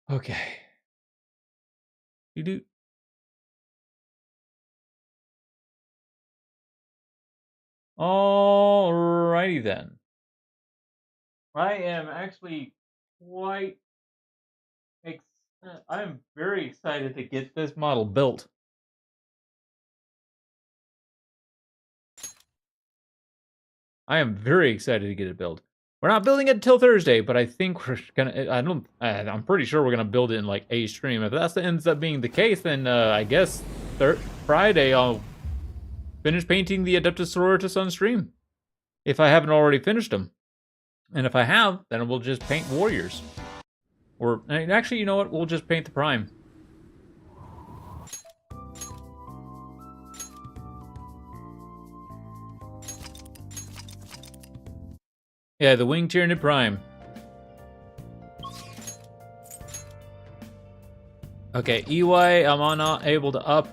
Okay. You do. Alrighty then. I am actually quite. Ex- I'm very excited to get this model built. I am very excited to get it built. We're not building it until Thursday, but I think we're gonna. I'm pretty sure we're gonna build it in like a stream. If that ends up being the case, then I guess Friday I'll finish painting the Adeptus Sororitas on stream. If I haven't already finished them, and if I have, then we'll just paint warriors. Or actually, you know what? We'll just paint the Prime. Yeah, the Wing Tyranid Prime. Okay, EY, I'm not able to up.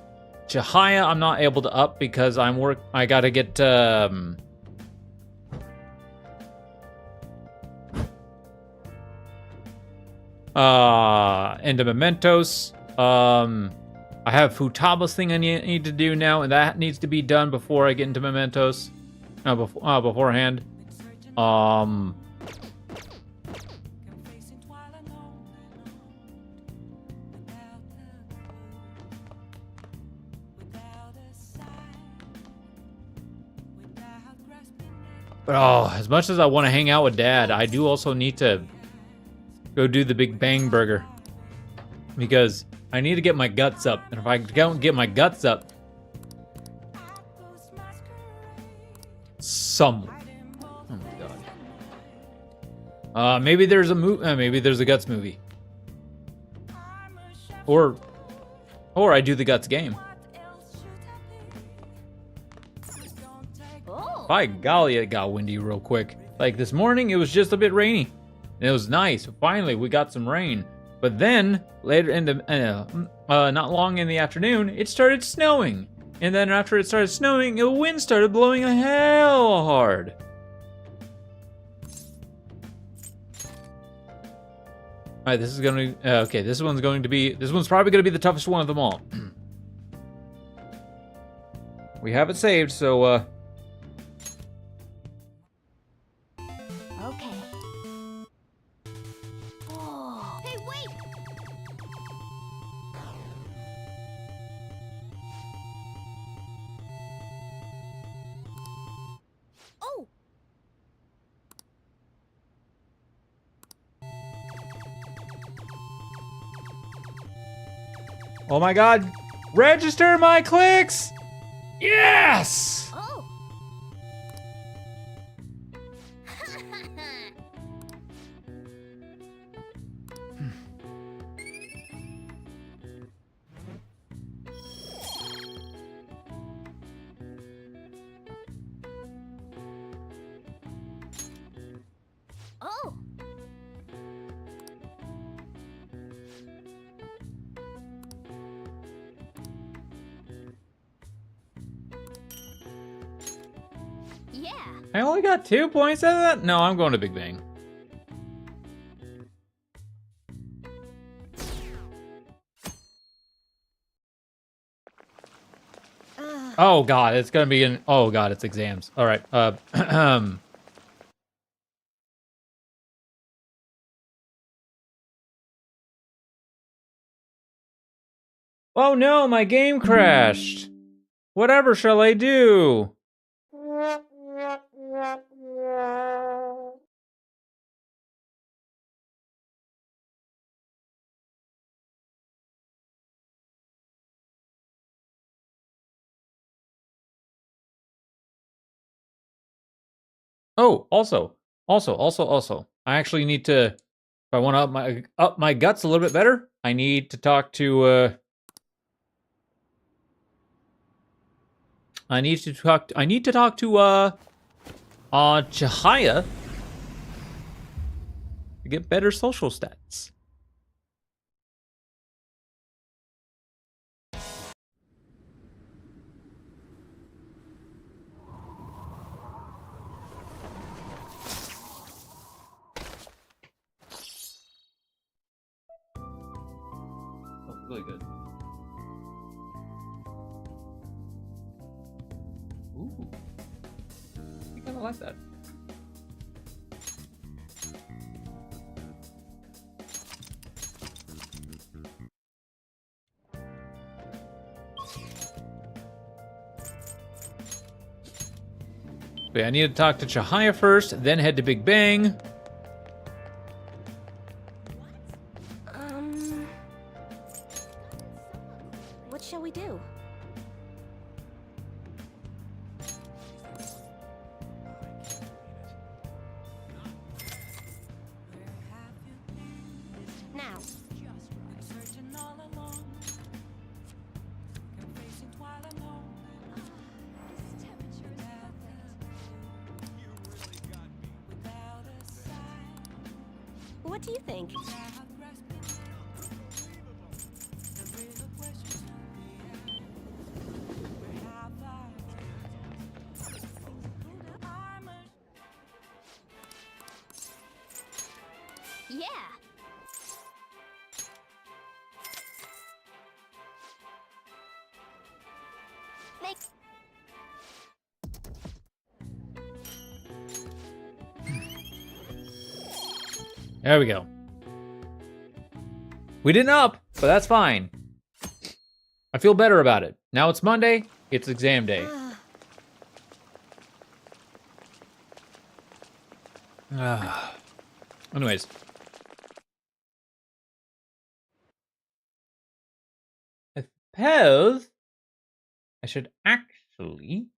Chihaya, I'm not able to up because I gotta get into Mementos. I have Futaba's thing I need to do now, and that needs to be done before I get into Mementos. Beforehand. But as much as I want to hang out with Dad, I do also need to go do the Big Bang Burger. Because I need to get my guts up. And if I don't get my guts up, oh my god. Maybe there's a Guts movie. Or I do the Guts game. By golly, it got windy real quick. Like this morning, it was just a bit rainy. And it was nice. Finally, we got some rain. But then, later in the, not long in the afternoon, it started snowing. And then after it started snowing, the wind started blowing hell hard. Alright, this is gonna be, okay, this one's probably gonna be the toughest one of them all. We have it saved, so, oh my god! Register my clicks! Yes! I only got 2 points out of that? No, I'm going to Big Bang. Oh god, it's gonna be oh god, it's exams. Alright, oh no, my game crashed! Whatever shall I do? Oh, also, I actually need to, if I want to up my guts a little bit better, I need to talk to, Chihaya to get better social stats. really good. Ooh. I kind of like that. Wait, I need to talk to Chihaya first, then head to Big Bang. What shall we do? Now. What do you think? Yeah. Make. There we go. We didn't up, but that's fine. I feel better about it. Now it's Monday. It's exam day. Anyways. I suppose I should actually...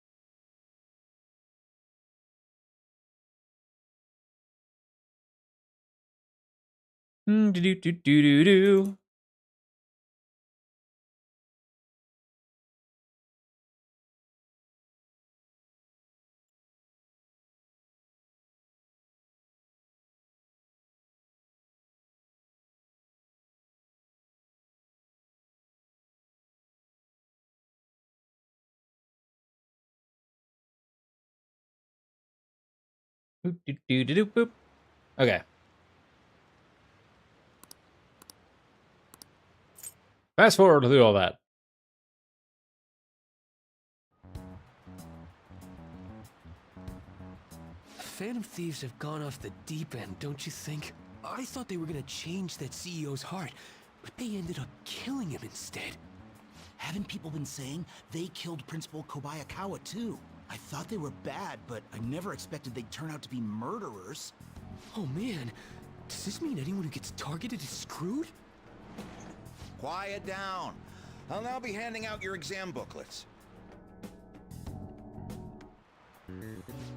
Do-do-do-do-do-do. Boop. Okay. Fast forward to do all that. Phantom Thieves have gone off the deep end, don't you think? I thought they were gonna change that CEO's heart, but they ended up killing him instead. Haven't people been saying they killed Principal Kobayakawa too? I thought they were bad, but I never expected they'd turn out to be murderers. Oh man, does this mean anyone who gets targeted is screwed? Quiet down. I'll now be handing out your exam booklets.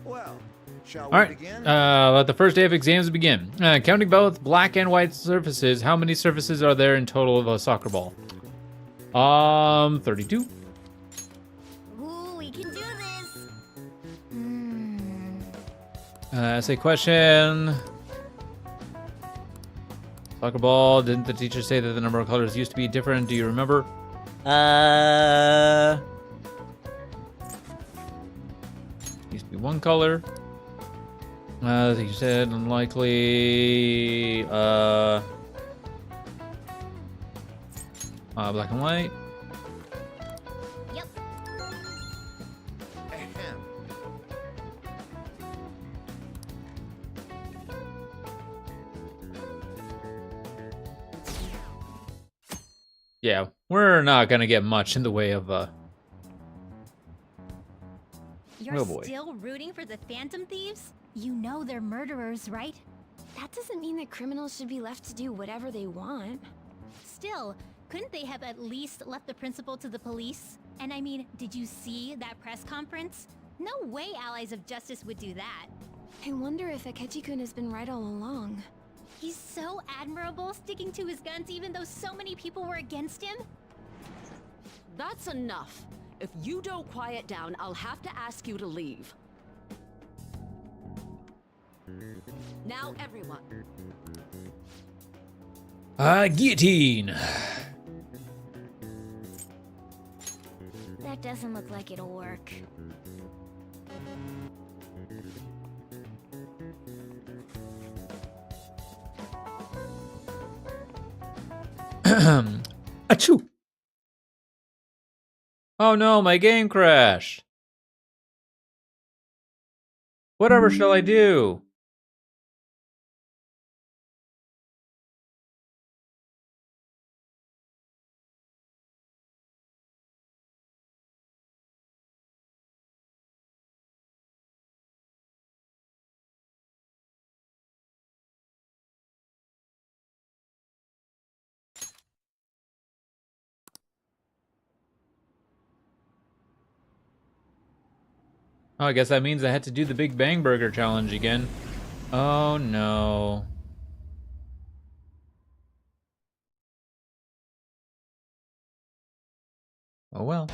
Well, shall we begin? Let the first day of exams begin. Counting both black and white surfaces, how many surfaces are there in total of a soccer ball? 32. Ooh, we can do this. Essay question. Soccer ball. Didn't the teacher say that the number of colors used to be different? Do you remember? Used to be one color. I think you said unlikely. Black and white. Yep. Ahem. Yeah, we're not gonna get much in the way of You're Oh, boy. still rooting for the Phantom Thieves? You know they're murderers, right? That doesn't mean that criminals should be left to do whatever they want. Still, couldn't they have at least left the principal to the police? And I mean, did you see that press conference? No way Allies of Justice would do that. I wonder if Akechi-kun has been right all along. He's so admirable, sticking to his guns even though so many people were against him. That's enough. If you don't quiet down, I'll have to ask you to leave. Now, everyone. guillotine. That doesn't look like it'll work. Achoo! Oh no, my game crashed. Whatever shall I do? Oh, I guess that means I had to do the Big Bang Burger challenge again. Oh no. Oh well.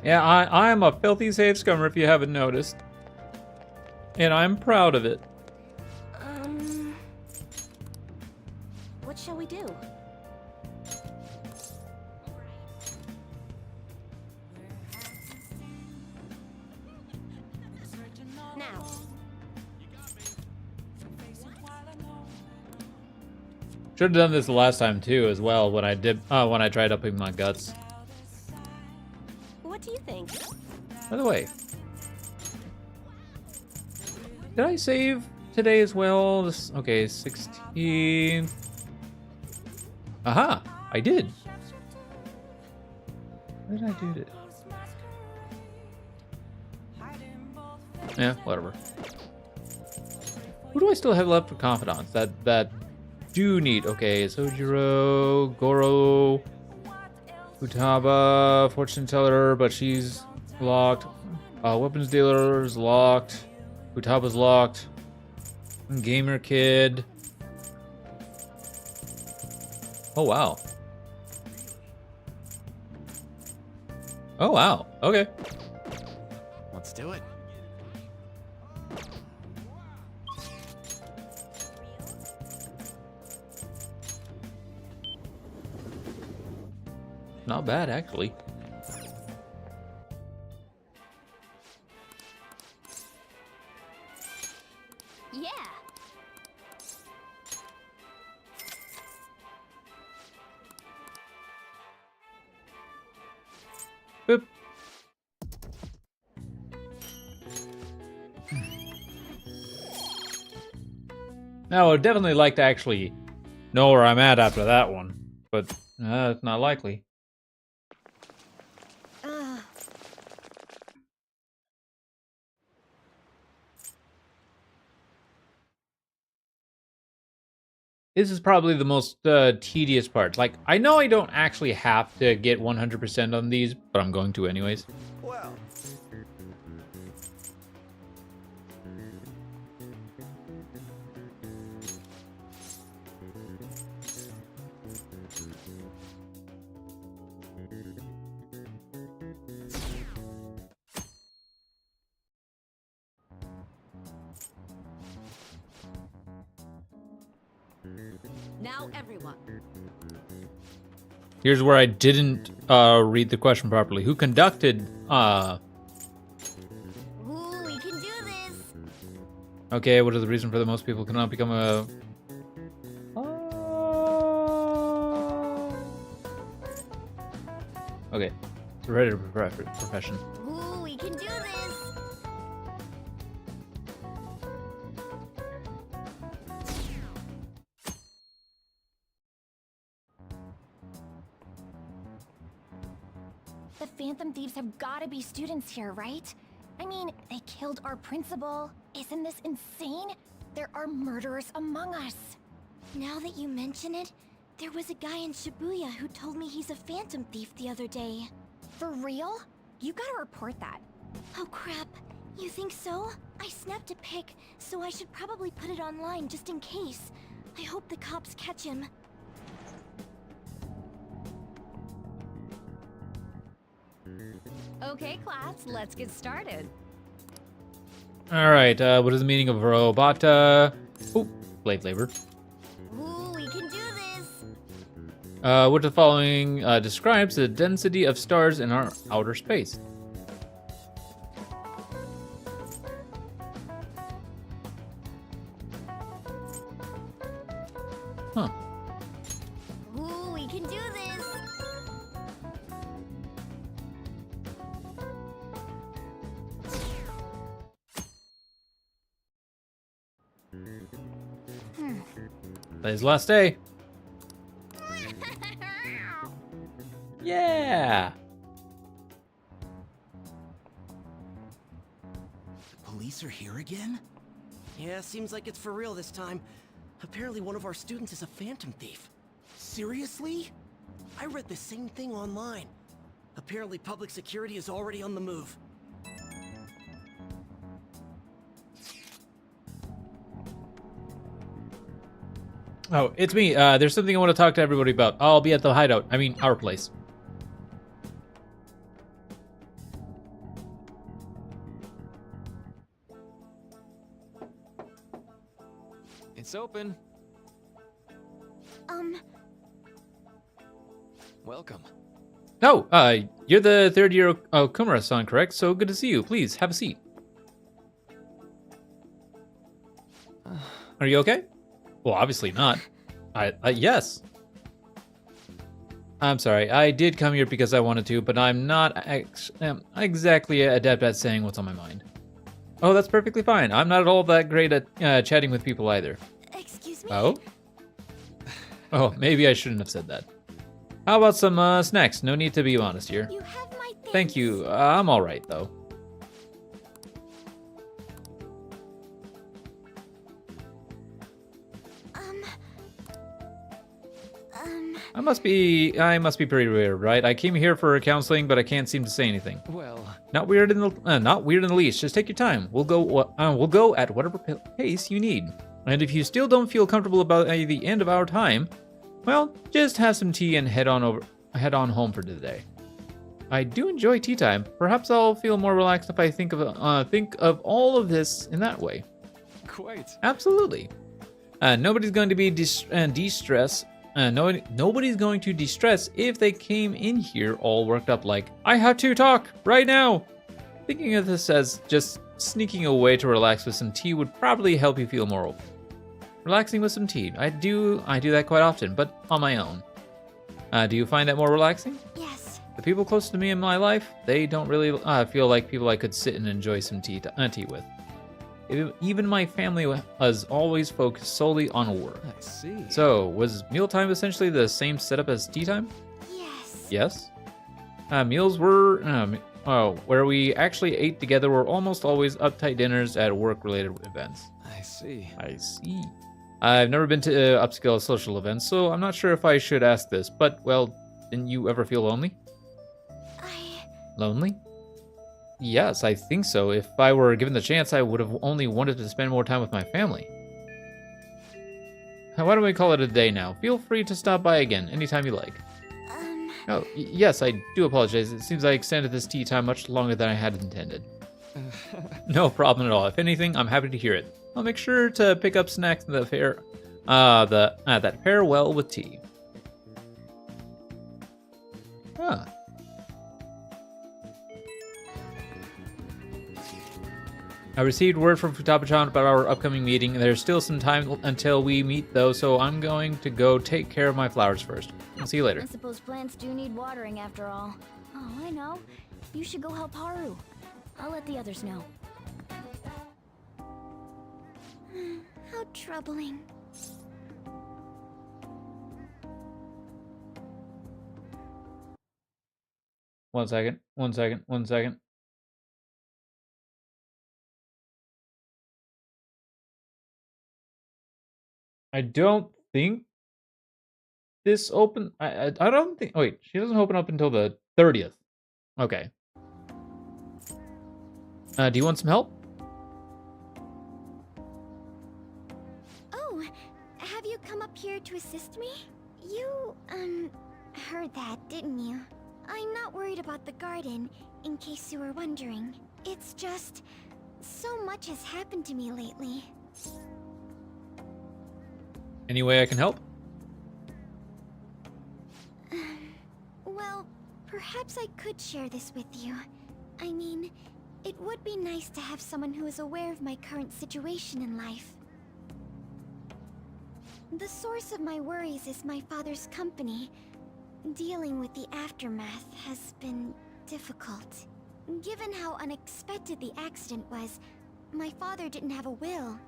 Yeah, I'm a filthy save scummer if you haven't noticed. And I'm proud of it. What shall we do? Now. Should have done this the last time too, as well, when I tried upping my guts. What do you think? By the way, did I save today as well? Okay, 16. Aha! I did. What did I do to? Yeah, whatever. Who do I still have left for confidants? That do need. Okay, Sojiro, Goro, Futaba, fortune teller, but she's locked. Weapons dealer's locked. Futaba's locked. Gamer kid. Oh wow. Oh wow. Okay. Let's do it. Not bad actually. Yeah. Boop. Now, I would definitely like to actually know where I'm at after that one, but it's not likely. This is probably the most tedious part. Like, I know I don't actually have to get 100% on these, but I'm going to anyways. Well, Now, everyone. Here's where I didn't read the question properly. Who conducted... Ooh, we can do this. Okay, what is the reason for the most people cannot become a... Okay, hereditary profession. Ooh, we can do this. The Phantom Thieves have gotta be students here, right? I mean, they killed our principal. Isn't this insane? There are murderers among us. Now that you mention it, there was a guy in Shibuya who told me he's a phantom thief the other day. For real? You gotta report that. Oh crap, you think so? I snapped a pic, so I should probably put it online just in case. I hope the cops catch him. Okay, class, let's get started. All right. What is the meaning of robota? Oh, blade labor. Ooh, we can do this. What the following describes the density of stars in our outer space? Huh. Ooh, we can do this. Today's the last day. Yeah. The police are here again? Yeah, seems like it's for real this time. Apparently one of our students is a phantom thief. Seriously? I read the same thing online. Apparently public security is already on the move. Oh, it's me. There's something I want to talk to everybody about. I'll be at the hideout. I mean, our place. It's open. Welcome. Oh, you're the third year Okumura-san, correct? So good to see you. Please, have a seat. Are you okay? Well, obviously not. Yes. I'm sorry. I did come here because I wanted to, but I'm not exactly adept at saying what's on my mind. Oh, that's perfectly fine. I'm not at all that great at chatting with people either. Excuse me? Oh? Oh, maybe I shouldn't have said that. How about some snacks? No need to be honest here. You have my things. Thank you. I'm all right, though. I must be pretty weird, right? I came here for counseling, but I can't seem to say anything. Well, Not weird in the least. Just take your time. We'll go at whatever pace you need. And if you still don't feel comfortable about the end of our time, well, just have some tea and head on home for the day. I do enjoy tea time. Perhaps I'll feel more relaxed if I think of all of this in that way. quite. Absolutely. Nobody's going to be de-stress. Nobody's going to de-stress if they came in here all worked up like, I have to talk right now. Thinking of this as just sneaking away to relax with some tea would probably help you feel more open. Relaxing with some tea. I do that quite often, but on my own. Do you find that more relaxing? Yes. The people close to me in my life, they don't really feel like people I could sit and enjoy some tea with. Even my family was always focused solely on work. I see. So, was mealtime essentially the same setup as tea time? Yes. Yes. Meals were, where we actually ate together were almost always uptight dinners at work-related events. I see. I see. I've never been to upscale social events, so I'm not sure if I should ask this, but, well, didn't you ever feel lonely? Lonely? Yes, I think so. If I were given the chance, I would have only wanted to spend more time with my family. Why don't we call it a day now? Feel free to stop by again, anytime you like. Oh, yes, I do apologize. It seems I extended this tea time much longer than I had intended. No problem at all. If anything, I'm happy to hear it. I'll make sure to pick up snacks that pair well with tea. Huh. I received word from Futaba-chan about our upcoming meeting. There's still some time until we meet, though, so I'm going to go take care of my flowers first. I'll see you later. I suppose plants do need watering after all. Oh, I know. You should go help Haru. I'll let the others know. How troubling. One second. I don't think this open. I don't think. Oh, wait, she doesn't open up until the 30th. Okay. Do you want some help? Oh, have you come up here to assist me? You, heard that, didn't you? I'm not worried about the garden, in case you were wondering. It's just... so much much has happened to me lately. Any way I can help? Well, perhaps I could share this with you. I mean, it would be nice to have someone who is aware of my current situation in life. The source of my worries is my father's company. Dealing with the aftermath has been difficult. Given how unexpected the accident was, my father didn't have a will.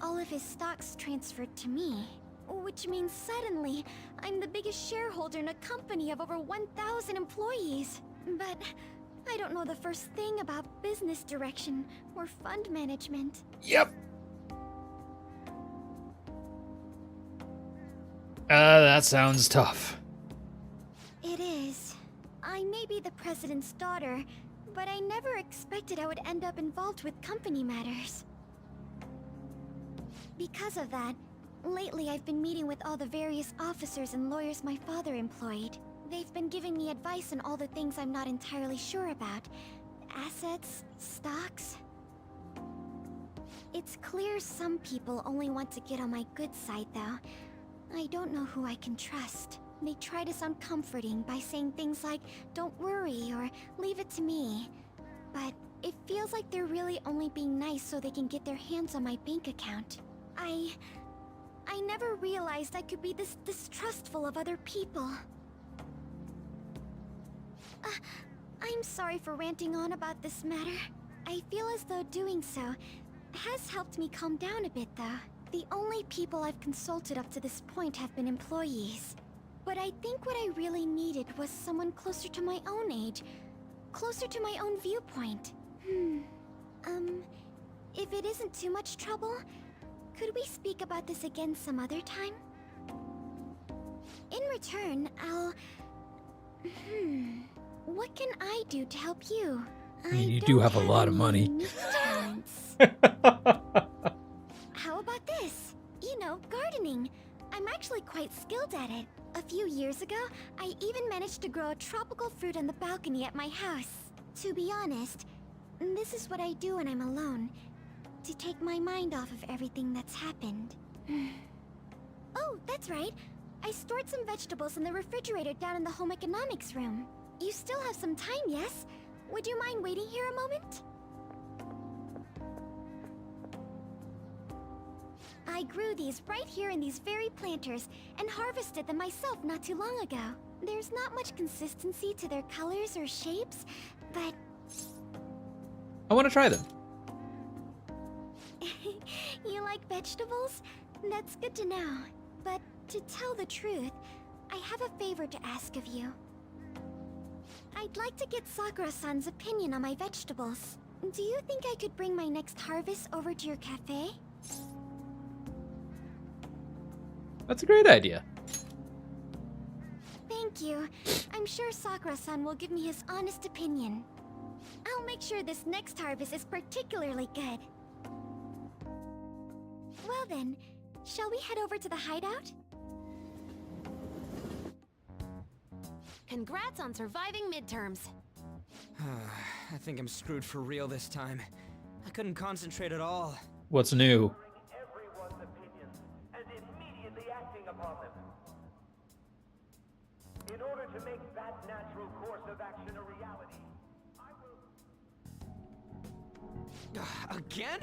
All of his stocks transferred to me. Which means suddenly, I'm the biggest shareholder in a company of over 1,000 employees. But I don't know the first thing about business direction or fund management. Yep. That sounds tough. It is. I may be the president's daughter, but I never expected I would end up involved with company matters. Because of that, lately I've been meeting with all the various officers and lawyers my father employed. They've been giving me advice on all the things I'm not entirely sure about. Assets, stocks. It's clear some people only want to get on my good side, though. I don't know who I can trust. They try to sound comforting by saying things like, "Don't worry," or "Leave it to me." But it feels like they're really only being nice so they can get their hands on my bank account. I never realized I could be this distrustful of other people. I'm sorry for ranting on about this matter. I feel as though doing so has helped me calm down a bit, though. The only people I've consulted up to this point have been employees. But I think what I really needed was someone closer to my own age, closer to my own viewpoint. If it isn't too much trouble, could we speak about this again some other time? In return, what can I do to help you? I mean, you do have a lot of money. Any unique talents. How about this? You know, gardening. I'm actually quite skilled at it. A few years ago, I even managed to grow a tropical fruit on the balcony at my house. To be honest, this is what I do when I'm alone, to take my mind off of everything that's happened. Oh, that's right. I stored some vegetables in the refrigerator down in the home economics room. You still have some time, yes? Would you mind waiting here a moment? I grew these right here in these very planters and harvested them myself not too long ago. There's not much consistency to their colors or shapes, but... I want to try them. You like vegetables? That's good to know. But to tell the truth, I have a favor to ask of you. I'd like to get Sakura-san's opinion on my vegetables. Do you think I could bring my next harvest over to your cafe? That's a great idea. Thank you. I'm sure Sakura-san will give me his honest opinion. I'll make sure this next harvest is particularly good. Well then, shall we head over to the hideout? Congrats on surviving midterms. I think I'm screwed for real this time. I couldn't concentrate at all. What's new? Everyone's opinions and immediately acting upon them. In order to make that natural course of action a reality, I will... Again?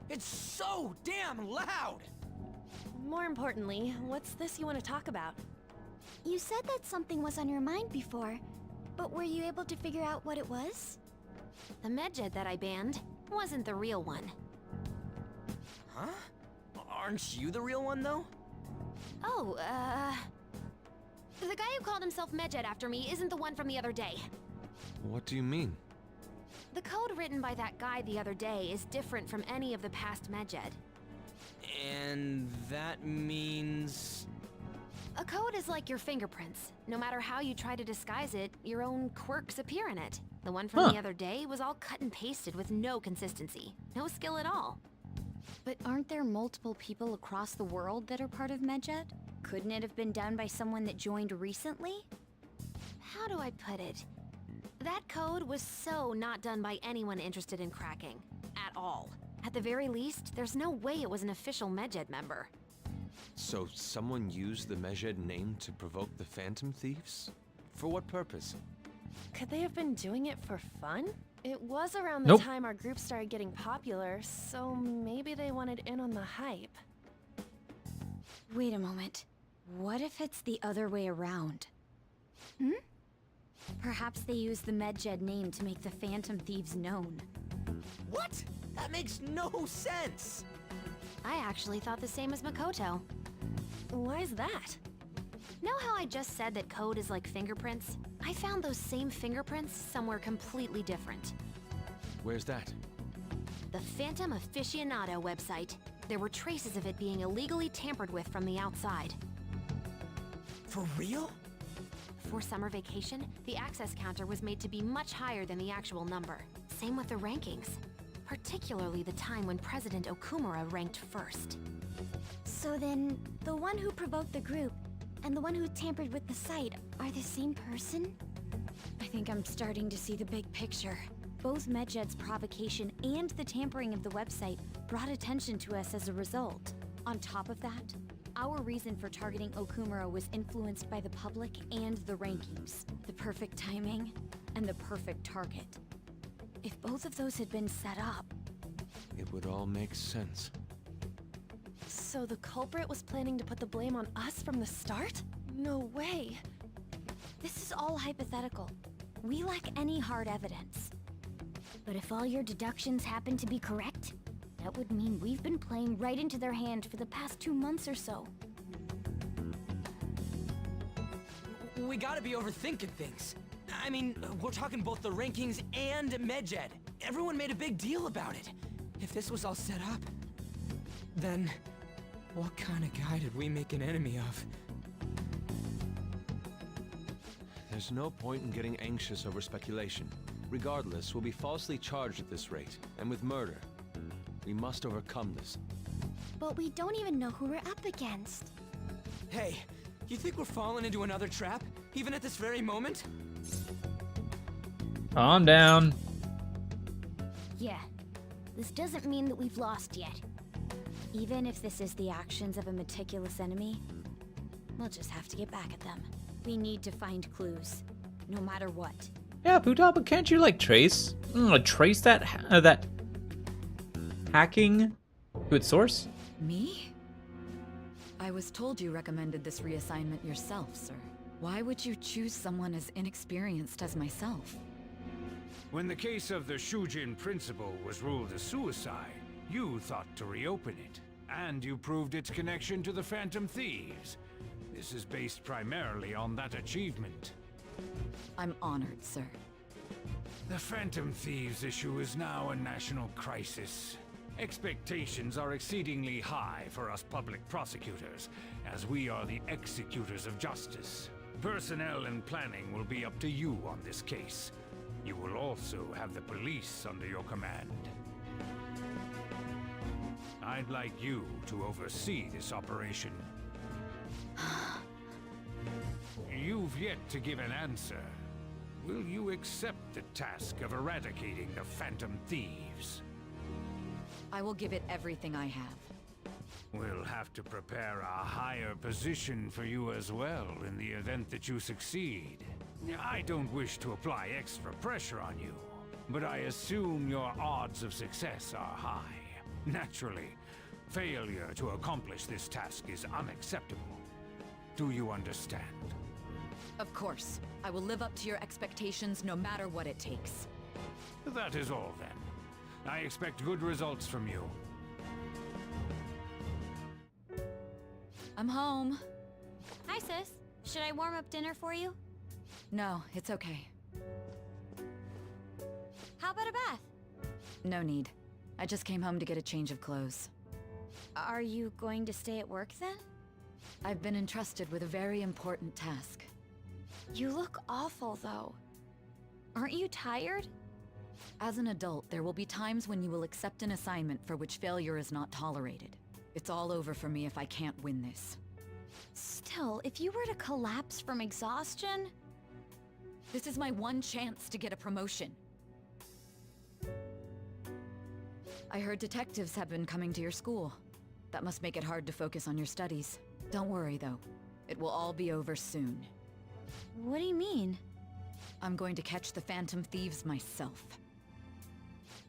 It's so damn loud! More importantly, what's this you want to talk about? You said that something was on your mind before, but were you able to figure out what it was? The medjed that I banned wasn't the real one. Huh? Aren't you the real one, though? Oh, the guy who called himself Medjed after me isn't the one from the other day. What do you mean? The code written by that guy the other day is different from any of the past Medjed. And that means... A code is like your fingerprints. No matter how you try to disguise it, your own quirks appear in it. The one from the other day was all cut and pasted with no consistency. No skill at all. But aren't there multiple people across the world that are part of Medjed? Couldn't it have been done by someone that joined recently? How do I put it? That code was so not done by anyone interested in cracking. At all. At the very least, there's no way it was an official Medjed member. So someone used the Medjed name to provoke the Phantom Thieves? For what purpose? Could they have been doing it for fun? It was around the Nope. time our group started getting popular, so maybe they wanted in on the hype. Wait a moment. What if it's the other way around? Hmm? Perhaps they used the Medjed name to make the Phantom Thieves known. What? That makes no sense! I actually thought the same as Makoto. Why is that? Know how I just said that code is like fingerprints? I found those same fingerprints somewhere completely different. Where's that? The Phantom Aficionado website. There were traces of it being illegally tampered with from the outside. For real? For summer vacation, the access counter was made to be much higher than the actual number. Same with the rankings. Particularly the time when President Okumura ranked first. So then, the one who provoked the group and the one who tampered with the site are the same person? I think I'm starting to see the big picture. Both Medjed's provocation and the tampering of the website brought attention to us as a result. On top of that, our reason for targeting Okumura was influenced by the public and the rankings. The perfect timing and the perfect target. If both of those had been set up... It would all make sense. So the culprit was planning to put the blame on us from the start? No way. This is all hypothetical. We lack any hard evidence. But if all your deductions happen to be correct, that would mean we've been playing right into their hand for the past 2 months or so. We gotta be overthinking things. I mean, we're talking both the rankings and Medjed. Everyone made a big deal about it. If this was all set up, then what kind of guy did we make an enemy of? There's no point in getting anxious over speculation. Regardless, we'll be falsely charged at this rate, and with murder. We must overcome this. But we don't even know who we're up against. Hey, you think we're falling into another trap, even at this very moment? Calm down. Yeah, this doesn't mean that we've lost yet. Even if this is the actions of a meticulous enemy, we'll just have to get back at them. We need to find clues, no matter what. Yeah, Futaba, can't you like trace that that hacking to its source? Me? I was told you recommended this reassignment yourself, sir. Why would you choose someone as inexperienced as myself? When the case of the Shujin principal was ruled a suicide, you thought to reopen it, and you proved its connection to the Phantom Thieves. This is based primarily on that achievement. I'm honored, sir. The Phantom Thieves issue is now a national crisis. Expectations are exceedingly high for us public prosecutors, as we are the executors of justice. Personnel and planning will be up to you on this case. You will also have the police under your command. I'd like you to oversee this operation. You've yet to give an answer. Will you accept the task of eradicating the Phantom Thieves? I will give it everything I have. We'll have to prepare a higher position for you as well in the event that you succeed. I don't wish to apply extra pressure on you, but I assume your odds of success are high. Naturally, failure to accomplish this task is unacceptable. Do you understand? Of course. I will live up to your expectations no matter what it takes. That is all then. I expect good results from you. I'm home. Hi, sis. Should I warm up dinner for you? No, it's okay. How about a bath? No need. I just came home to get a change of clothes. Are you going to stay at work then? I've been entrusted with a very important task. You look awful, though. Aren't you tired? As an adult, there will be times when you will accept an assignment for which failure is not tolerated. It's all over for me if I can't win this. Still, if you were to collapse from exhaustion... This is my one chance to get a promotion. I heard detectives have been coming to your school. That must make it hard to focus on your studies. Don't worry, though. It will all be over soon. What do you mean? I'm going to catch the Phantom Thieves myself.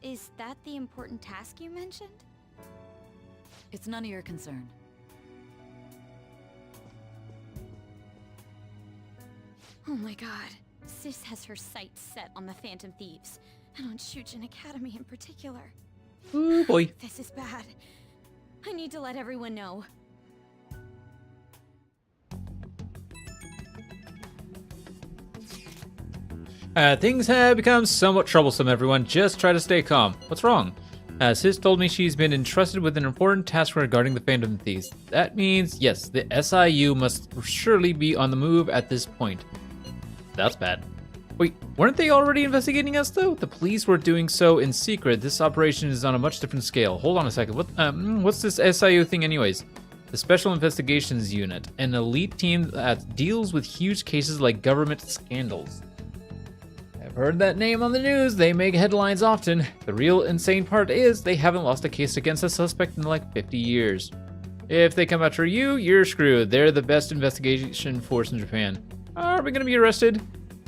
Is that the important task you mentioned? It's none of your concern. Oh my god. Sis has her sights set on the Phantom Thieves, and on Shujin Academy in particular. Ooh, boy. This is bad. I need to let everyone know. Things have become somewhat troublesome, everyone. Just try to stay calm. What's wrong? Sis told me she's been entrusted with an important task regarding the Phantom Thieves. That means, yes, the SIU must surely be on the move at this point. That's bad. Wait, weren't they already investigating us, though? The police were doing so in secret. This operation is on a much different scale. Hold on a second. What's this SIU thing anyways? The Special Investigations Unit, an elite team that deals with huge cases like government scandals. I've heard that name on the news. They make headlines often. The real insane part is they haven't lost a case against a suspect in like 50 years. If they come after you, you're screwed. They're the best investigation force in Japan. Are we gonna be arrested?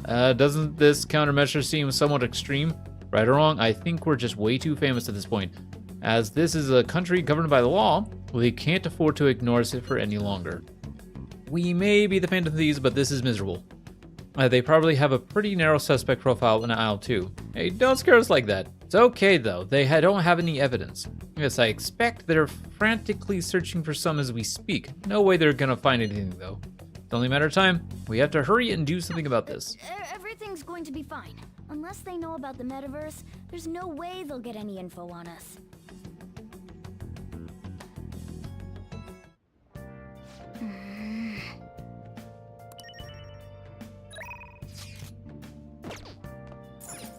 Doesn't this countermeasure seem somewhat extreme? Right or wrong, I think we're just way too famous at this point. As this is a country governed by the law, we can't afford to ignore it for any longer. We may be the Phantom Thieves, but this is miserable. They probably have a pretty narrow suspect profile in aisle 2. Hey, don't scare us like that. It's okay though, they don't have any evidence. Yes, I expect they're frantically searching for some as we speak. No way they're gonna find anything though. It's only a matter of time. We have to hurry and do something about this. Everything's going to be fine. Unless they know about the metaverse, there's no way they'll get any info on us.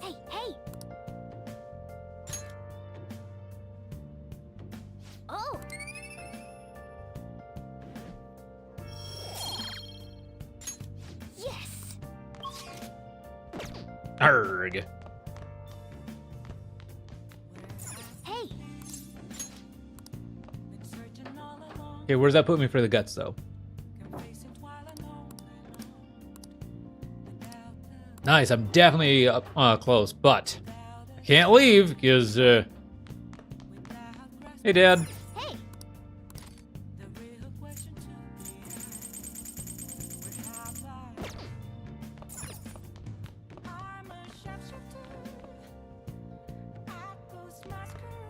Hey! Oh! Yes! Arrgh. Hey! Okay, where's that put me for the guts though? Nice, I'm definitely up close, but I can't leave because, hey, Dad. Hey!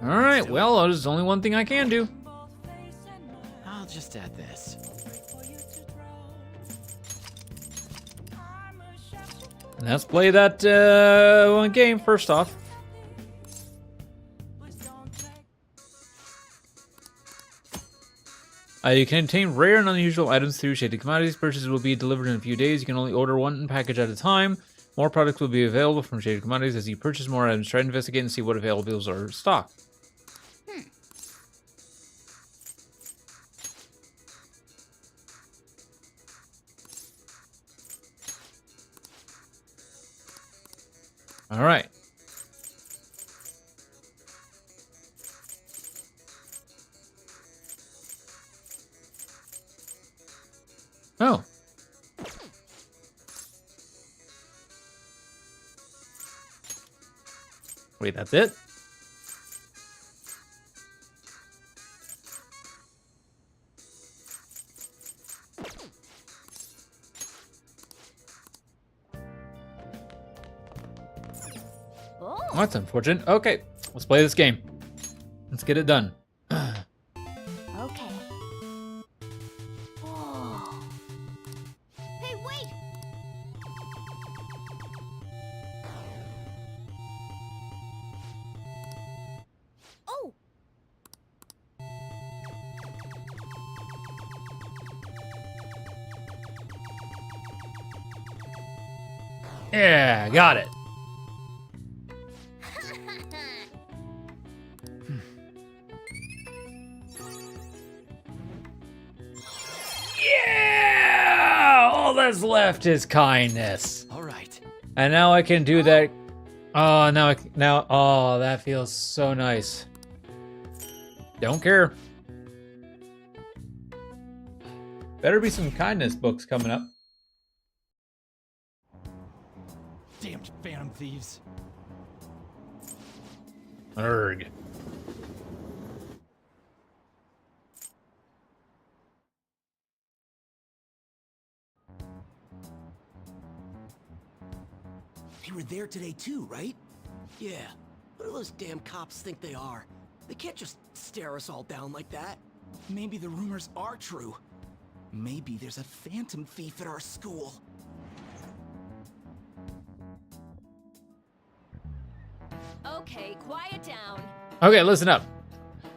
Alright, well, there's only one thing I can do. I'll just add this. And let's play that one game first off. You can obtain rare and unusual items through Shaded Commodities. Purchases will be delivered in a few days. You can only order one package at a time. More products will be available from Shaded Commodities as you purchase more items. Try to investigate and see what availables are in stock. All right. Oh. Wait, that's it? Oh. That's unfortunate. Okay, let's play this game. Let's get it done. Okay. Whoa. Hey, wait! Oh! Yeah, got it. Yeah! All that's left is kindness. All right. And now I can do that. Oh, oh, that feels so nice. Don't care. Better be some kindness books coming up. Damned Phantom Thieves. Erg. They were there today too, right? Yeah. What do those damn cops think they are? They can't just stare us all down like that. Maybe the rumors are true. Maybe there's a phantom thief at our school. Okay, quiet down. Okay, listen up.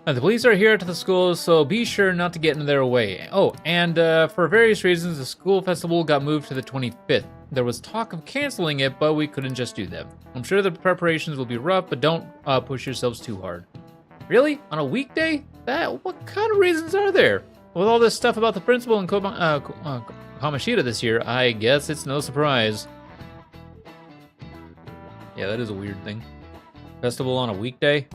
The police are here to the school, so be sure not to get in their way. Oh, and for various reasons, the school festival got moved to the 25th. There was talk of canceling it, but we couldn't just do that. I'm sure the preparations will be rough, but don't push yourselves too hard. Really? On a weekday? What kind of reasons are there? With all this stuff about the principal and Kamoshida this year, I guess it's no surprise. Yeah, that is a weird thing. Festival on a weekday?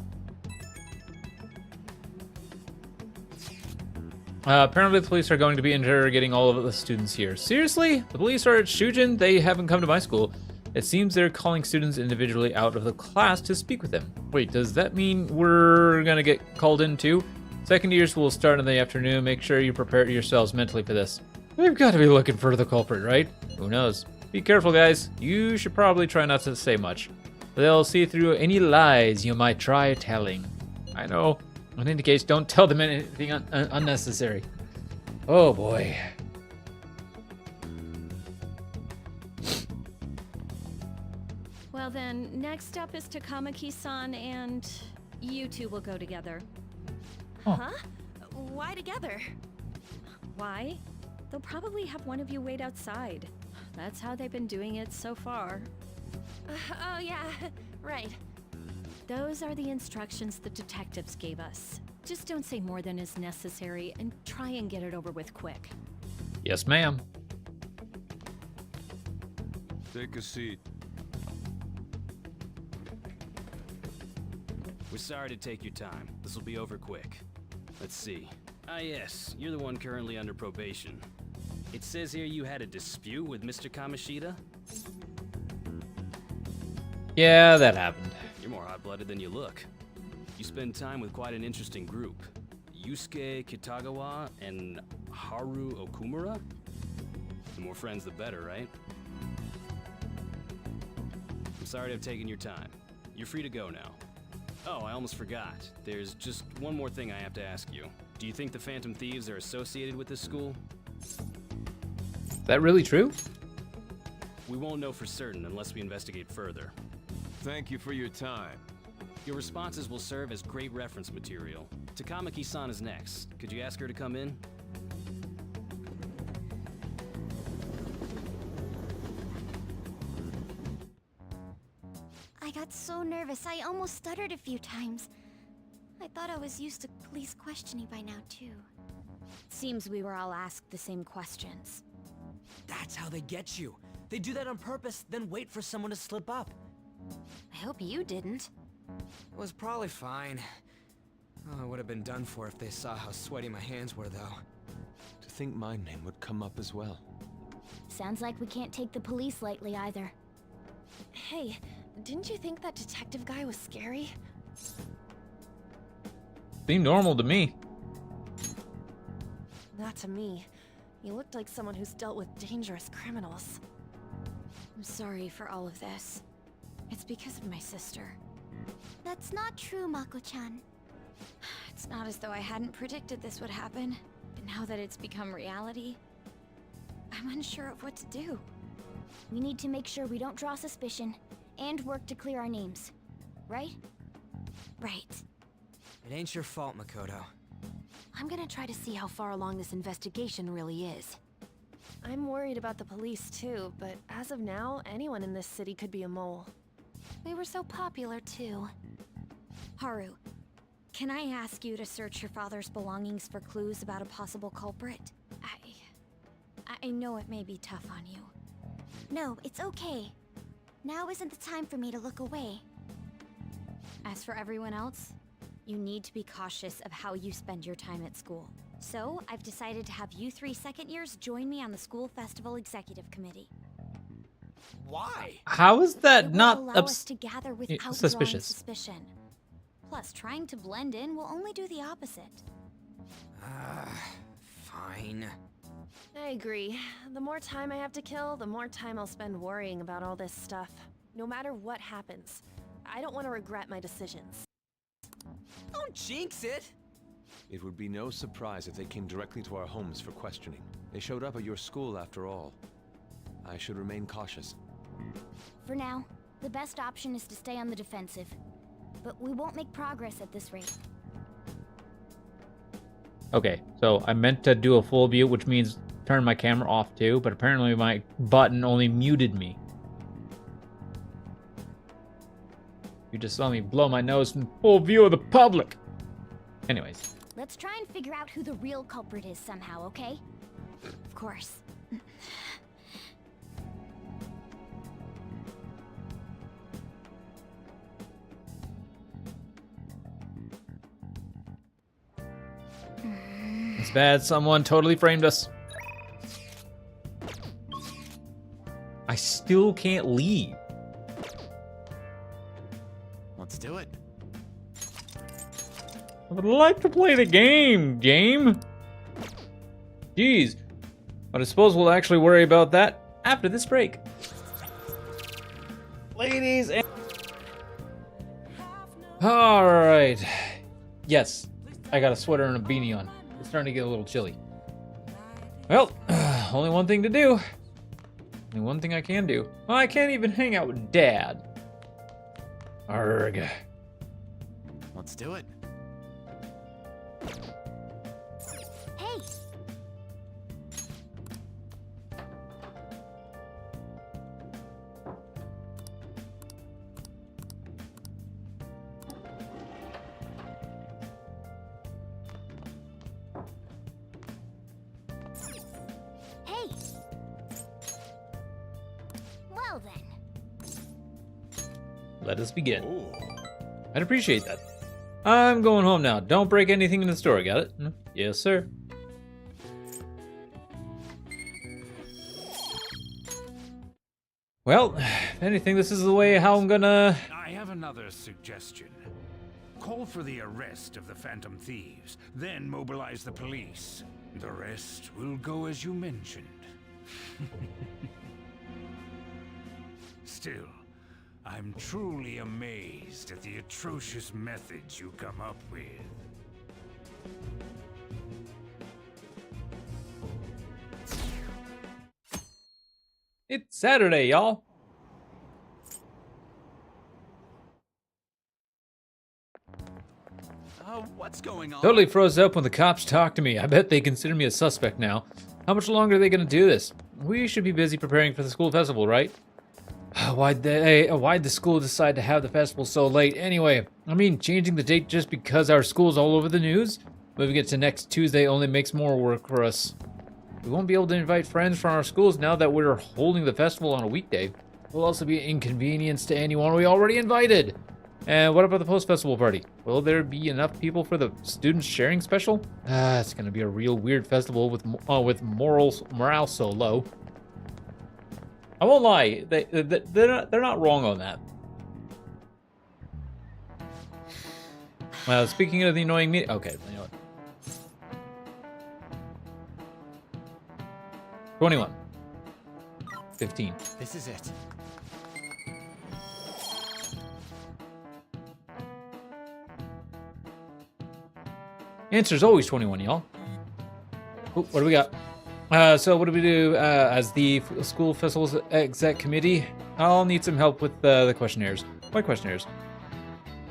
Apparently the police are going to be interrogating all of the students here. Seriously? The police are at Shujin? They haven't come to my school. It seems they're calling students individually out of the class to speak with them. Wait, does that mean we're gonna get called in too? Second years will start in the afternoon. Make sure you prepare yourselves mentally for this. We've got to be looking for the culprit, right? Who knows? Be careful, guys. You should probably try not to say much. They'll see through any lies you might try telling. I know. In any case, don't tell them anything unnecessary. Oh boy. Well then, next up is Takamaki-san and you two will go together. Oh. Huh? Why together? Why? They'll probably have one of you wait outside. That's how they've been doing it so far. Oh yeah, right. Those are the instructions the detectives gave us. Just don't say more than is necessary and try and get it over with quick. Yes, ma'am. Take a seat. We're sorry to take your time. This will be over quick. Let's see. Ah yes, you're the one currently under probation. It says here you had a dispute with Mr. Kamoshida? Yeah, that happened. You're more hot-blooded than you look. You spend time with quite an interesting group. Yusuke Kitagawa and Haru Okumura? The more friends, the better, right? I'm sorry to have taken your time. You're free to go now. Oh, I almost forgot. There's just one more thing I have to ask you. Do you think the Phantom Thieves are associated with this school? Is that really true? We won't know for certain unless we investigate further. Thank you for your time. Your responses will serve as great reference material. Takamaki-san is next. Could you ask her to come in? I got so nervous, I almost stuttered a few times. I thought I was used to police questioning by now, too. Seems we were all asked the same questions. That's how they get you. They do that on purpose, then wait for someone to slip up. I hope you didn't. It was probably fine. Oh, I would have been done for if they saw how sweaty my hands were, though. To think my name would come up as well. Sounds like we can't take the police lightly either. Hey, didn't you think that detective guy was scary? Seemed normal to me. Not to me. You looked like someone who's dealt with dangerous criminals. I'm sorry for all of this. It's because of my sister. That's not true, Mako-chan. It's not as though I hadn't predicted this would happen. But now that it's become reality, I'm unsure of what to do. We need to make sure we don't draw suspicion, and work to clear our names. Right? Right. It ain't your fault, Makoto. I'm gonna try to see how far along this investigation really is. I'm worried about the police too, but as of now, anyone in this city could be a mole. We were so popular too. Haru, can I ask you to search your father's belongings for clues about a possible culprit? I know it may be tough on you. No, it's okay. Now isn't the time for me to look away. As for everyone else, You need to be cautious of how you spend your time at school. So, I've decided to have you 3 second years join me on the school festival executive committee. Why? How is that It will not allow us to gather without drawing suspicious? suspicion. Plus, trying to blend in will only do the opposite. Fine. I agree. The more time I have to kill, the more time I'll spend worrying about all this stuff. No matter what happens, I don't want to regret my decisions. Don't jinx it! It would be no surprise if they came directly to our homes for questioning. They showed up at your school after all. I should remain cautious. For now, the best option is to stay on the defensive. But we won't make progress at this rate. Okay, so I meant to do a full view, which means turn my camera off too, but apparently my button only muted me. You just saw me blow my nose in full view of the public. Anyways. Let's try and figure out who the real culprit is somehow, okay? Of course. It's bad someone totally framed us. I still can't leave. Let's do it. I would like to play the game. Jeez. But I suppose we'll actually worry about that after this break. Ladies and... Alright. Yes, I got a sweater and a beanie on. It's starting to get a little chilly. Well, only one thing to do. Only one thing I can do. Well, I can't even hang out with Dad. Arrgh. Let's do it. Hey! Hey! Well then. Let us begin. I'd appreciate that. I'm going home now. Don't break anything in the store, got it? Yes, sir. Well, if anything, this is the way how I'm gonna... I have another suggestion. Call for the arrest of the Phantom Thieves, then mobilize the police. The rest will go as you mentioned. Still, I'm truly amazed at the atrocious methods you come up with. It's Saturday, y'all. What's going on? Totally froze up when the cops talked to me. I bet they consider me a suspect now. How much longer are they gonna do this? We should be busy preparing for the school festival, right? Why'd the school decide to have the festival so late anyway? I mean, changing the date just because our school's all over the news? Moving it to next Tuesday only makes more work for us. We won't be able to invite friends from our schools now that we're holding the festival on a weekday. We'll also be an inconvenience to anyone we already invited. And what about the post-festival party? Will there be enough people for the students sharing special? It's gonna be a real weird festival with morale so low. I won't lie, they're not wrong on that. Speaking of the annoying me, okay, you know what? 21. 15. This is it. Answer's always 21, y'all. Ooh, what do we got? So what do we do as the school festivals exec committee? I'll need some help with the questionnaires. What questionnaires?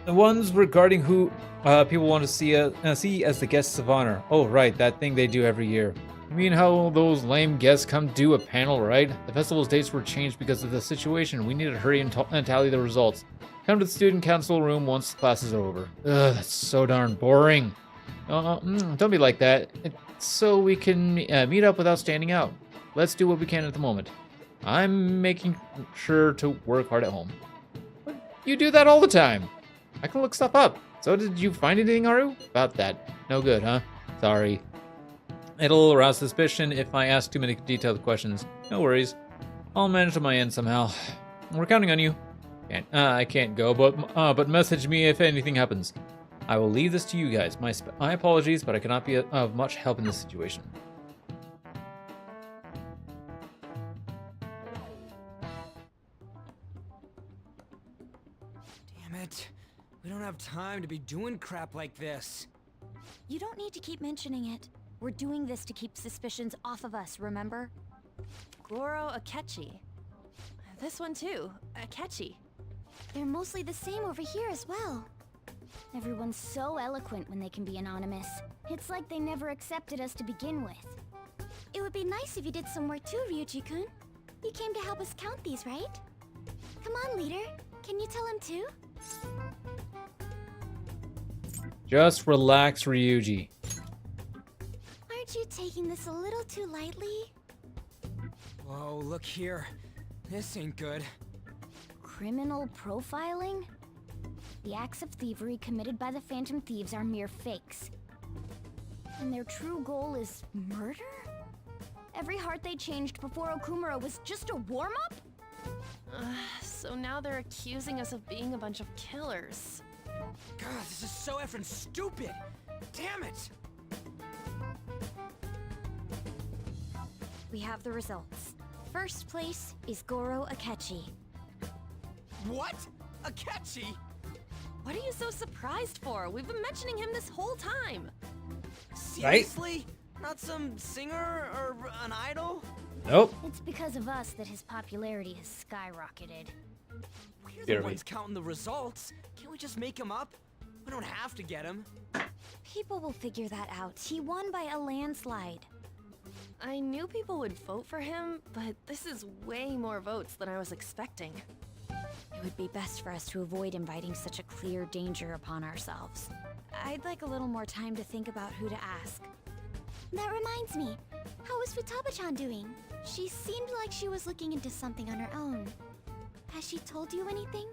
The ones regarding who people want to see as the guests of honor. Oh, right, that thing they do every year. You mean how those lame guests come do a panel, right? The festival's dates were changed because of the situation. We need to hurry and tally the results. Come to the student council room once class is over. Ugh, that's so darn boring. Don't be like that. It's so we can meet up without standing out. Let's do what we can at the moment. I'm making sure to work hard at home. But you do that all the time. I can look stuff up. So did you find anything, Haru? About that. No good, huh? Sorry. It'll arouse suspicion if I ask too many detailed questions. No worries. I'll manage on my end somehow. We're counting on you. I can't go, but message me if anything happens. I will leave this to you guys. My apologies, but I cannot be of much help in this situation. Damn it. We don't have time to be doing crap like this. You don't need to keep mentioning it. We're doing this to keep suspicions off of us, remember? Goro Akechi. This one too, Akechi. They're mostly the same over here as well. Everyone's so eloquent when they can be anonymous. It's like they never accepted us to begin with. It would be nice if you did some work too, Ryuji-kun. You came to help us count these, right? Come on, leader. Can you tell him too? Just relax, Ryuji. Aren't you taking this a little too lightly? Whoa, look here. This ain't good. Criminal profiling? The acts of thievery committed by the Phantom Thieves are mere fakes. And their true goal is murder? Every heart they changed before Okumura was just a warm-up? So now they're accusing us of being a bunch of killers. God, this is so effing stupid! Damn it! We have the results. First place is Goro Akechi. What? Akechi? What are you so surprised for? We've been mentioning him this whole time. Seriously? Not some singer or an idol? Nope. It's because of us that his popularity has skyrocketed. We're the ones counting the results. Can't we just make him up? We don't have to get him. People will figure that out. He won by a landslide. I knew people would vote for him, but this is way more votes than I was expecting. It would be best for us to avoid inviting such a clear danger upon ourselves. I'd like a little more time to think about who to ask. That reminds me. How is Futaba-chan doing? She seemed like she was looking into something on her own. Has she told you anything?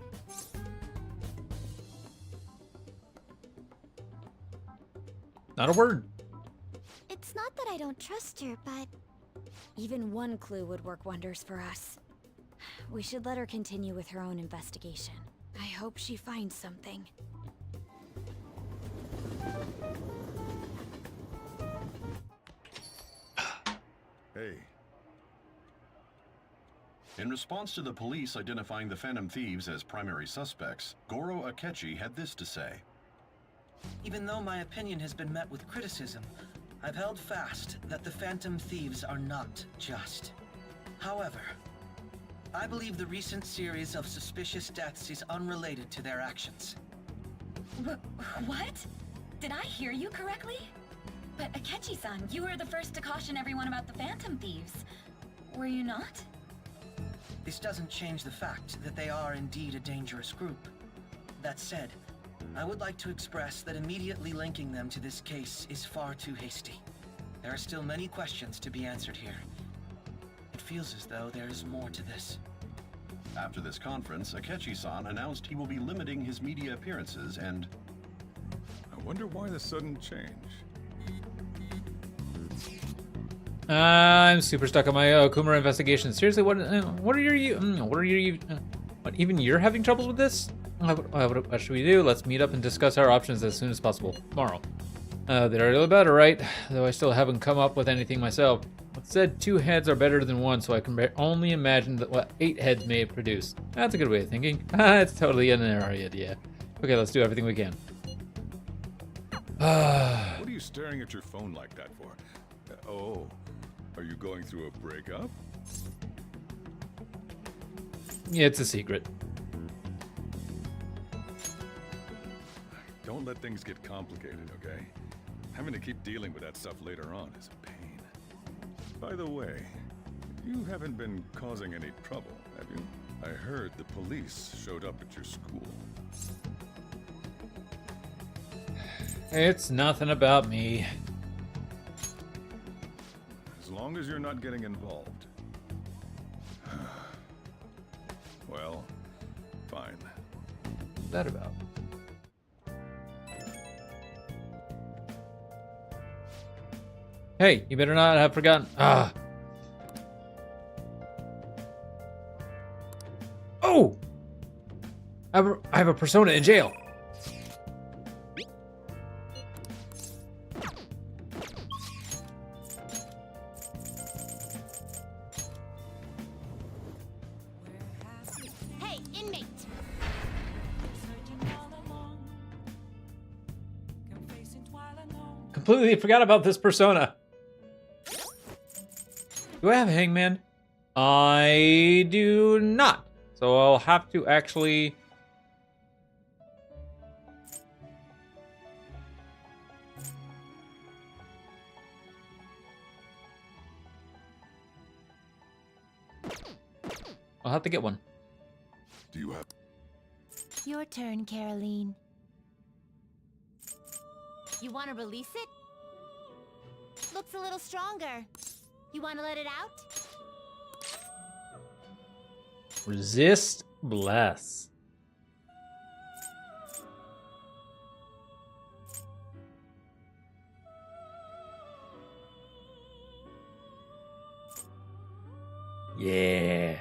Not a word. It's not that I don't trust her, but... Even one clue would work wonders for us. We should let her continue with her own investigation. I hope she finds something. Hey. In response to the police identifying the Phantom Thieves as primary suspects, Goro Akechi had this to say. Even though my opinion has been met with criticism, I've held fast that the Phantom Thieves are not just. However, I believe the recent series of suspicious deaths is unrelated to their actions. What? Did I hear you correctly? But Akechi-san, you were the first to caution everyone about the Phantom Thieves. Were you not? This doesn't change the fact that they are indeed a dangerous group. That said, I would like to express that immediately linking them to this case is far too hasty. There are still many questions to be answered here. It feels as though there is more to this. After this conference, Akechi-san announced he will be limiting his media appearances and... I wonder why the sudden change. I'm super stuck on my Okumura investigation. Seriously, what even you're having troubles with this? What should we do? Let's meet up and discuss our options as soon as possible. Tomorrow. The earlier the better, right? Though I still haven't come up with anything myself. It said 2 heads are better than 1, so I can only imagine what 8 heads may produce. That's a good way of thinking. It's totally an idea. Okay, let's do everything we can. What are you staring at your phone like that for? Oh, are you going through a breakup? It's a secret. Don't let things get complicated, okay? Having to keep dealing with that stuff later on is a pain. By the way, you haven't been causing any trouble, have you? I heard the police showed up at your school. It's nothing about me. As long as you're not getting involved. Well, fine. What's that about? Hey, you better not have forgotten. Ah. Oh! I have a persona in jail. Hey, inmate! Completely forgot about this persona. Do I have a hangman? I do not. So I'll have to actually... I'll have to get one. Do you have... Your turn, Caroline. You want to release it? Looks a little stronger. You want to let it out? Resist, bless. Yeah.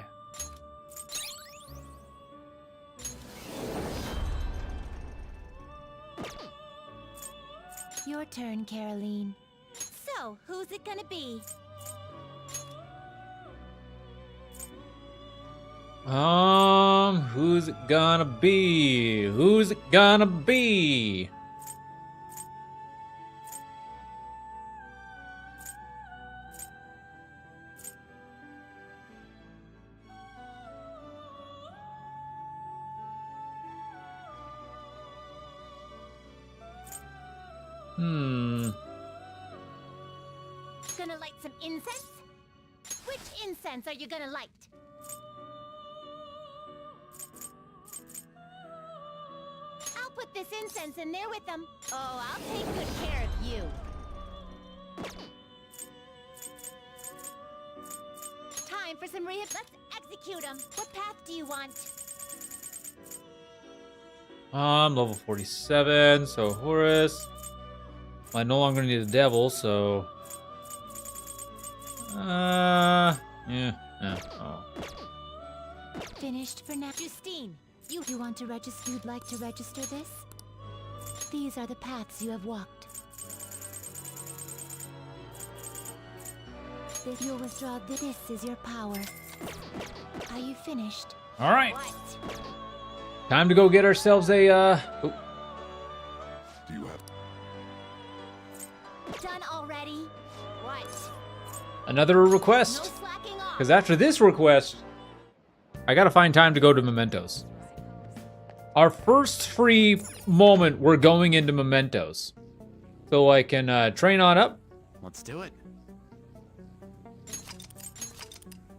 Your turn, Caroline. So, who's it gonna be? Who's it gonna be? Who's it gonna be? Gonna light some incense? Which incense are you gonna light? I'll put this incense in there with them. Oh, I'll take good care of you. Time for some rehab. Let's execute them. What path do you want? Level 47, so Horus. I no longer need a devil, so... yeah, oh. Finished for now. Justine, You want to register? You'd like to register this? These are the paths you have walked. This you'll withdraw. This is your power. Are you finished? All right. Time to go get ourselves a, oh. Do you have... Done already? What? Another request. Because after this request, I gotta find time to go to Mementos. Our first free moment, we're going into Mementos. So I can train on up. Let's do it.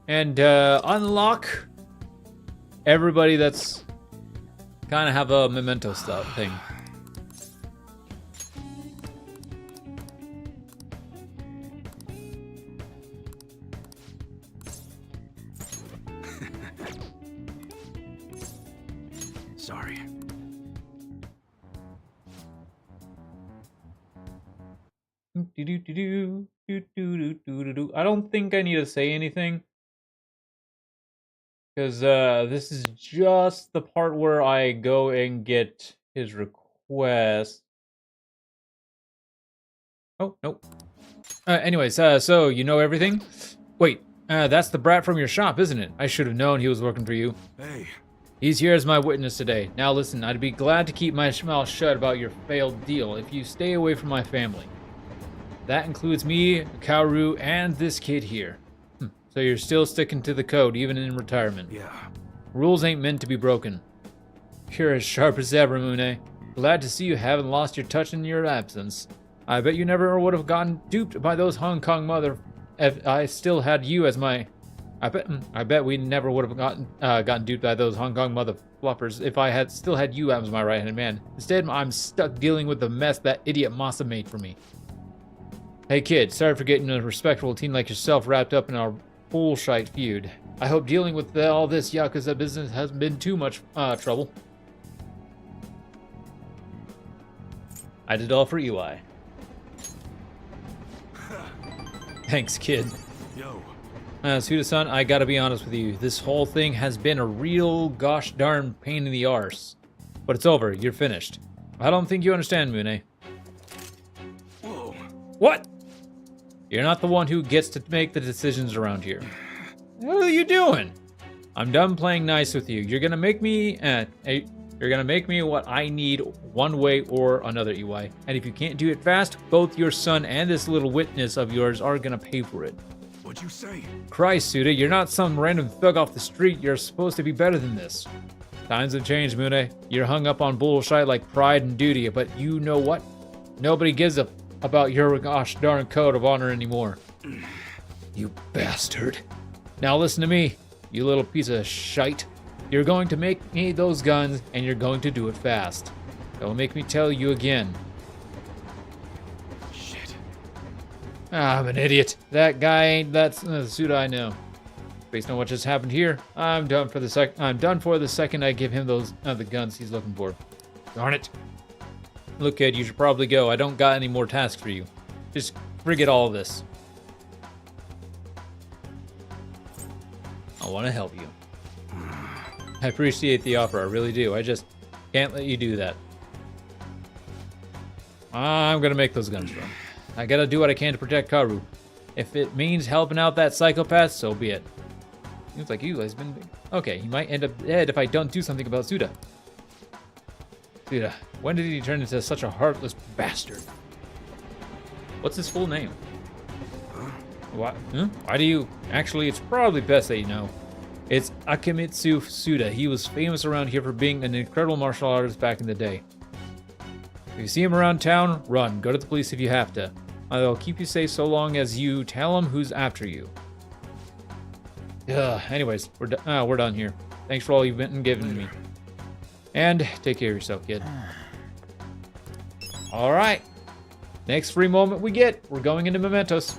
And unlock everybody that's kind of have a Memento stuff thing. Sorry. I don't think I need to say anything. Because this is just the part where I go and get his request. Oh, nope. Anyways, so you know everything? Wait, that's the brat from your shop, isn't it? I should have known he was working for you. Hey. He's here as my witness today. Now listen, I'd be glad to keep my mouth shut about your failed deal if you stay away from my family. That includes me, Kaoru, and this kid here. So you're still sticking to the code, even in retirement. Yeah. Rules ain't meant to be broken. You're as sharp as ever, Mune. Glad to see you haven't lost your touch in your absence. I bet you never would have gotten duped by those Hong Kong mother... If I still had you as my... I bet we never would have gotten duped by those Hong Kong mother fluffers if I had still had you as my right-hand man. Instead, I'm stuck dealing with the mess that idiot Masa made for me. Hey kid, sorry for getting a respectable teen like yourself wrapped up in our bullshit feud. I hope dealing with all this Yakuza business hasn't been too much trouble. I did all for UI. Thanks, kid. Yo. Suda-san, I gotta be honest with you. This whole thing has been a real gosh darn pain in the arse. But it's over. You're finished. I don't think you understand, Mune. Whoa. What? You're not the one who gets to make the decisions around here. What are you doing? I'm done playing nice with you. You're gonna make me what I need one way or another, EY. And if you can't do it fast, both your son and this little witness of yours are gonna pay for it. What'd you say? Christ, Suda, you're not some random thug off the street. You're supposed to be better than this. Times have changed, Mune. You're hung up on bullshit like pride and duty, but you know what? Nobody gives a about your gosh darn code of honor anymore. You bastard. Now listen to me, you little piece of shite. You're going to make me those guns, and you're going to do it fast. Don't make me tell you again. Shit. I'm an idiot. That guy ain't that Suda I know. Based on what just happened here, I'm done for the second I give him those the guns he's looking for. Darn it. Look, kid, you should probably go. I don't got any more tasks for you. Just forget all of this. I want to help you. I appreciate the offer, I really do. I just can't let you do that. I'm gonna make those guns run. I gotta do what I can to protect Karu. If it means helping out that psychopath, so be it. Seems like you guys been big. Okay, he might end up dead if I don't do something about Suda. Suda, when did he turn into such a heartless bastard? What's his full name? What? Why do you? Actually, it's probably best that you know. It's Akimitsu Suda. He was famous around here for being an incredible martial artist back in the day. If you see him around town, run. Go to the police if you have to. They'll keep you safe so long as you tell them who's after you. Anyways, we're done here. Thanks for all you've been giving me. And take care of yourself, kid. All right. Next free moment we get, we're going into Mementos.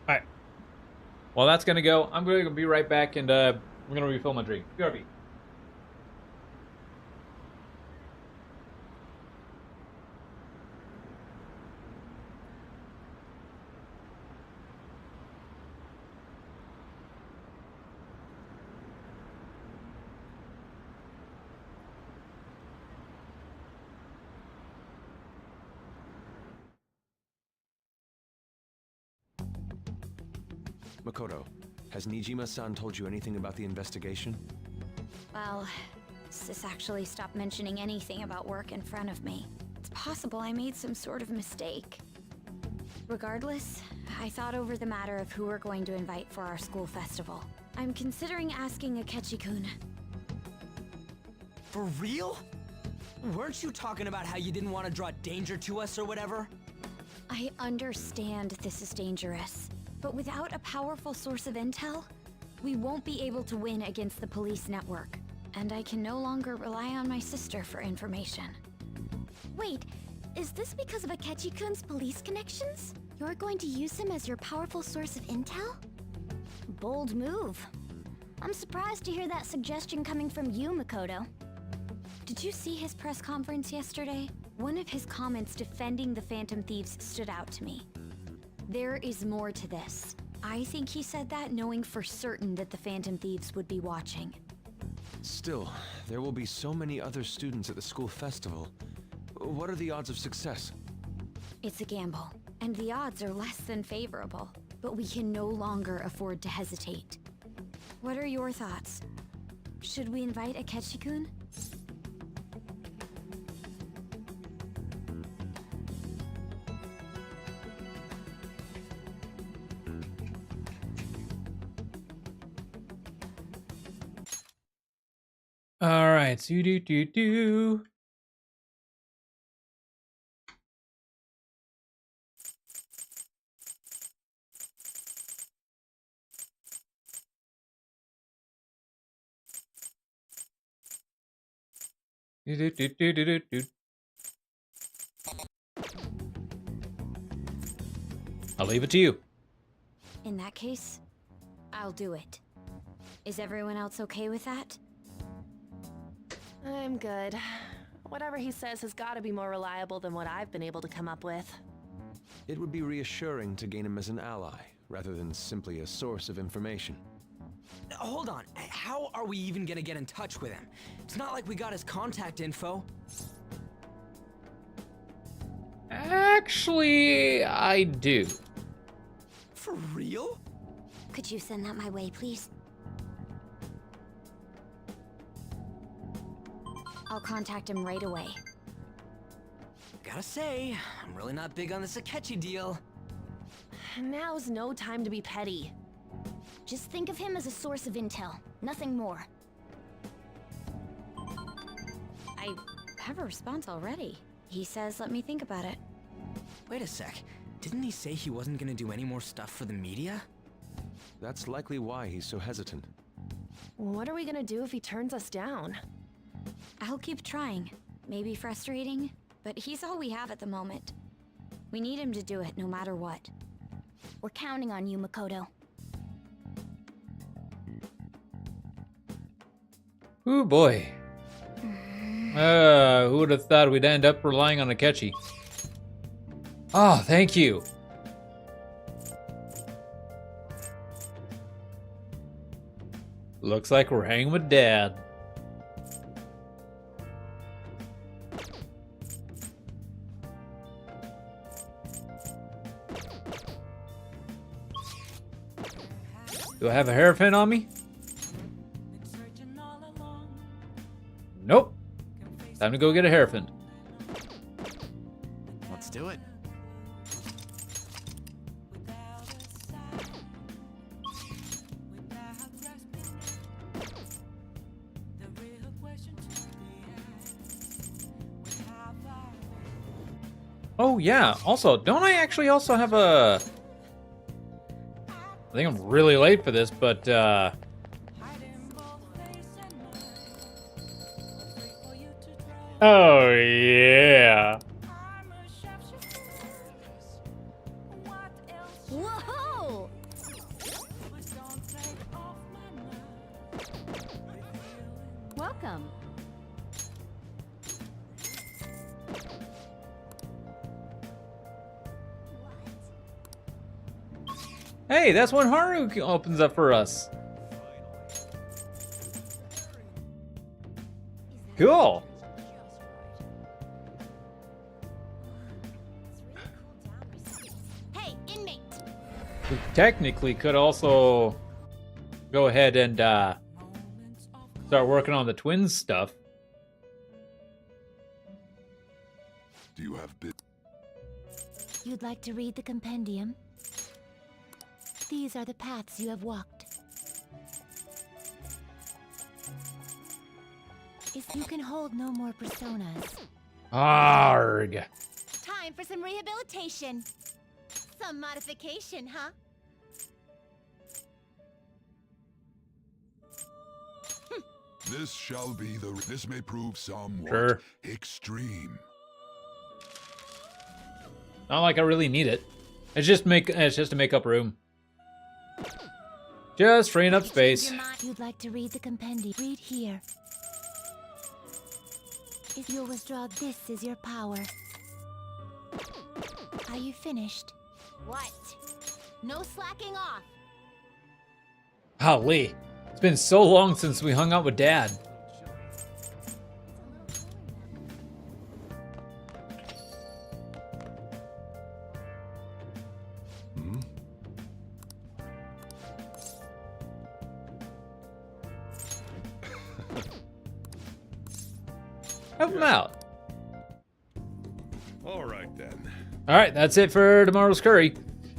All right. Well, that's gonna go. I'm going to be right back, and we're gonna refill my drink. BRB. Makoto, has Nijima-san told you anything about the investigation? Well, Sis actually stopped mentioning anything about work in front of me. It's possible I made some sort of mistake. Regardless, I thought over the matter of who we're going to invite for our school festival. I'm considering asking Akechi-kun. For real? Weren't you talking about how you didn't want to draw danger to us or whatever? I understand this is dangerous, but without a powerful source of intel, we won't be able to win against the police network. And I can no longer rely on my sister for information. Wait, is this because of Akechi-kun's police connections? You're going to use him as your powerful source of intel? Bold move. I'm surprised to hear that suggestion coming from you, Makoto. Did you see his press conference yesterday? One of his comments defending the Phantom Thieves stood out to me. There is more to this. I think he said that knowing for certain that the Phantom Thieves would be watching. Still, there will be so many other students at the school festival. What are the odds of success? It's a gamble, and the odds are less than favorable. But we can no longer afford to hesitate. What are your thoughts? Should we invite Akechi-kun? All right, so do. I'll leave it to you. In that case, I'll do it. Is everyone else okay with that? I'm good. Whatever he says has got to be more reliable than what I've been able to come up with. It would be reassuring to gain him as an ally, rather than simply a source of information. Hold on, how are we even gonna get in touch with him? It's not like we got his contact info. Actually, I do. For real? Could you send that my way, please? I'll contact him right away. Gotta say, I'm really not big on this Akechi deal. Now's no time to be petty. Just think of him as a source of intel, nothing more. I have a response already. He says let me think about it. Wait a sec, didn't he say he wasn't gonna do any more stuff for the media? That's likely why he's so hesitant. What are we gonna do if he turns us down? I'll keep trying. Maybe frustrating, but he's all we have at the moment. We need him to do it no matter what. We're counting on you, Makoto. Ooh boy. Who would have thought we'd end up relying on Akechi? Oh, thank you. Looks like we're hanging with Dad. Do I have a hairpin on me? Nope. Time to go get a hairpin. Let's do it. Oh yeah, also, don't I actually also have a... I think I'm really late for this, but oh yeah. Whoa! Welcome. Hey, that's when Haru opens up for us. Cool. Hey, inmate. We technically could also go ahead and start working on the twins stuff. Do you have bit? You'd like to read the compendium? These are the paths you have walked. If you can hold no more personas. Arg. Time for some rehabilitation. Some modification, huh? This shall be the. This may prove somewhat Sure. extreme. Not like I really need it. It's just to make up room. Just freeing up space. You'd like to read the compendium? Read here. If you withdraw, this is your power. Are you finished? What? No slacking off. Golly, it's been so long since we hung out with Dad. Help him out. All right then. All right, that's it for tomorrow's curry.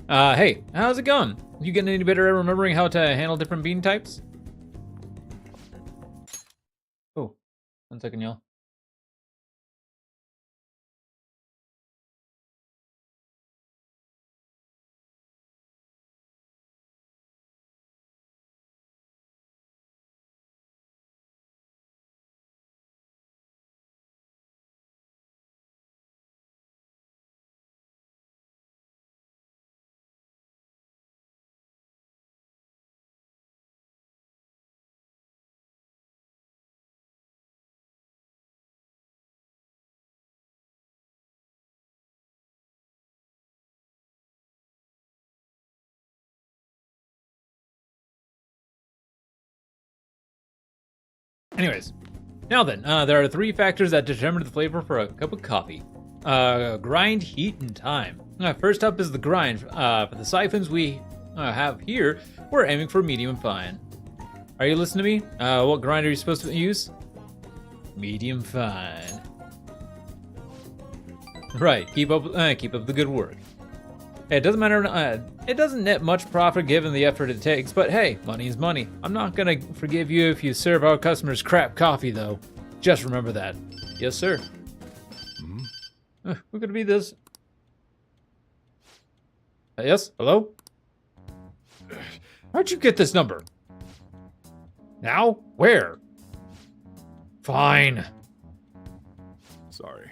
Hey, how's it going? You getting any better at remembering how to handle different bean types? Oh, 1 second, y'all. Anyways, now then, there are 3 factors that determine the flavor for a cup of coffee. Grind, heat, and time. First up is the grind. For the siphons we have here, we're aiming for medium fine. Are you listening to me? What grind are you supposed to use? Medium fine. Right, keep up the good work. It doesn't matter, it doesn't net much profit given the effort it takes, but hey, money is money. I'm not gonna forgive you if you serve our customers crap coffee, though. Just remember that. Yes, sir. Who could be this? Yes? Hello? How'd you get this number? Now? Where? Fine. Sorry.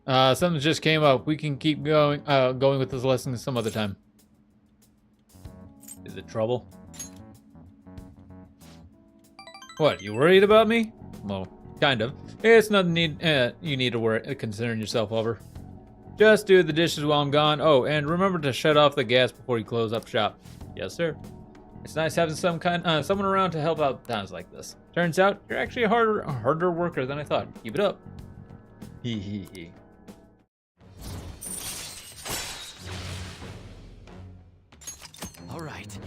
Something just came up. We can keep going with this lesson some other time. Is it trouble? What, you worried about me? Well, kind of. It's nothing you need to worry, concern yourself over. Just do the dishes while I'm gone. Oh, and remember to shut off the gas before you close up shop. Yes, sir. It's nice having someone around to help out times like this. Turns out you're actually a harder worker than I thought. Keep it up. Hee hee hee. All right.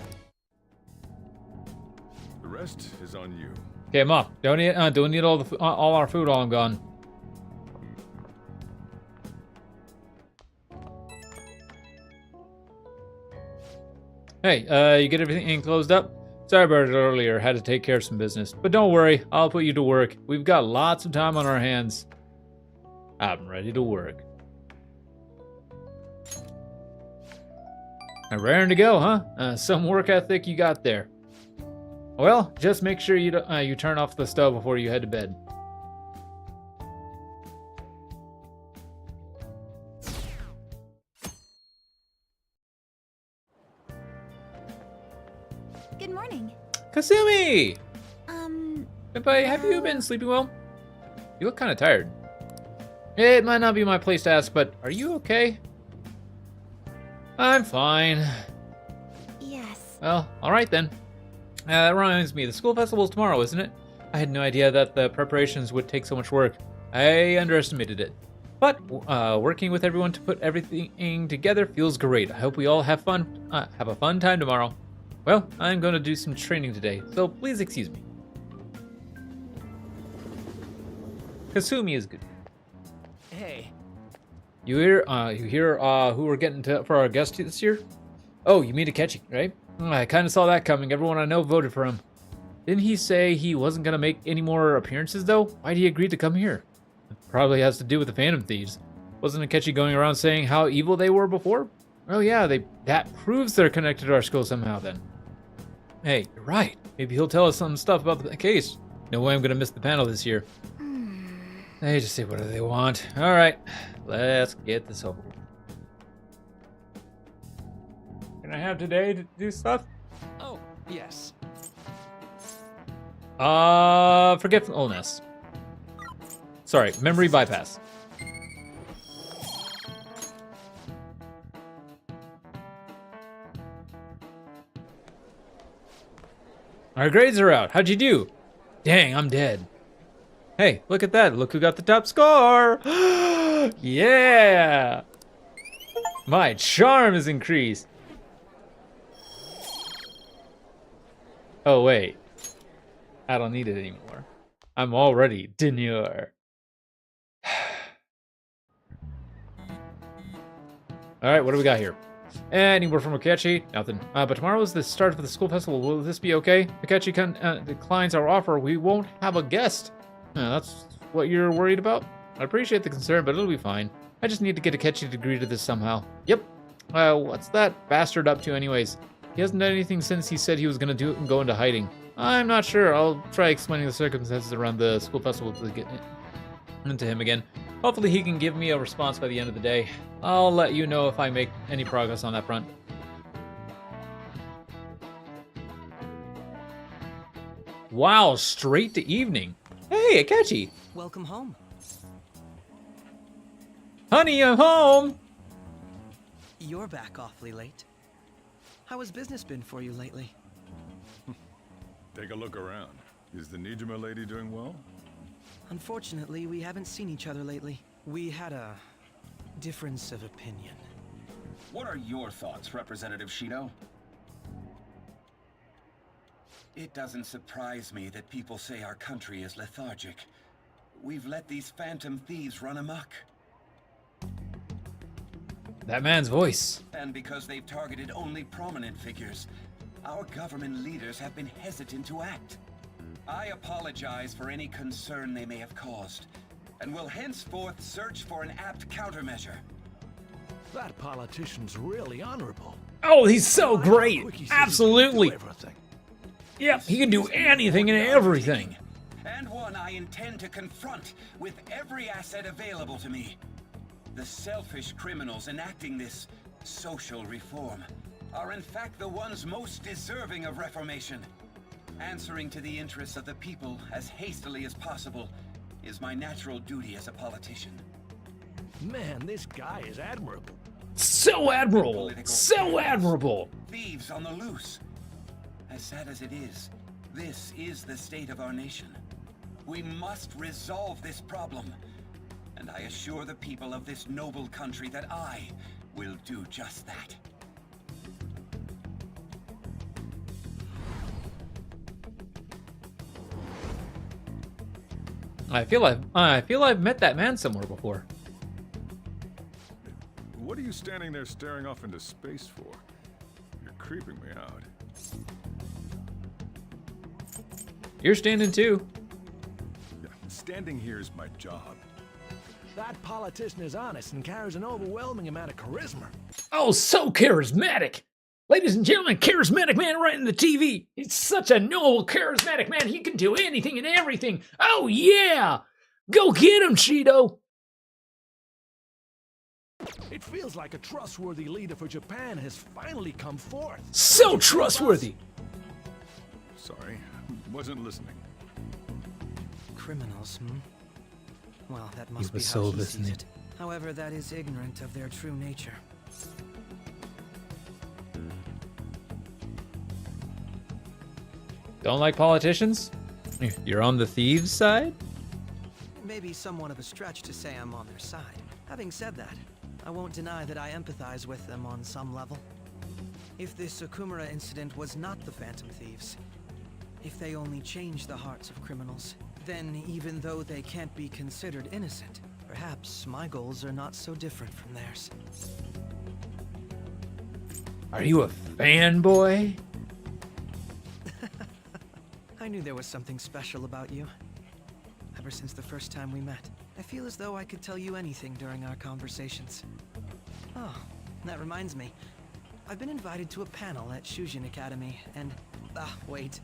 The rest is on you. Okay, Mom. Don't need all our food all gone. Hey, you get everything closed up? Sorry about it earlier. Had to take care of some business. But don't worry, I'll put you to work. We've got lots of time on our hands. I'm ready to work. Raring to go, huh? Some work ethic you got there. Well, just make sure you turn off the stove before you head to bed. Good morning. Kasumi! Senpai, have you been sleeping well? You look kind of tired. It might not be my place to ask, but are you okay? I'm fine. Yes. Well, alright then. That reminds me, the school festival is tomorrow, isn't it? I had no idea that the preparations would take so much work. I underestimated it. But working with everyone to put everything together feels great. I hope we all have a fun time tomorrow. Well, I'm going to do some training today, so please excuse me. Kasumi is good. Hey. You hear who we're getting for our guest this year? Oh, you mean Akechi, right? I kind of saw that coming. Everyone I know voted for him. Didn't he say he wasn't going to make any more appearances, though? Why'd he agree to come here? It probably has to do with the Phantom Thieves. Wasn't Akechi going around saying how evil they were before? Oh yeah, that proves they're connected to our school somehow then. Hey, you're right. Maybe he'll tell us some stuff about the case. No way I'm going to miss the panel this year. They just say whatever they want. All right, let's get this over with. Can I have today to do stuff? Oh, yes. Forgetfulness. Sorry, memory bypass. Our grades are out. How'd you do? Dang, I'm dead. Hey, look at that. Look who got the top score. Yeah. My charm is increased. Oh, wait. I don't need it anymore. I'm already demure. Alright, what do we got here? Any word from Akechi? Nothing. But tomorrow is the start of the school festival. Will this be okay? Akechi declines our offer. We won't have a guest. That's what you're worried about? I appreciate the concern, but it'll be fine. I just need to get Akechi to agree to this somehow. Yep. What's that bastard up to anyways? He hasn't done anything since he said he was gonna do it and go into hiding. I'm not sure. I'll try explaining the circumstances around the school festival to get into him again. Hopefully he can give me a response by the end of the day. I'll let you know if I make any progress on that front. Wow, straight to evening. Hey, Akechi. Welcome home. Honey, I'm home. You're back awfully late. How has business been for you lately? Take a look around. Is the Nijima lady doing well? Unfortunately, we haven't seen each other lately. We had a difference of opinion. What are your thoughts, Representative Shido? It doesn't surprise me that people say our country is lethargic. We've let these phantom thieves run amok. That man's voice. And because they've targeted only prominent figures, our government leaders have been hesitant to act. I apologize for any concern they may have caused, and will henceforth search for an apt countermeasure. That politician's really honorable. Oh, he's so great. Quick he says he Absolutely. can do everything. Yeah, he can do anything and everything. And one I intend to confront with every asset available to me. The selfish criminals enacting this social reform are in fact the ones most deserving of reformation. Answering to the interests of the people as hastily as possible is my natural duty as a politician. Man, this guy is admirable. So admirable. So admirable. Thieves on the loose. As sad as it is, this is the state of our nation. We must resolve this problem. And I assure the people of this noble country that I will do just that. I feel I've met that man somewhere before. What are you standing there staring off into space for? You're creeping me out. You're standing too. Yeah, standing here is my job. That politician is honest and carries an overwhelming amount of charisma. Oh, so charismatic. Ladies and gentlemen, charismatic man right in the TV. He's such a noble, charismatic man. He can do anything and everything. Oh, yeah. Go get him, Shido. It feels like a trustworthy leader for Japan has finally come forth. So trustworthy. Sorry, wasn't listening. Criminals, hmm? Well, that He must be was how so he sees listening. it. However, that is ignorant of their true nature. Don't like politicians? You're on the thieves' side? It may be somewhat of a stretch to say I'm on their side. Having said that, I won't deny that I empathize with them on some level. If this Okumura incident was not the Phantom Thieves, if they only changed the hearts of criminals, then even though they can't be considered innocent, perhaps my goals are not so different from theirs. Are you a fanboy? I knew there was something special about you. Ever since the first time we met, I feel as though I could tell you anything during our conversations. Oh, that reminds me. I've been invited to a panel at Shujin Academy, and... wait.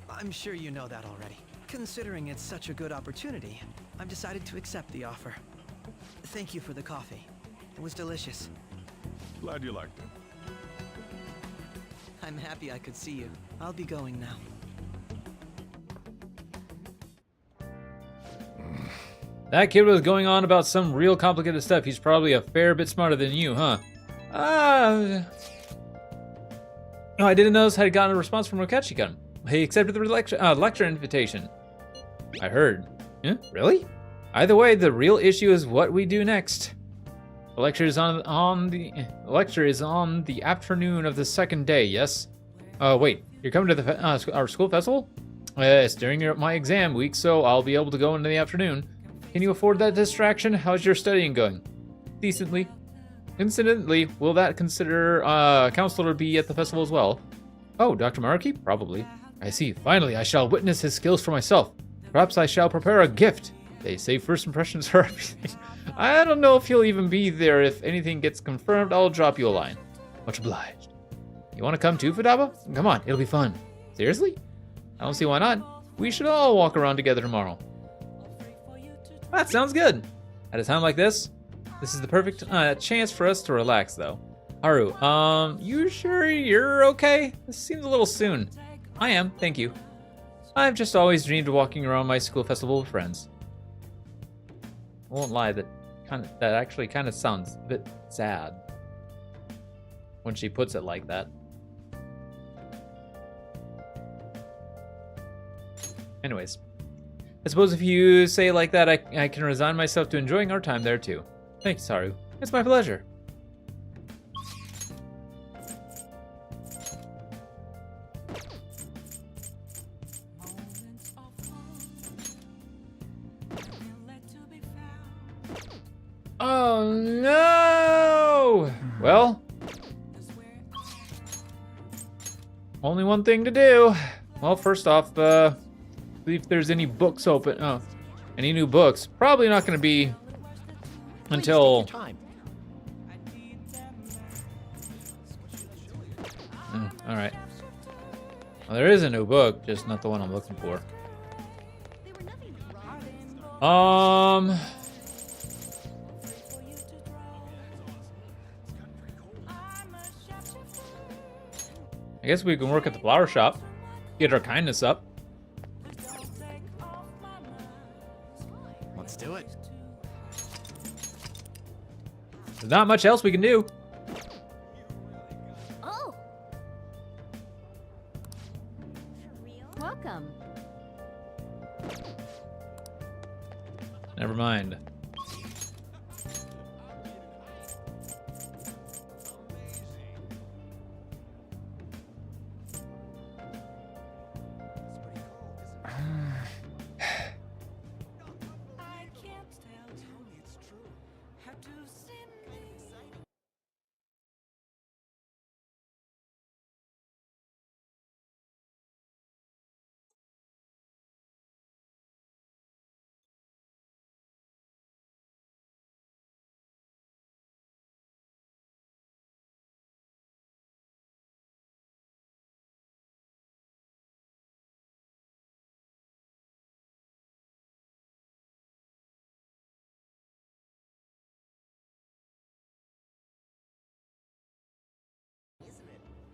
I'm sure you know that already. Considering it's such a good opportunity, I've decided to accept the offer. Thank you for the coffee. It was delicious. Glad you liked it. I'm happy I could see you. I'll be going now. That kid was going on about some real complicated stuff. He's probably a fair bit smarter than you, huh? No, I didn't notice I had gotten a response from Okechi-kun. He accepted the lecture invitation. I heard. Yeah, really? Either way, the real issue is what we do next. The lecture is on the afternoon of the second day. Yes. Wait. You're coming to the our school festival? It's during my exam week, so I'll be able to go in the afternoon. Can you afford that distraction? How's your studying going? Decently. Incidentally, will that consider counselor be at the festival as well? Oh, Dr. Maruki? Probably. I see. Finally, I shall witness his skills for myself. Perhaps I shall prepare a gift. They say first impressions are everything. I don't know if he'll even be there. If anything gets confirmed, I'll drop you a line. Much obliged. You want to come too, Futaba? Come on, it'll be fun. Seriously? I don't see why not. We should all walk around together tomorrow. That sounds good. At a time like this is the perfect chance for us to relax, though. Haru, you sure you're okay? This seems a little soon. I am, thank you. I've just always dreamed of walking around my school festival with friends. I won't lie, that actually kind of sounds a bit sad when she puts it like that. Anyways, I suppose if you say it like that, I can resign myself to enjoying our time there too. Thanks, Haru. It's my pleasure. Oh no! Well, only one thing to do. Well, first off, see if there's any books open. Oh, any new books? Probably not going to be until. All right. Well, there is a new book, just not the one I'm looking for. I guess we can work at the flower shop, get our kindness up. Let's do it. There's not much else we can do. Oh. Welcome. Never mind.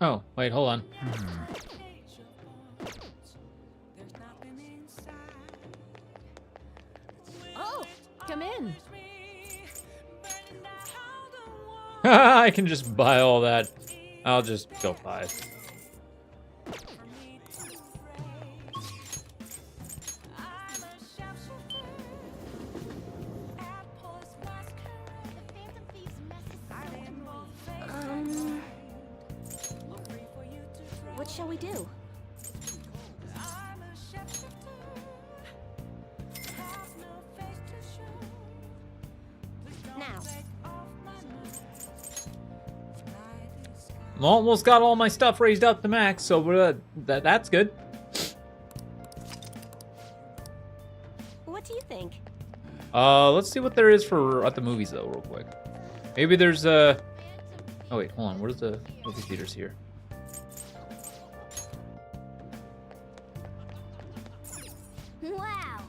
Oh, wait, hold on. Oh, come in. I can just buy all that. I'll just go buy it. What shall we do? Now. I'm almost got all my stuff raised up to max, so that's good. What do you think? Let's see what there is for at the movies though, real quick. Maybe there's oh wait, hold on. Where's the movie theaters here? Wow.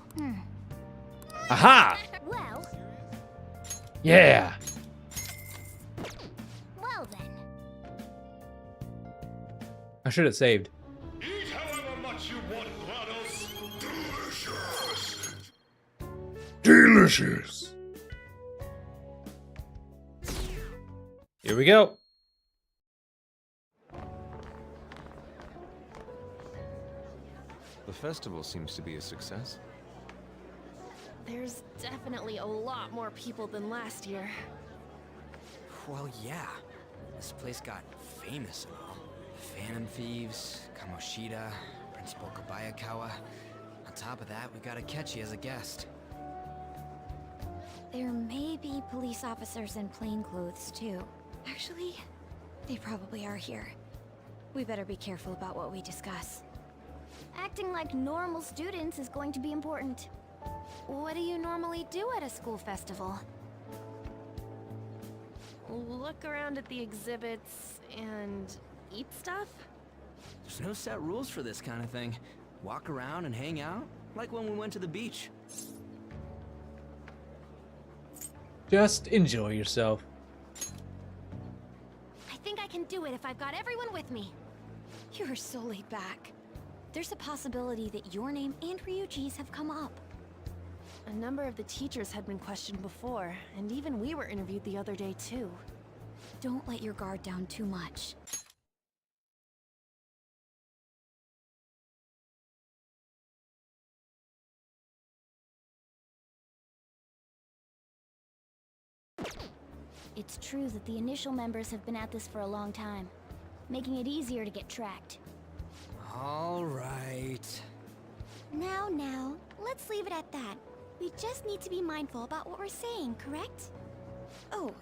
Aha! Well, Yeah. well then. I should have saved. Eat however much you want, GLaDOS. Delicious. Here we go. The festival seems to be a success. There's definitely a lot more people than last year. Well, yeah. This place got famous and all. Phantom Thieves, Kamoshida, Principal Kobayakawa. On top of that, we got Akechi as a guest. There may be police officers in plainclothes too. Actually, they probably are here. We better be careful about what we discuss. Acting like normal students is going to be important. What do you normally do at a school festival? Look around at the exhibits and eat stuff? There's no set rules for this kind of thing. Walk around and hang out, like when we went to the beach. Just enjoy yourself. I think I can do it if I've got everyone with me. You're so laid back. There's a possibility that your name and Ryuji's have come up. A number of the teachers had been questioned before, and even we were interviewed the other day too. Don't let your guard down too much. It's true that the initial members have been at this for a long time, making it easier to get tracked. All right. Now, let's leave it at that. We just need to be mindful about what we're saying, correct? Oh,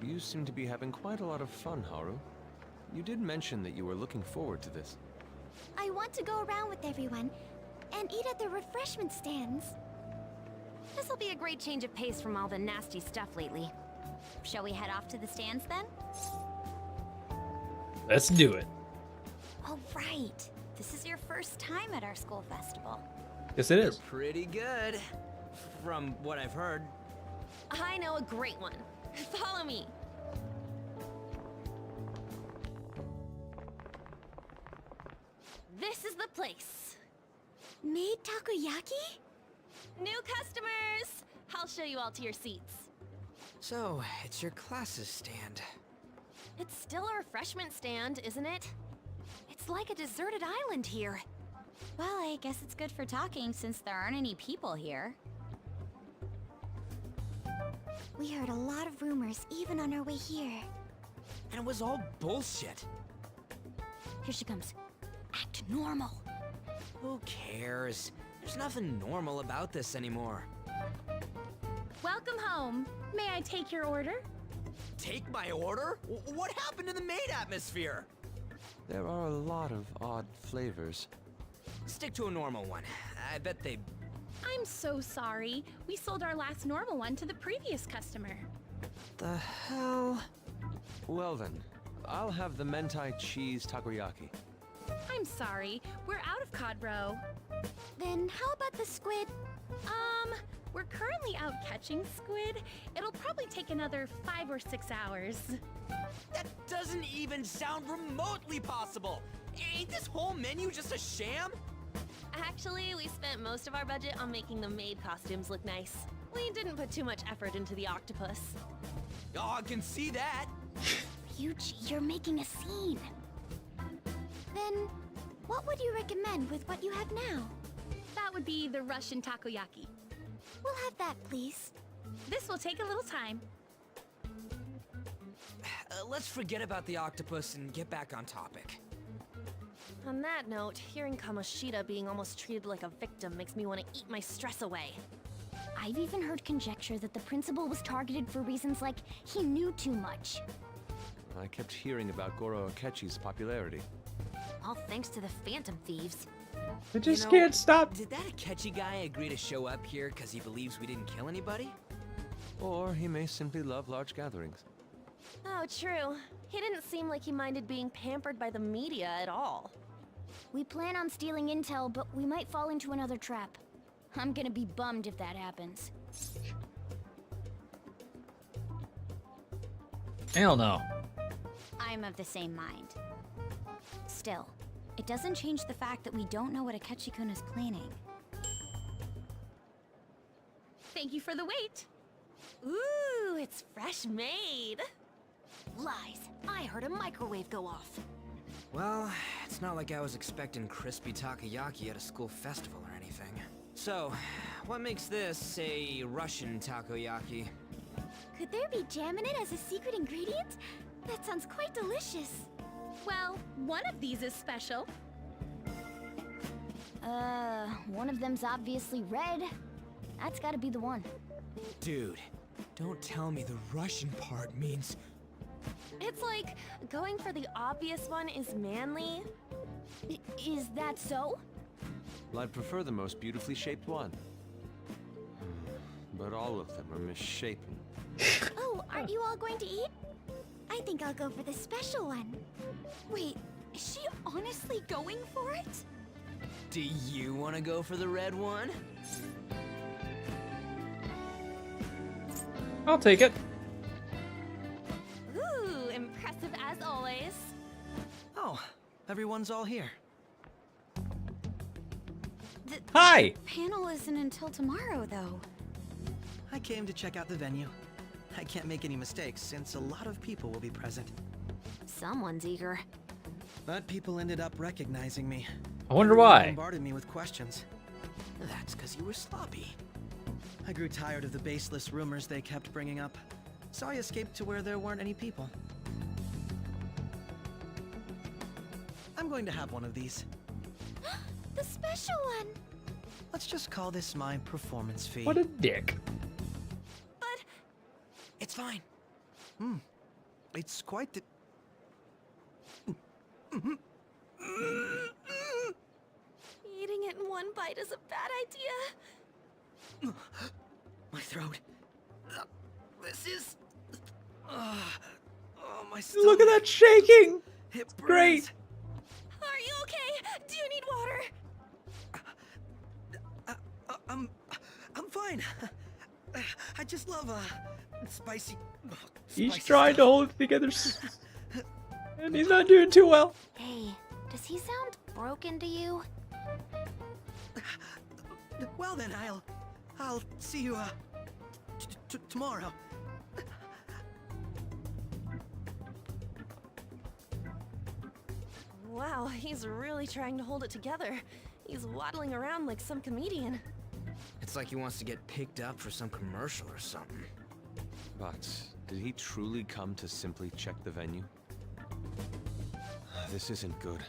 You seem to be having quite a lot of fun, Haru. You did mention that you were looking forward to this. I want to go around with everyone and eat at the refreshment stands. This'll be a great change of pace from all the nasty stuff lately. Shall we head off to the stands then? Let's do it. Oh, right. This is your first time at our school festival. Yes, it is. Pretty good, from what I've heard. I know a great one. Follow me. This is the place. Made takoyaki? New customers! I'll show you all to your seats. So, it's your class's stand. It's still a refreshment stand, isn't it? It's like a deserted island here. Well, I guess it's good for talking since there aren't any people here. We heard a lot of rumors even on our way here. And it was all bullshit. Here she comes. Act normal. Who cares? There's nothing normal about this anymore. Welcome home. May I take your order? Take my order? What happened to the maid atmosphere? There are a lot of odd flavors. Stick to a normal one. I bet they... I'm so sorry. We sold our last normal one to the previous customer. The hell? Well then, I'll have the mentai cheese takoyaki. I'm sorry. We're out of cod roe. Then how about the squid? We're currently out catching squid. It'll probably take another 5 or 6 hours. That doesn't even sound remotely possible! Ain't this whole menu just a sham? Actually, we spent most of our budget on making the maid costumes look nice. We didn't put too much effort into the octopus. Oh, I can see that! Ryuji, you're making a scene. Then, what would you recommend with what you have now? That would be the Russian takoyaki. We'll have that, please. This will take a little time. Let's forget about the octopus and get back on topic. On that note, hearing Kamoshida being almost treated like a victim makes me want to eat my stress away. I've even heard conjecture that the principal was targeted for reasons like he knew too much. I kept hearing about Goro Akechi's popularity. All thanks to the Phantom Thieves. I just can't stop. Did that Akechi guy agree to show up here because he believes we didn't kill anybody? Or he may simply love large gatherings. Oh, true. He didn't seem like he minded being pampered by the media at all. We plan on stealing intel, but we might fall into another trap. I'm gonna be bummed if that happens. Hell no. I'm of the same mind. Still, it doesn't change the fact that we don't know what Akechi-kun is planning. Thank you for the wait. Ooh, it's fresh made. Lies. I heard a microwave go off. Well, it's not like I was expecting crispy takoyaki at a school festival or anything. So, what makes this a Russian takoyaki? Could there be jam in it as a secret ingredient? That sounds quite delicious. Well, one of these is special. One of them's obviously red. That's gotta be the one. Dude, don't tell me the Russian part means... It's like going for the obvious one is manly. Is that so? Well, I'd prefer the most beautifully shaped one. But all of them are misshapen. Oh, aren't you all going to eat? I think I'll go for the special one. Wait, is she honestly going for it? Do you want to go for the red one? I'll take it. Ooh, impressive as always. Oh, everyone's all here. Hi! Panel isn't until tomorrow, though. I came to check out the venue. I can't make any mistakes since a lot of people will be present. Someone's eager. But people ended up recognizing me. I wonder Everyone why. bombarded me with questions. That's because you were sloppy. I grew tired of the baseless rumors they kept bringing up, so I escaped to where there weren't any people. I'm going to have one of these. The special one! Let's just call this my performance fee. What a dick. But it's fine. It's quite the... Eating it in one bite is a bad idea. My throat. This is... oh, my stomach. Look at that shaking! It burns. Great! Are you okay? Do you need water? I'm fine. I just love spicy. He's spicy trying to stuff. hold it together. And he's not doing too well. Hey, does he sound broken to you? Well then, I'll see you tomorrow. Wow, he's really trying to hold it together. He's waddling around like some comedian. It's like he wants to get picked up for some commercial or something. But did he truly come to simply check the venue? This isn't good.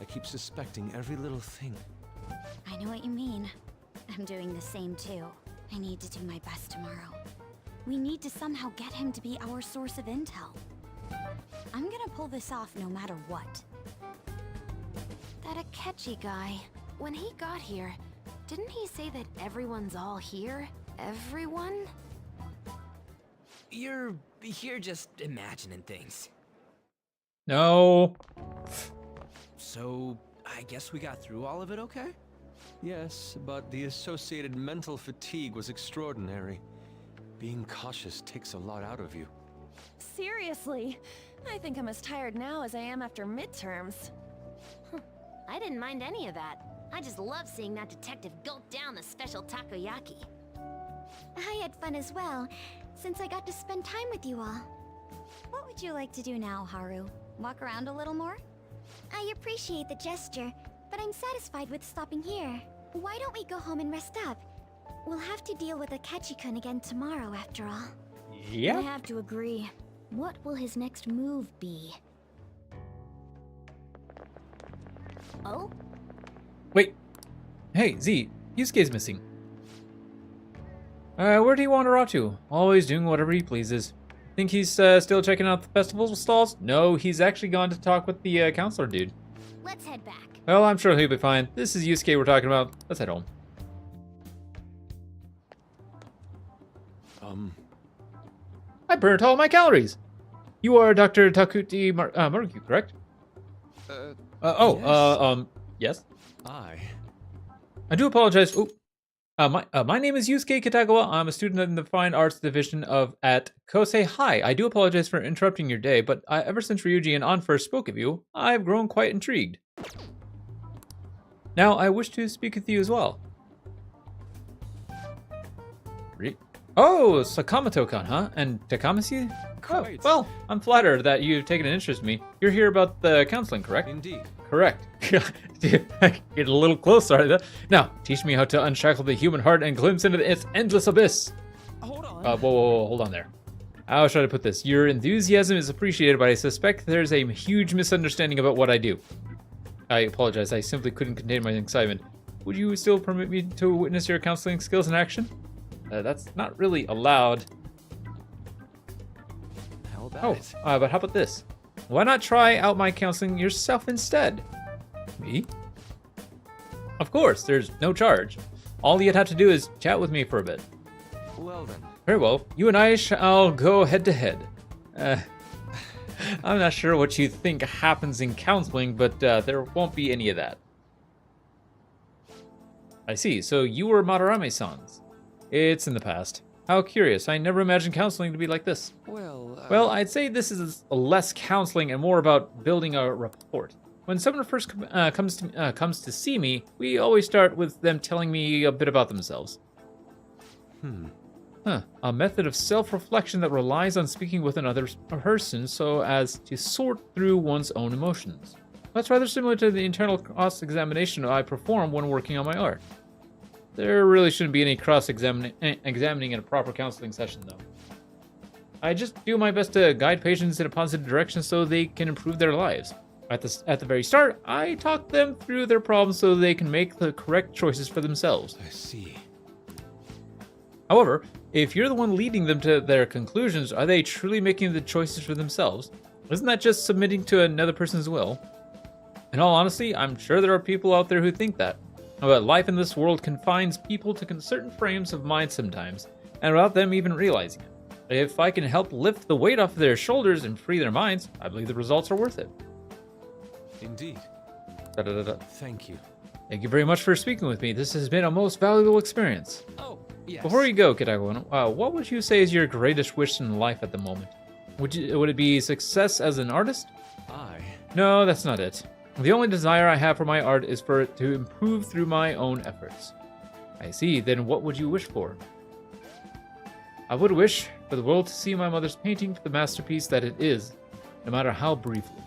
I keep suspecting every little thing. I know what you mean. I'm doing the same too. I need to do my best tomorrow. We need to somehow get him to be our source of intel. I'm gonna pull this off no matter what. That Akechi guy, when he got here, didn't he say that everyone's all here? Everyone? You're just imagining things. No. So, I guess we got through all of it okay? Yes, but the associated mental fatigue was extraordinary. Being cautious takes a lot out of you. Seriously, I think I'm as tired now as I am after midterms. I didn't mind any of that. I just love seeing that detective gulp down the special takoyaki. I had fun as well, since I got to spend time with you all. What would you like to do now, Haru? Walk around a little more? I appreciate the gesture, but I'm satisfied with stopping here. Why don't we go home and rest up? We'll have to deal with Akechi-kun again tomorrow, after all. Yeah. I have to agree. What will his next move be? Oh? Wait. Hey, Z. Yusuke's missing. Where do you wander off to? Always doing whatever he pleases. Think he's still checking out the festival stalls? No, he's actually gone to talk with the counselor dude. Let's head back. Well, I'm sure he'll be fine. This is Yusuke we're talking about. Let's head home. I burnt all my calories. You are Dr. Takuti Maruki, correct? Yes. I do apologize. Ooh. My name is Yusuke Kitagawa. I'm a student in the Fine Arts Division at Kosei High. I do apologize for interrupting your day, but ever since Ryuji and An first spoke of you, I've grown quite intrigued. Now, I wish to speak with you as well. Oh, Sakamoto-kan, huh? And Takamasi? Oh, well, I'm flattered that you've taken an interest in me. You're here about the counseling, correct? Indeed. Correct. Get a little closer. Now, teach me how to unshackle the human heart and glimpse into its endless abyss. Hold on. Whoa, hold on there. How should I put this? Your enthusiasm is appreciated, but I suspect there's a huge misunderstanding about what I do. I apologize. I simply couldn't contain my excitement. Would you still permit me to witness your counseling skills in action? That's not really allowed. How about it? But how about this? Why not try out my counseling yourself instead? Me? Of course, there's no charge. All you'd have to do is chat with me for a bit. Well then. Very well. You and I shall go head to head. I'm not sure what you think happens in counseling, but there won't be any of that. I see. So you were Madarame-san's. It's in the past. How curious. I never imagined counseling to be like this. Well, Well, I'd say this is less counseling and more about building a rapport. When someone first comes to see me, we always start with them telling me a bit about themselves. A method of self-reflection that relies on speaking with another person so as to sort through one's own emotions. That's rather similar to the internal cross-examination I perform when working on my art. There really shouldn't be any cross-examining in a proper counseling session, though. I just do my best to guide patients in a positive direction so they can improve their lives. At the very start, I talk them through their problems so they can make the correct choices for themselves. I see. However, if you're the one leading them to their conclusions, are they truly making the choices for themselves? Isn't that just submitting to another person's will? In all honesty, I'm sure there are people out there who think that. But life in this world confines people to certain frames of mind sometimes, and without them even realizing it. If I can help lift the weight off their shoulders and free their minds, I believe the results are worth it. Indeed. Thank you. Thank you very much for speaking with me. This has been a most valuable experience. Oh, yes. Before you go, Kitago, what would you say is your greatest wish in life at the moment? Would it be success as an artist? No, that's not it. The only desire I have for my art is for it to improve through my own efforts. I see. Then what would you wish for? I would wish for the world to see my mother's painting for the masterpiece that it is, no matter how briefly.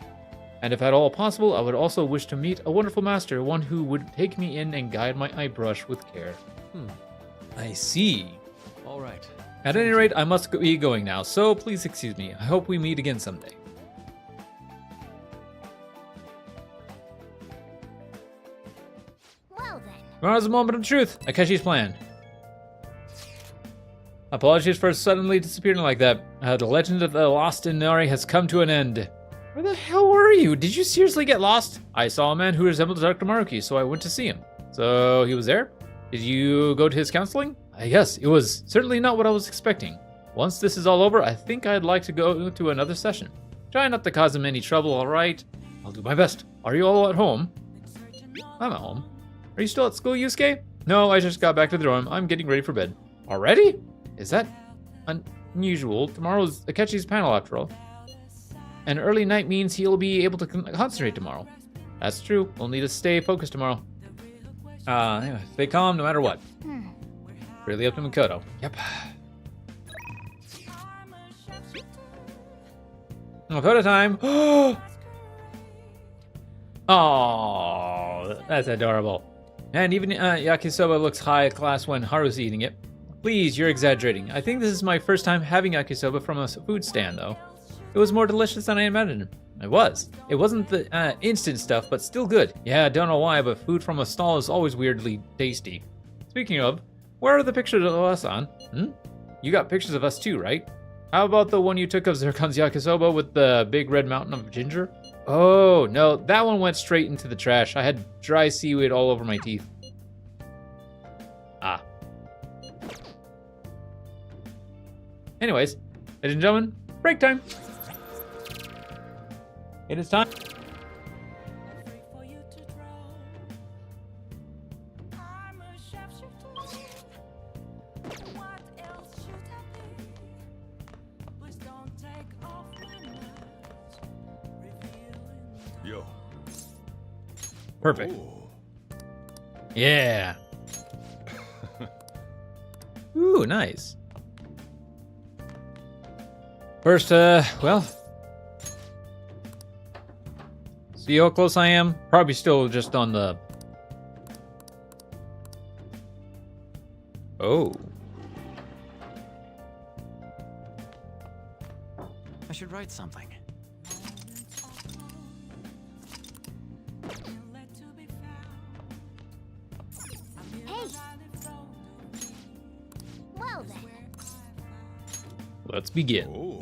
And if at all possible, I would also wish to meet a wonderful master, one who would take me in and guide my eye brush with care. I see. All right. At any rate, I must be going now, so please excuse me. I hope we meet again someday. Well then. Tomorrow's a moment of truth. Akeshi's plan. Apologies for suddenly disappearing like that. The legend of the lost Inari has come to an end. Where the hell were you? Did you seriously get lost? I saw a man who resembled Dr. Maruki, so I went to see him. So he was there? Did you go to his counseling? Yes, it was certainly not what I was expecting. Once this is all over, I think I'd like to go to another session. Try not to cause him any trouble, alright? I'll do my best. Are you all at home? I'm at home. Are you still at school, Yusuke? No, I just got back to the dorm. I'm getting ready for bed. Already? Is that unusual? Tomorrow's Akechi's panel, after all. An early night means he'll be able to concentrate tomorrow. That's true. We'll need to stay focused tomorrow. Anyway, stay calm no matter what. Really up to Makoto. Yep. Makoto time. Oh, that's adorable. And even yakisoba looks high class when Haru's eating it. Please, you're exaggerating. I think this is my first time having yakisoba from a food stand, though. It was more delicious than I imagined. It was. It wasn't the instant stuff, but still good. Yeah, I don't know why, but food from a stall is always weirdly tasty. Speaking of, where are the pictures of us on? You got pictures of us too, right? How about the one you took of Zircon's yakisoba with the big red mountain of ginger? Oh, no, that one went straight into the trash. I had dry seaweed all over my teeth. Anyways, ladies and gentlemen, break time. It is time. Yo. Perfect. Yeah. Ooh, nice. First, well, see how close I am? Probably still just on the... Oh. I should write something. Hey! Well then. Let's begin.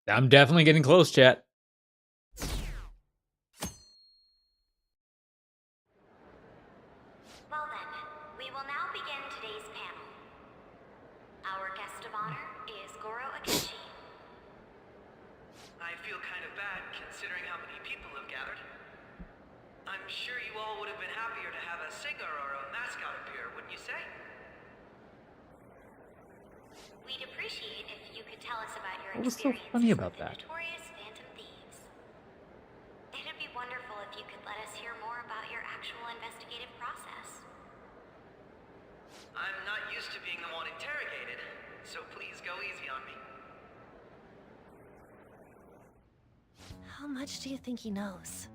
I'm definitely getting close, chat. Well then, we will now begin today's panel. Our guest of honor is Goro Akechi. I feel kind of bad considering how many people have gathered. I'm sure you all would have been happier to have a singer or a mascot appear, wouldn't you say? We'd appreciate if you could tell us about your What was so experiences funny about with the that? notorious Phantom Thieves. It'd be wonderful if you could let us hear more about your actual investigative process. I'm not used to being the one interrogated, so please go easy on me. How much do you think he knows?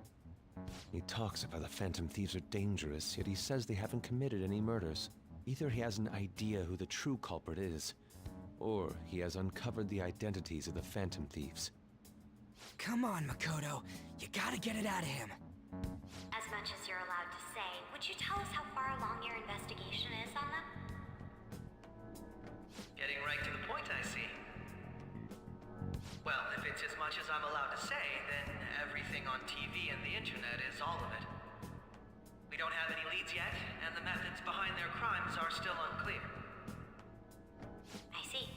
He talks about the Phantom Thieves are dangerous, yet he says they haven't committed any murders. Either he has an idea who the true culprit is, or he has uncovered the identities of the Phantom Thieves. Come on, Makoto. You gotta get it out of him. As much as you're allowed to say, would you tell us how far along your investigation is on them? Getting right to the point, I see. Well, if it's as much as I'm allowed to say, then everything on TV and the internet is all of it. We don't have any leads yet, and the methods behind their crimes are still unclear. I see.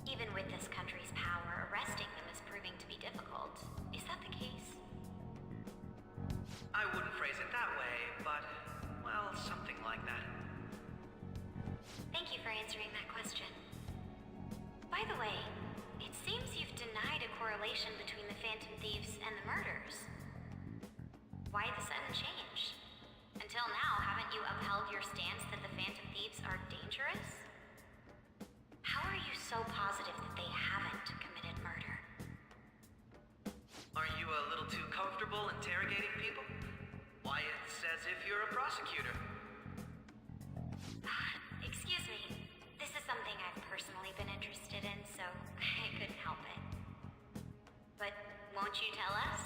Even with this country's power, arresting them is proving to be difficult. Is that the case? I wouldn't phrase it that way, but, well, something like that. Thank you for answering that question. By the way, it seems you've denied a correlation between the Phantom Thieves and the murders. Why the sudden change? Until now, haven't you upheld your stance that the Phantom Thieves are dangerous? How are you so positive that they haven't committed murder? Aren't you a little too comfortable interrogating people? Why, it's as if you're a prosecutor. Excuse me. This is something I've personally been interested in, so I couldn't help it. But won't you tell us?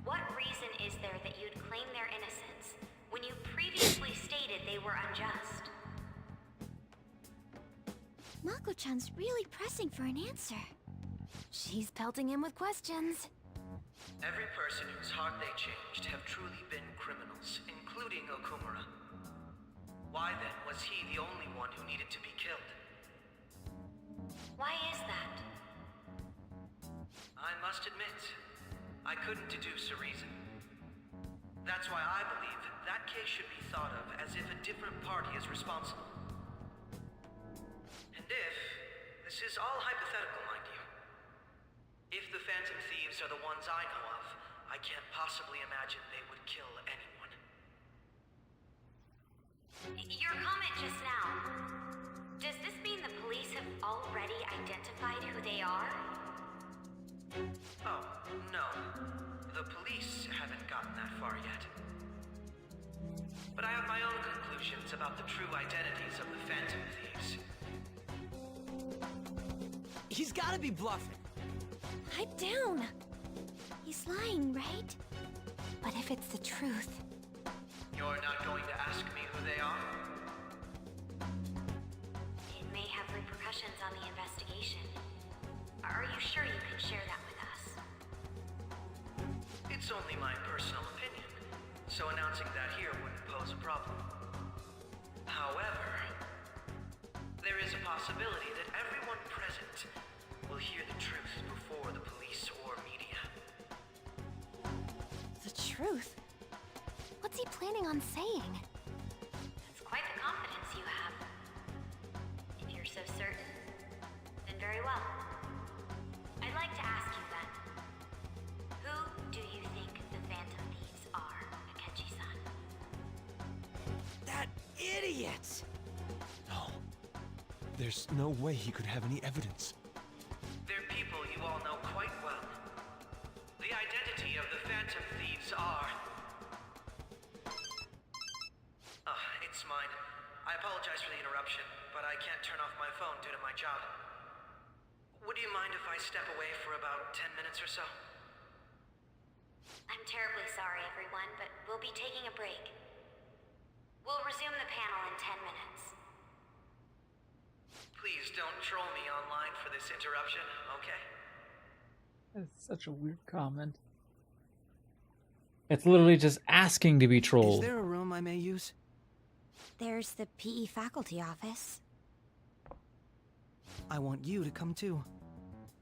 What reason is there that you'd claim their innocence when you previously stated they were unjust? Mako-chan's really pressing for an answer. She's pelting him with questions. Every person whose heart they changed have truly been criminals, including Okumura. Why then was he the only one who needed to be killed? Why is that? I must admit, I couldn't deduce a reason. That's why I believe that case should be thought of as if a different party is responsible. And if, this is all hypothetical, mind you, if the Phantom Thieves are the ones I know of, I can't possibly imagine they would kill anyone. Your comment just now. Does this mean the police have already identified who they are? Oh, no. The police haven't gotten that far yet. But I have my own conclusions about the true identities of the Phantom Thieves. He's gotta be bluffing. Pipe down. He's lying, right? But if it's the truth... You're not going to ask me who they are? It may have repercussions on the investigation. Are you sure you can share that with us? It's only my personal opinion, so announcing that here wouldn't pose a problem. However, there is a possibility that everyone present will hear the truth before the police or media. The truth? What's he planning on saying? It's quite the confidence you have. If you're so certain, then very well. I'd like to ask you then, who do you think the Phantom Thieves are, Akechi-san? That idiot! No. There's no way he could have any evidence. They're people you all know quite well. The identity of the Phantom Thieves are... it's mine. I apologize for the interruption, but I can't turn off my phone due to my job. Would you mind if I step away for about 10 minutes or so? I'm terribly sorry, everyone, but we'll be taking a break. We'll resume the panel in 10 minutes. Please don't troll me online for this interruption, okay? That's such a weird comment. It's literally just asking to be trolled. Is there a room I may use? There's the PE faculty office. I want you to come too.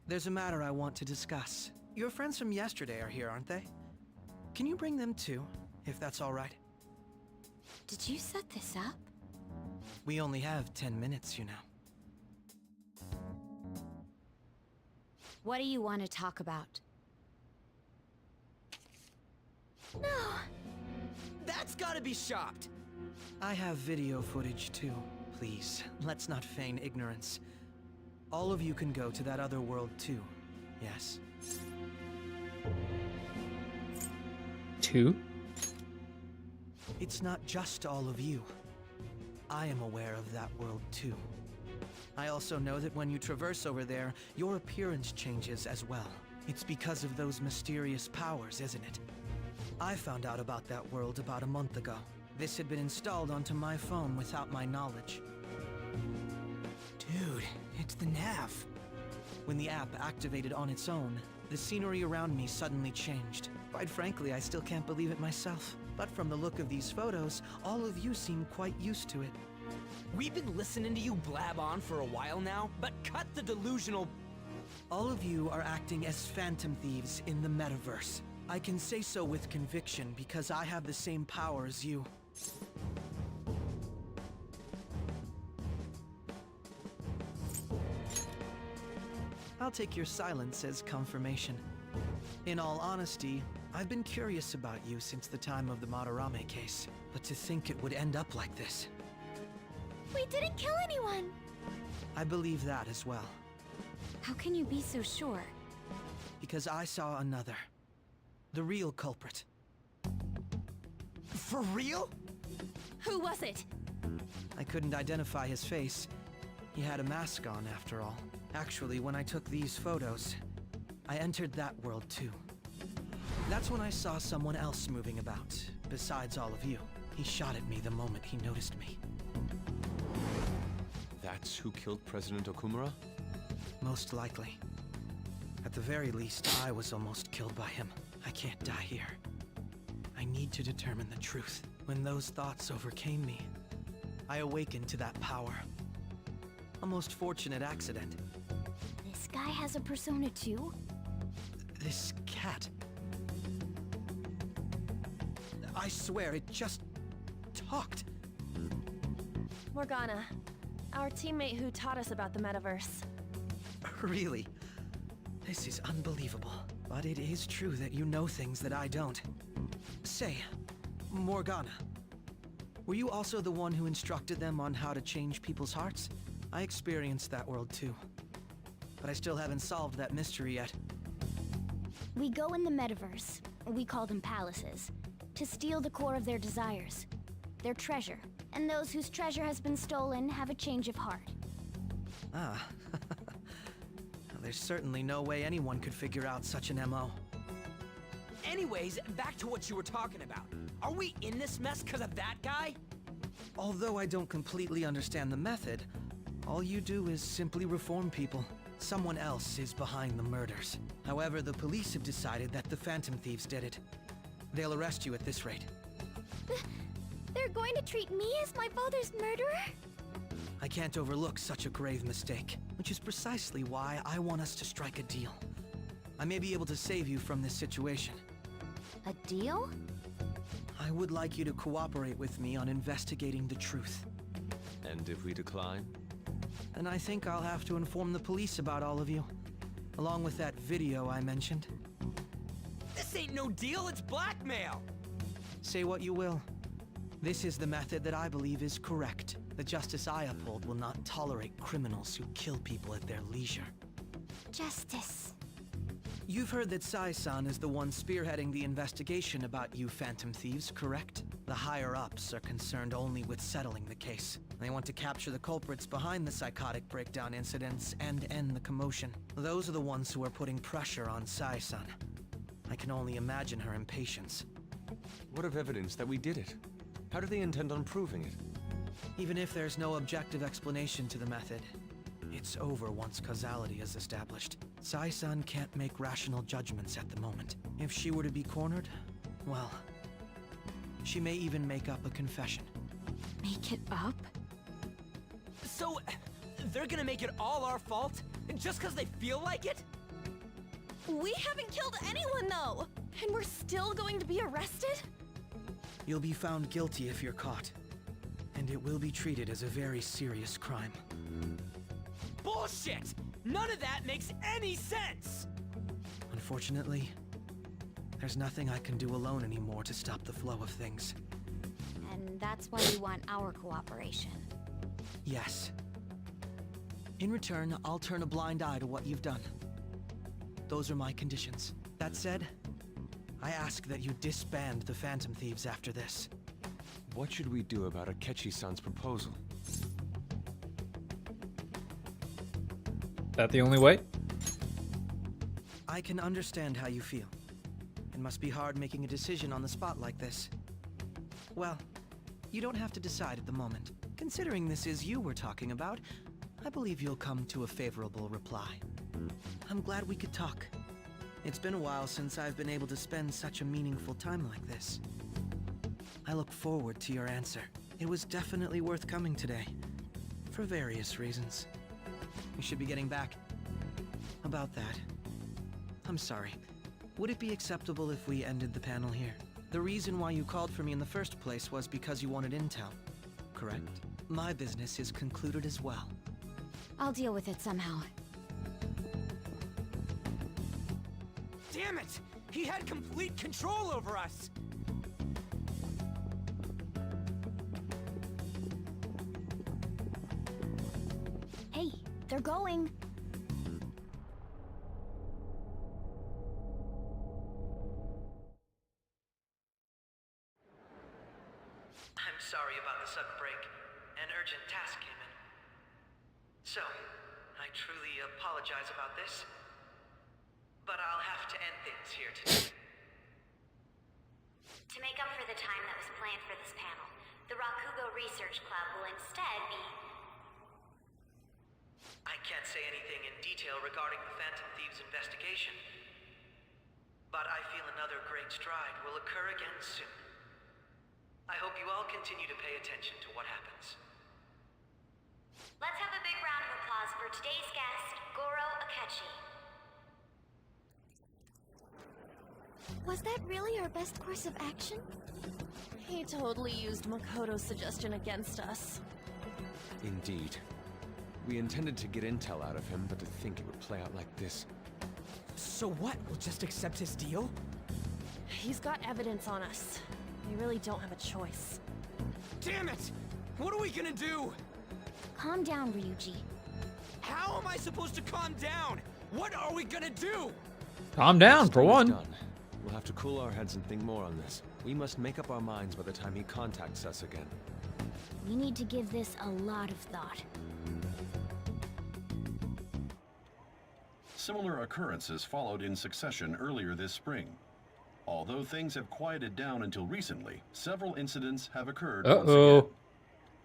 There's a matter I want to discuss. Your friends from yesterday are here, aren't they? Can you bring them too, if that's all right? Did you set this up? We only have 10 minutes, you know. What do you want to talk about? No! That's gotta be shopped! I have video footage too. Please, let's not feign ignorance. All of you can go to that other world too. Yes. 2? It's not just all of you. I am aware of that world too. I also know that when you traverse over there, your appearance changes as well. It's because of those mysterious powers, isn't it? I found out about that world about a month ago. This had been installed onto my phone without my knowledge. Dude, it's the nav. When the app activated on its own, the scenery around me suddenly changed. Quite frankly, I still can't believe it myself. But from the look of these photos, all of you seem quite used to it. We've been listening to you blab on for a while now, but cut the delusional... All of you are acting as phantom thieves in the metaverse. I can say so with conviction because I have the same power as you. I'll take your silence as confirmation. In all honesty, I've been curious about you since the time of the Madarame case, but to think it would end up like this. We didn't kill anyone! I believe that as well. How can you be so sure? Because I saw another. The real culprit. For real? Who was it? I couldn't identify his face. He had a mask on, after all. Actually, when I took these photos, I entered that world too. That's when I saw someone else moving about, besides all of you. He shot at me the moment he noticed me. That's who killed President Okumura? Most likely. At the very least, I was almost killed by him. I can't die here. I need to determine the truth. When those thoughts overcame me, I awakened to that power. A most fortunate accident. This guy has a persona too? This cat. I swear, it just talked. Morgana, our teammate who taught us about the metaverse. Really? This is unbelievable. But it is true that you know things that I don't. Say, Morgana, were you also the one who instructed them on how to change people's hearts? I experienced that world too. But I still haven't solved that mystery yet. We go in the metaverse, we call them palaces, to steal the core of their desires, their treasure. And those whose treasure has been stolen have a change of heart. Ah. There's certainly no way anyone could figure out such an MO. Anyways, back to what you were talking about. Are we in this mess because of that guy? Although I don't completely understand the method, all you do is simply reform people. Someone else is behind the murders. However, the police have decided that the Phantom Thieves did it. They'll arrest you at this rate. They're going to treat me as my father's murderer? I can't overlook such a grave mistake, which is precisely why I want us to strike a deal. I may be able to save you from this situation. A deal? I would like you to cooperate with me on investigating the truth. And if we decline? Then I think I'll have to inform the police about all of you, along with that video I mentioned. This ain't no deal, it's blackmail! Say what you will. This is the method that I believe is correct. The justice I uphold will not tolerate criminals who kill people at their leisure. Justice. You've heard that Sai-san is the one spearheading the investigation about you Phantom Thieves, correct? The higher-ups are concerned only with settling the case. They want to capture the culprits behind the psychotic breakdown incidents and end the commotion. Those are the ones who are putting pressure on Sai-san. I can only imagine her impatience. What of evidence that we did it? How do they intend on proving it? Even if there's no objective explanation to the method, it's over once causality is established. Sai-san can't make rational judgments at the moment. If she were to be cornered, well, she may even make up a confession. Make it up? So, they're gonna make it all our fault? Just because they feel like it? We haven't killed anyone, though! And we're still going to be arrested? You'll be found guilty if you're caught. And it will be treated as a very serious crime. Bullshit! None of that makes any sense! Unfortunately, there's nothing I can do alone anymore to stop the flow of things. And that's why you want our cooperation. Yes. In return, I'll turn a blind eye to what you've done. Those are my conditions. That said, I ask that you disband the Phantom Thieves after this. What should we do about Akechi-san's proposal? That the only way? I can understand how you feel. It must be hard making a decision on the spot like this. Well, you don't have to decide at the moment. Considering this is you we're talking about, I believe you'll come to a favorable reply. I'm glad we could talk. It's been a while since I've been able to spend such a meaningful time like this. I look forward to your answer. It was definitely worth coming today, for various reasons. We should be getting back. About that, I'm sorry. Would it be acceptable if we ended the panel here? The reason why you called for me in the first place was because you wanted intel, correct? My business is concluded as well. I'll deal with it somehow. Damn it! He had complete control over us! Hey, they're going. I'm sorry about the sudden break. An urgent task came in. So, I truly apologize about this. But I'll have to end things here today. To make up for the time that was planned for this panel, the Rakugo Research Club will instead be... I can't say anything in detail regarding the Phantom Thieves investigation. But I feel another great stride will occur again soon. I hope you all continue to pay attention to what happens. Let's have a big round of applause for today's guest, Goro Akechi. Was that really our best course of action? He totally used Makoto's suggestion against us. Indeed. We intended to get intel out of him, but to think it would play out like this. So what? We'll just accept his deal? He's got evidence on us. We really don't have a choice. Damn it! What are we gonna do? Calm down, Ryuji. How am I supposed to calm down? What are we gonna do? Calm down, for one. Done. We'll have to cool our heads and think more on this. We must make up our minds by the time he contacts us again. We need to give this a lot of thought. Similar occurrences followed in succession earlier this spring. Although things have quieted down until recently, several incidents have occurred once again.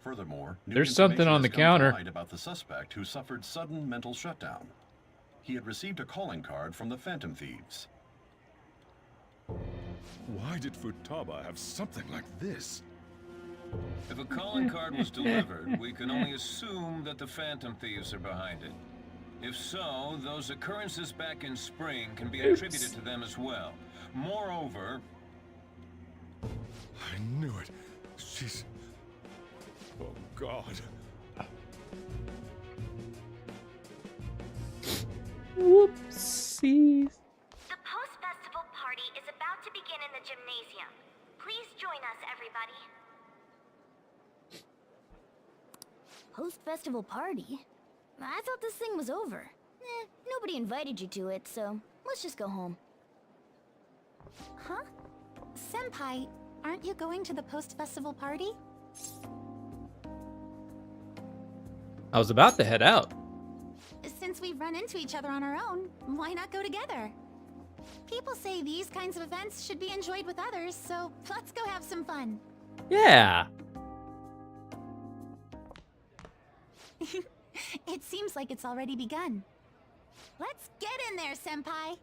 Furthermore, new there's something on the counter about the suspect who suffered sudden mental shutdown. He had received a calling card from the Phantom Thieves. Why did Futaba have something like this? If a calling card was delivered, we can only assume that the Phantom Thieves are behind it. If so, those occurrences back in spring can be attributed to them as well. Moreover... I knew it. She's... Oh, God. Whoopsies. The post-festival party is about to begin in the gymnasium. Please join us, everybody. Post-festival party? I thought this thing was over. Nobody invited you to it, so let's just go home. Huh? Senpai, aren't you going to the post-festival party? I was about to head out. Since we've run into each other on our own, why not go together? People say these kinds of events should be enjoyed with others, so let's go have some fun. Yeah. It seems like it's already begun. Let's get in there, Senpai!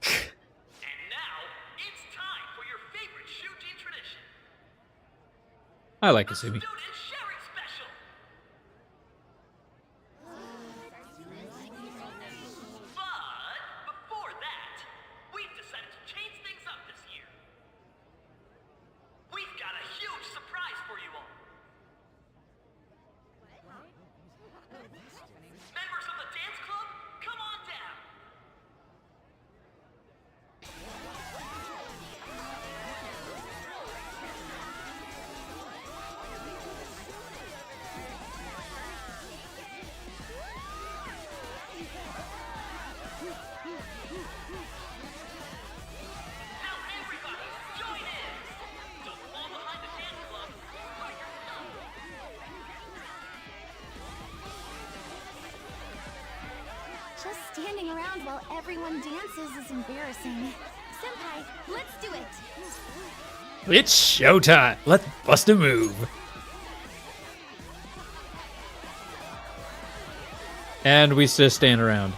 And now, it's time for your favorite Shuji tradition. I like Kasumi. Student sharing special. But before that, we've decided to change things up this year. We've got a huge surprise for you all. Standing around while everyone dances is embarrassing. Senpai, let's do it! It's showtime. Let's bust a move. And we just stand around.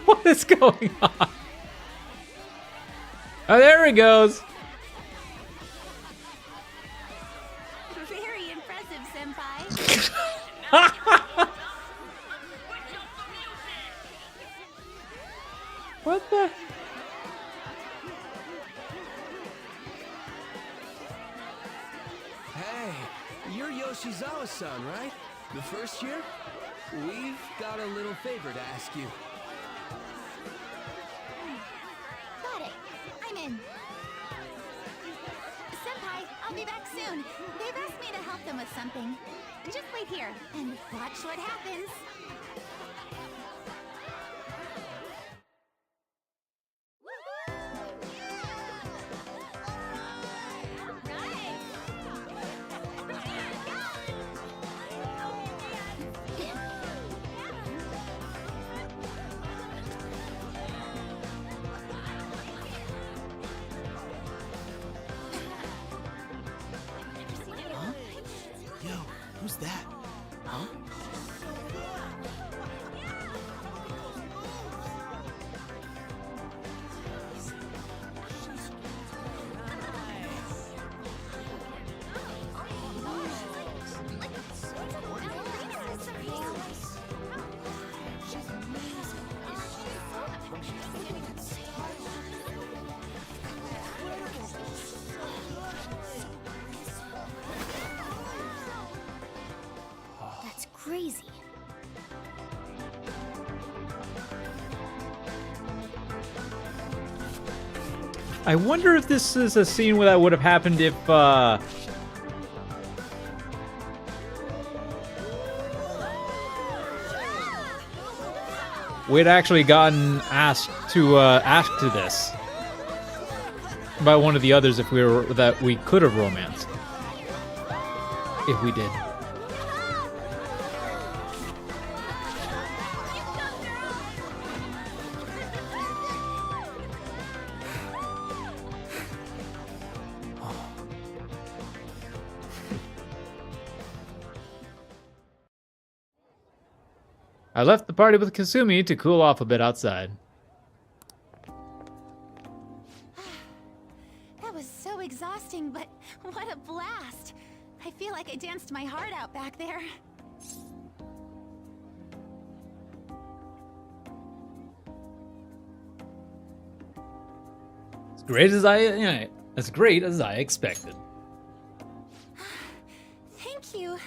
What is going on? Oh, there he goes. Very impressive, Senpai. What the? Hey, you're Yoshizawa-san, right? The first year? We've got a little favor to ask you. Got it. I'm in. Senpai, I'll be back soon. They've asked me to help them with something. Just wait here and watch what happens. Huh? Yo, who's that? Huh? That's crazy. I wonder if this is a scene where that would have happened if we'd actually gotten asked to this by one of the others if we could have romanced. If we did. I left the party with Kasumi to cool off a bit outside. That was so exhausting, but what a blast! I feel like I danced my heart out back there. As great as I expected. Thank you.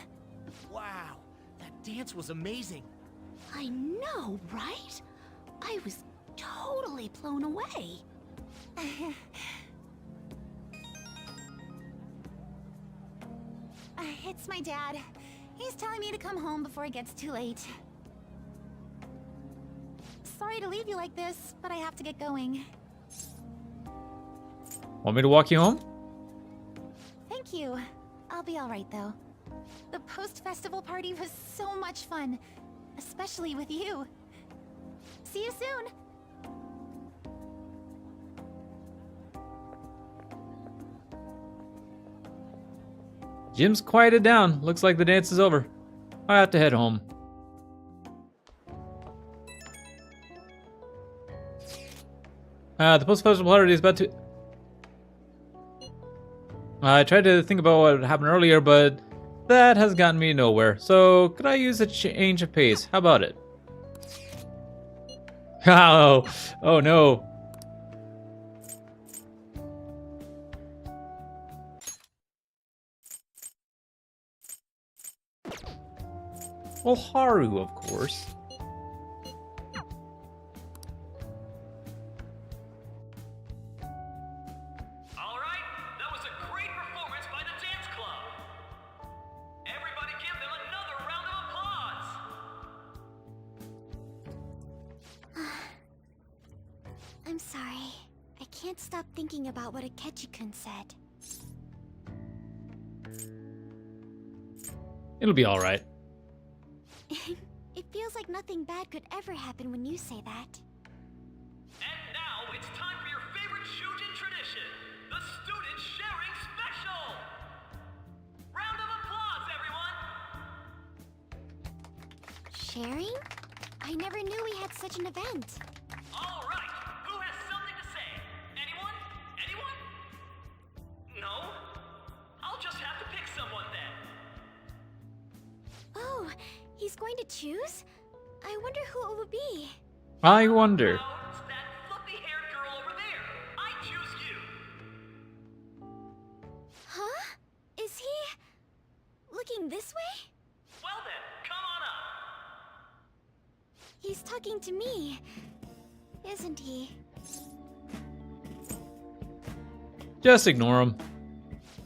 Wow, that dance was amazing. I know, right? I was totally blown away. It's my dad. He's telling me to come home before it gets too late. Sorry to leave you like this, but I have to get going. Want me to walk you home? Thank you. I'll be alright though. The post-festival party was so much fun. Especially with you. See you soon! Jim's quieted down. Looks like the dance is over. I have to head home. The post-festival party is about to... I tried to think about what happened earlier, but that has gotten me nowhere. So, could I use a change of pace? How about it? Oh no. Well, Haru, of course. I'm sorry. I can't stop thinking about what Akechi-kun said. It'll be alright. It feels like nothing bad could ever happen when you say that. And now it's time for your favorite Shujin tradition, the Student Sharing Special! Round of applause, everyone! Sharing? I never knew we had such an event. All right, who has something to say? Anyone? Anyone? No? I'll just have to pick someone then. Oh, he's going to choose? I wonder who it would be. I wonder. It's that fluffy-haired girl over there. I choose you. Huh? Is he looking this way? Well then, come on up. He's talking to me, isn't he? Just ignore him.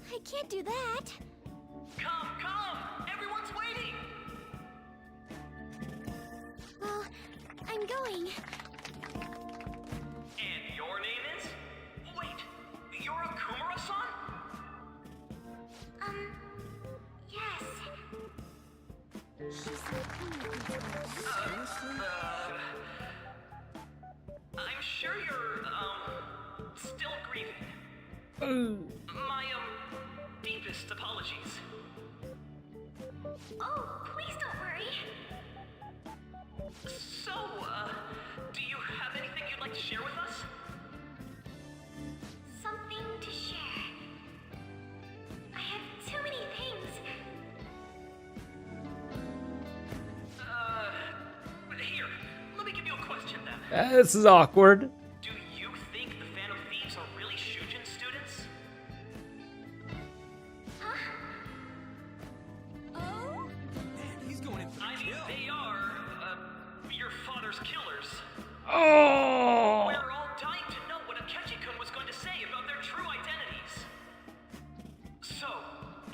I can't do that. Come, come! Everyone's waiting! Well, I'm going. And your name is? Wait, you're Okumura-san? Yes. She's I'm sure you're, still grieving. My, deepest apologies. Oh, please don't worry. So, do you have anything you'd like to share with us? Something to share. I have too many things. Here, let me give you a question then. This is awkward. Do you think the Phantom Thieves are really Shujin students? Huh? Oh? He's going in for I mean, they are, your father's killers. Oh! We're all dying to know what Akechi-kun was going to say about their true identities. So,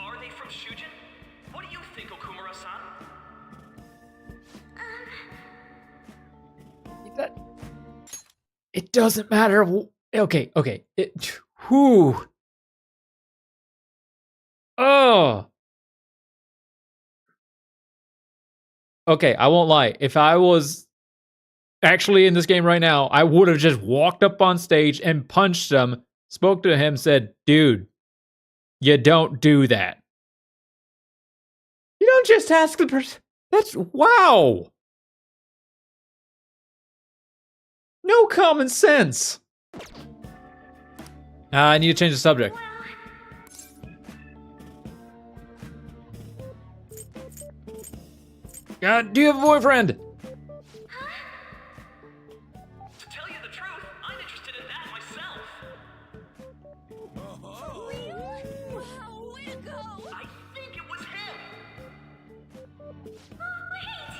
are they from Shujin? What do you think, Okumura-san? That it doesn't matter. Okay. Whew. Oh. Okay, I won't lie. If I was actually in this game right now, I would have just walked up on stage and punched him, spoke to him, said, "Dude, you don't do that." You don't just ask the person. That's wow. No common sense. I need to change the subject. Do you have a boyfriend? To tell you the truth, I'm interested in that myself. Wow, way to go! I think it was him. Wait!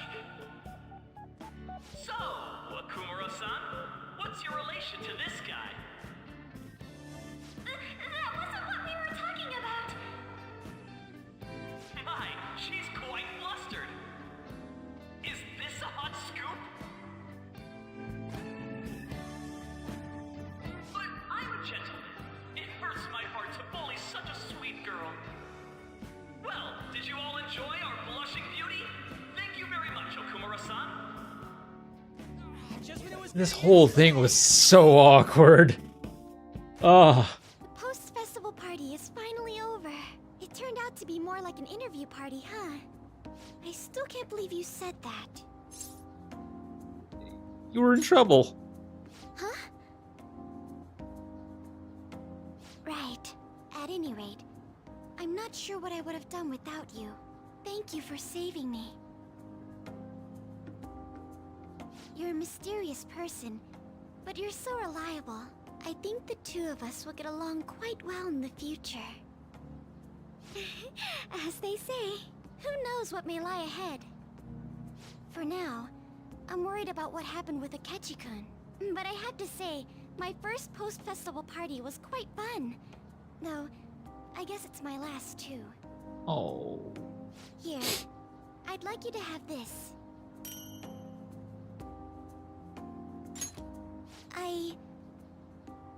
So, Okumura-san, what's your relation to this guy? That wasn't what we were talking about! My, she's quite flustered. Is this a hot scoop? But I'm a gentleman. It hurts my heart to bully such a sweet girl. Well, did you all enjoy our blushing beauty? Thank you very much, Okumura-san. This whole thing was so awkward. Oh. The post-festival party is finally over. It turned out to be more like an interview party, huh? I still can't believe you said that. You were in trouble. Huh? Right. At any rate, I'm not sure what I would have done without you. Thank you for saving me. You're a mysterious person, but you're so reliable. I think the two of us will get along quite well in the future. As they say, who knows what may lie ahead? For now, I'm worried about what happened with Akechi-kun. But I have to say, my first post-festival party was quite fun. Though, I guess it's my last too. Oh. Here, I'd like you to have this. I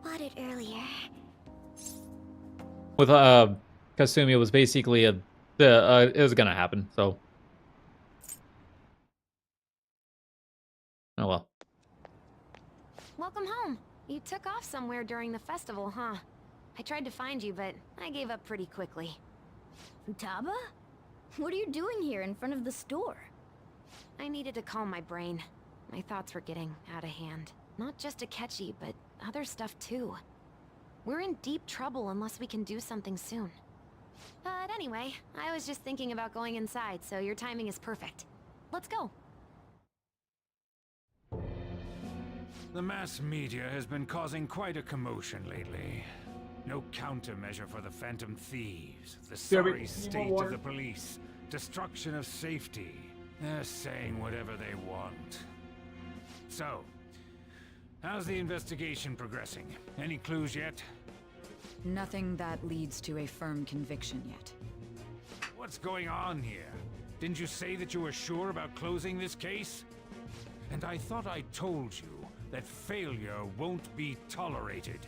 bought it earlier. With Kasumi, it was basically a it was gonna happen. So, oh well. Welcome home. You took off somewhere during the festival, huh? I tried to find you, but I gave up pretty quickly. Futaba? What are you doing here in front of the store? I needed to calm my brain. My thoughts were getting out of hand. Not just Akechi, but other stuff too. We're in deep trouble unless we can do something soon. But anyway, I was just thinking about going inside, so your timing is perfect. Let's go. The mass media has been causing quite a commotion lately. No countermeasure for the Phantom Thieves, the sorry state of the police, destruction of safety. They're saying whatever they want. So, how's the investigation progressing? Any clues yet? Nothing that leads to a firm conviction yet. What's going on here? Didn't you say that you were sure about closing this case? And I thought I told you that failure won't be tolerated.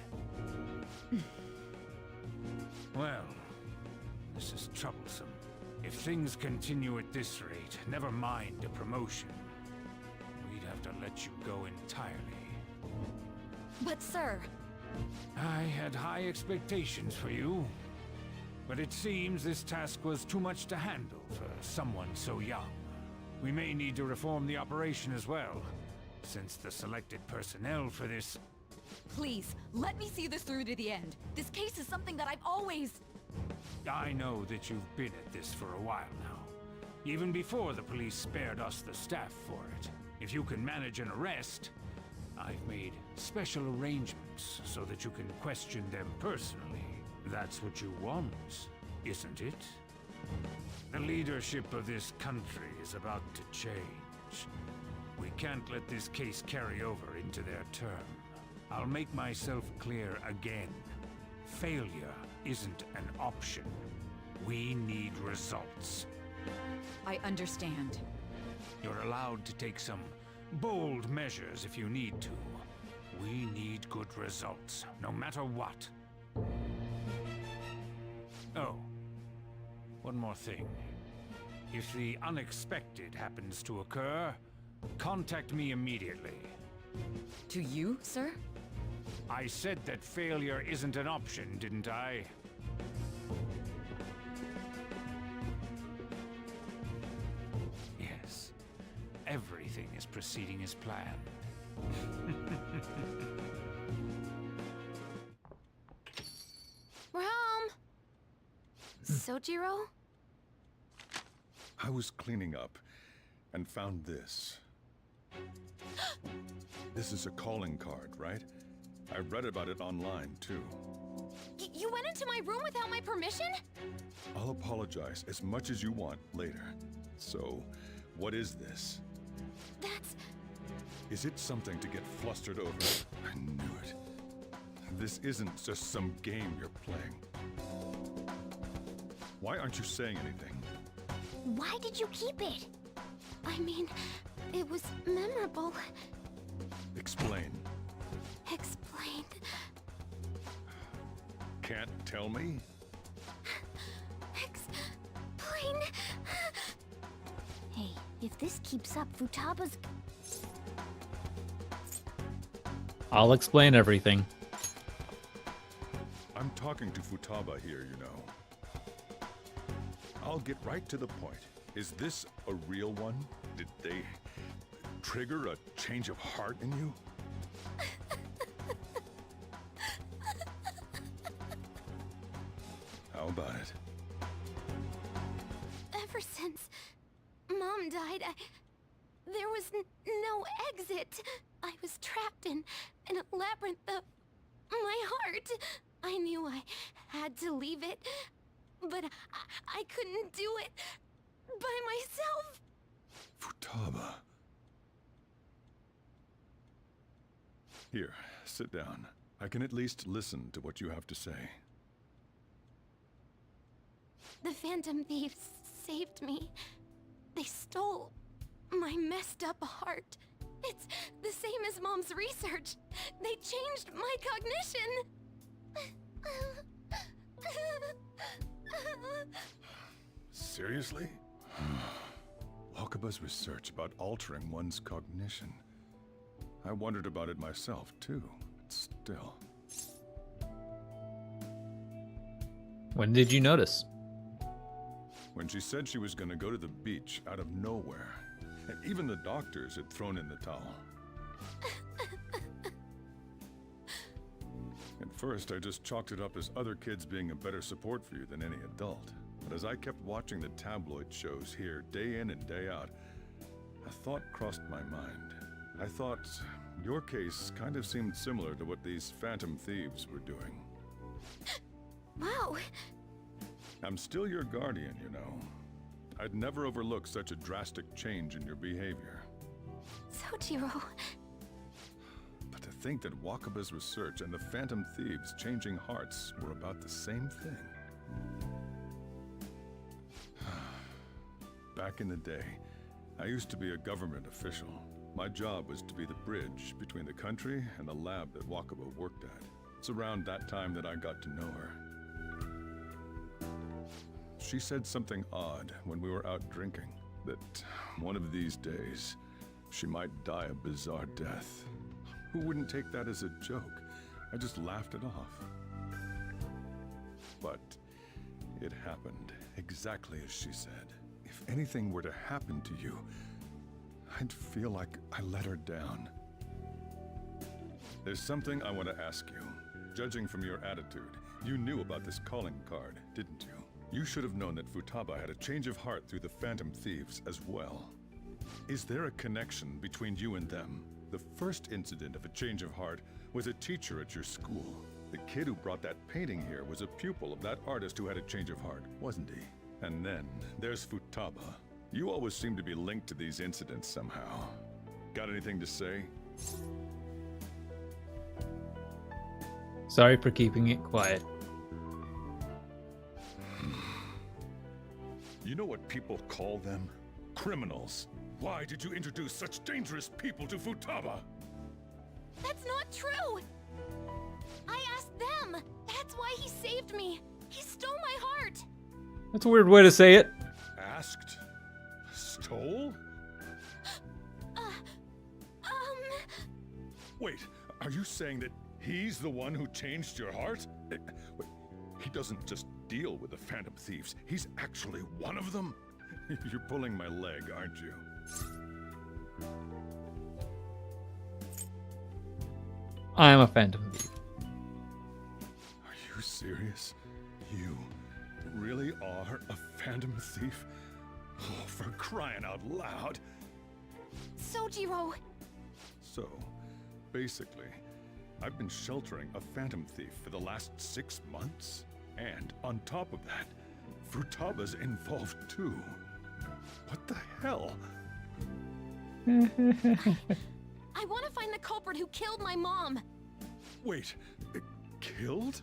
Well, this is troublesome. If things continue at this rate, never mind a promotion. We'd have to let you go entirely. But sir... I had high expectations for you. But it seems this task was too much to handle for someone so young. We may need to reform the operation as well, since the selected personnel for this... Please, let me see this through to the end. This case is something that I've always... I know that you've been at this for a while now. Even before the police spared us the staff for it. If you can manage an arrest, I've made special arrangements so that you can question them personally. That's what you want, isn't it? The leadership of this country is about to change. We can't let this case carry over into their term. I'll make myself clear again. Failure isn't an option. We need results. I understand. You're allowed to take some bold measures if you need to. We need good results, no matter what. Oh, one more thing. If the unexpected happens to occur, contact me immediately. To you, sir? I said that failure isn't an option, didn't I? Yes. Everything is proceeding as planned. We're home! Sojiro? I was cleaning up and found this. This is a calling card, right? I read about it online, too. You went into my room without my permission? I'll apologize as much as you want later. So, what is this? That's... Is it something to get flustered over? I knew it. This isn't just some game you're playing. Why aren't you saying anything? Why did you keep it? I mean, it was memorable. Explain. Explain. Can't tell me? Explain. Hey, if this keeps up, Futaba's... I'll explain everything. I'm talking to Futaba here, you know. I'll get right to the point. Is this a real one? Did they trigger a change of heart in you? How about it? Ever since Mom died, there was no exit. I was trapped in a labyrinth of my heart. I knew I had to leave it, but I couldn't do it by myself. Futaba. Here, sit down. I can at least listen to what you have to say. The Phantom Thieves saved me. They stole my messed up heart. It's the same as Mom's research. They changed my cognition. Seriously? Wakaba's research about altering one's cognition. I wondered about it myself, too. But still. When did you notice? When she said she was going to go to the beach out of nowhere. And even the doctors had thrown in the towel. At first, I just chalked it up as other kids being a better support for you than any adult. But as I kept watching the tabloid shows here, day in and day out, a thought crossed my mind. I thought your case kind of seemed similar to what these Phantom Thieves were doing. Wow. I'm still your guardian, you know. I'd never overlook such a drastic change in your behavior. Sojiro. But to think that Wakaba's research and the Phantom Thieves changing hearts were about the same thing. Back in the day, I used to be a government official. My job was to be the bridge between the country and the lab that Wakaba worked at. It's around that time that I got to know her. She said something odd when we were out drinking, that one of these days, she might die a bizarre death. Who wouldn't take that as a joke? I just laughed it off. But it happened exactly as she said. If anything were to happen to you, I'd feel like I let her down. There's something I want to ask you. Judging from your attitude, you knew about this calling card, didn't you? You should have known that Futaba had a change of heart through the Phantom Thieves as well. Is there a connection between you and them? The first incident of a change of heart was a teacher at your school. The kid who brought that painting here was a pupil of that artist who had a change of heart, wasn't he? And then there's Futaba. You always seem to be linked to these incidents somehow. Got anything to say? Sorry for keeping it quiet. You know what people call them? Criminals. Why did you introduce such dangerous people to Futaba? That's not true! I asked them! That's why he saved me! He stole my heart! That's a weird way to say it. Asked? Stole? Wait, are you saying that he's the one who changed your heart? He doesn't just deal with the Phantom Thieves. He's actually one of them? You're pulling my leg, aren't you? I'm a Phantom Thief. Are you serious? You really are a Phantom Thief? Oh, for crying out loud! Sojiro! So, basically, I've been sheltering a Phantom Thief for the last 6 months. And on top of that, Futaba's involved too. What the hell? I want to find the culprit who killed my mom! Wait, killed?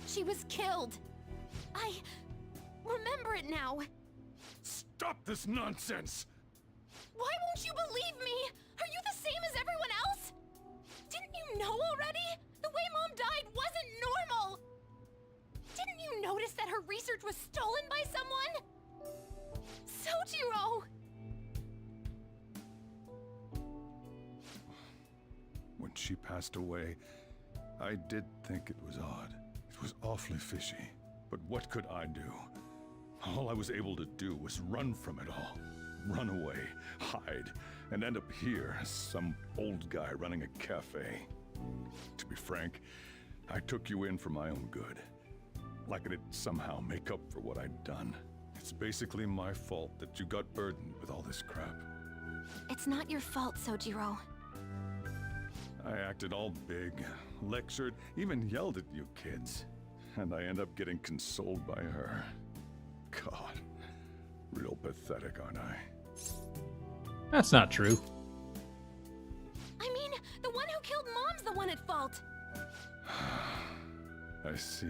She was killed! I remember it now! Stop this nonsense! Why won't you believe me? Are you the same as everyone else? Didn't you know already? The way Mom died wasn't normal! Didn't you notice that her research was stolen by someone? Sojiro! When she passed away, I did think it was odd. It was awfully fishy. But what could I do? All I was able to do was run from it all. Run away, hide, and end up here as some old guy running a cafe. To be frank, I took you in for my own good. Like it'd somehow make up for what I'd done. It's basically my fault that you got burdened with all this crap. It's not your fault, Sojiro. I acted all big, lectured, even yelled at you kids. And I end up getting consoled by her. God, real pathetic, aren't I? That's not true. I mean, the one who killed Mom's the one at fault. I see.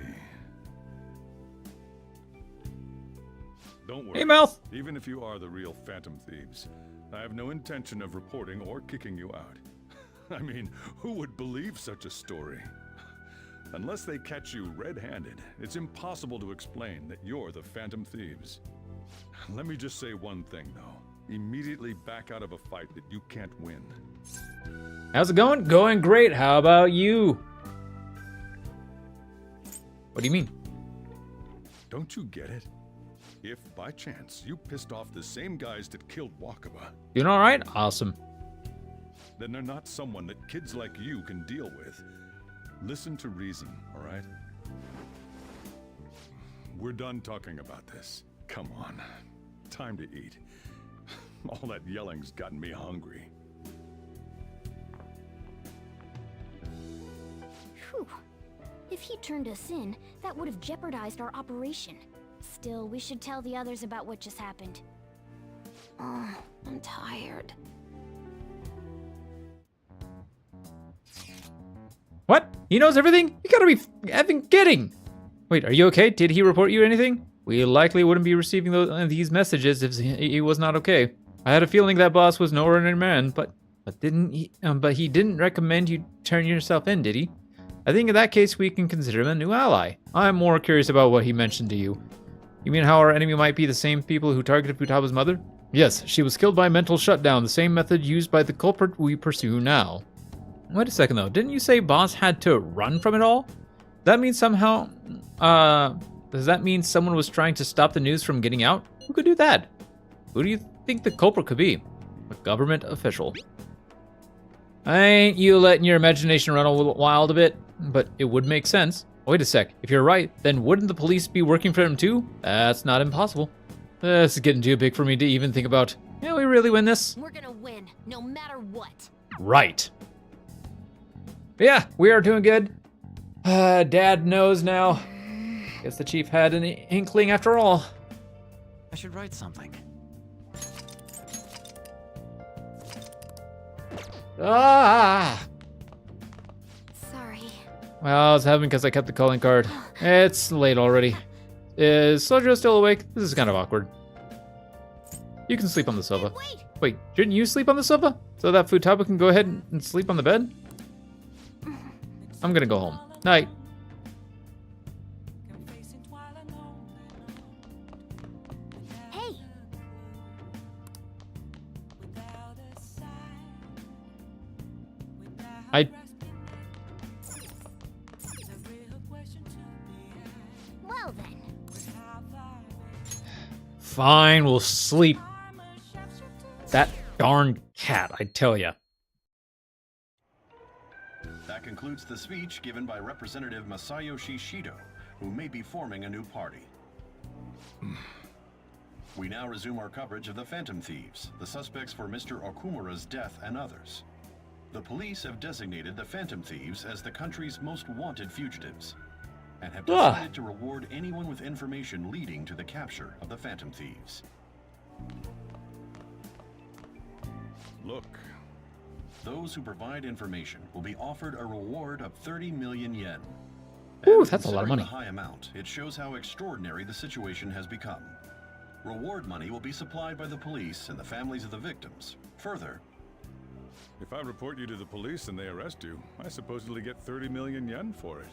Don't worry. Hey, Mouth! Even if you are the real Phantom Thieves, I have no intention of reporting or kicking you out. I mean, who would believe such a story? Unless they catch you red-handed, it's impossible to explain that you're the Phantom Thieves. Let me just say one thing, though. Immediately back out of a fight that you can't win. How's it going? Going great. How about you? What do you mean? Don't you get it? If, by chance, you pissed off the same guys that killed Wakaba, Doing all right? Awesome. then they're not someone that kids like you can deal with. Listen to reason, all right? We're done talking about this. Come on. Time to eat. All that yelling's gotten me hungry. Whew. If he turned us in, that would have jeopardized our operation. Still, we should tell the others about what just happened. Oh, I'm tired. What? He knows everything? You gotta be effing kidding! Wait, are you okay? Did he report you anything? We likely wouldn't be receiving these messages if he was not okay. I had a feeling that boss was no ordinary man, but he didn't recommend you turn yourself in, did he? I think in that case we can consider him a new ally. I'm more curious about what he mentioned to you. You mean how our enemy might be the same people who targeted Futaba's mother? Yes, she was killed by mental shutdown, the same method used by the culprit we pursue now. Wait a second though, didn't you say Boss had to run from it all? That means somehow, does that mean someone was trying to stop the news from getting out? Who could do that? Who do you think the culprit could be? A government official. Ain't you letting your imagination run a little wild a bit? But it would make sense. Wait a sec, if you're right, then wouldn't the police be working for him too? That's not impossible. This is getting too big for me to even think about. Can we really win this? We're gonna win, no matter what. Right. Yeah, we are doing good. Dad knows now. Guess the chief had an inkling after all. I should write something. Ah! Sorry. Well, I was having because I kept the calling card. It's late already. Is Sojo still awake? This is kind of awkward. You can sleep on the sofa. Wait, didn't you sleep on the sofa? So that Futaba can go ahead and sleep on the bed? I'm gonna go home. Night. Hey! Well then. Fine, we'll sleep. That darn cat, I tell ya. That concludes the speech given by Representative Masayoshi Shido, who may be forming a new party. We now resume our coverage of the Phantom Thieves, the suspects for Mr. Okumura's death and others. The police have designated the Phantom Thieves as the country's most wanted fugitives, and have decided to reward anyone with information leading to the capture of the Phantom Thieves. Look. Those who provide information will be offered a reward of 30 million yen. Ooh, that's a lot of money. Considering the high amount, it shows how extraordinary the situation has become. Reward money will be supplied by the police and the families of the victims. Further, If I report you to the police and they arrest you, I supposedly get 30 million yen for it.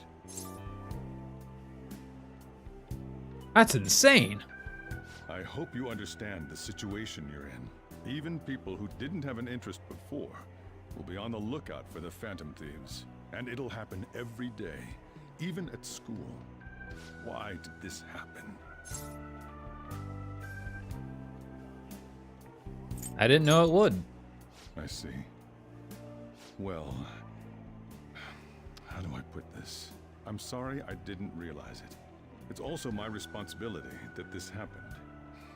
That's insane. I hope you understand the situation you're in. Even people who didn't have an interest before will be on the lookout for the Phantom Thieves. And it'll happen every day, even at school. Why did this happen? I didn't know it would. I see. Well, how do I put this? I'm sorry I didn't realize it. It's also my responsibility that this happened.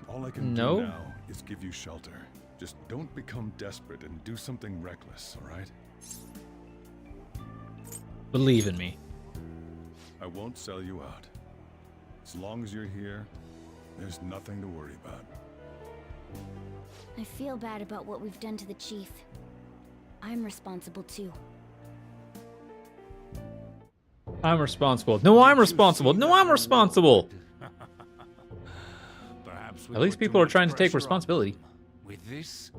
All I can do now is give you shelter. Just don't become desperate and do something reckless, all right? Believe in me. I won't sell you out. As long as you're here, there's nothing to worry about. I feel bad about what we've done to the chief. I'm responsible too. I'm responsible. No, I'm responsible. No, I'm responsible. At least people are trying to take responsibility. With this,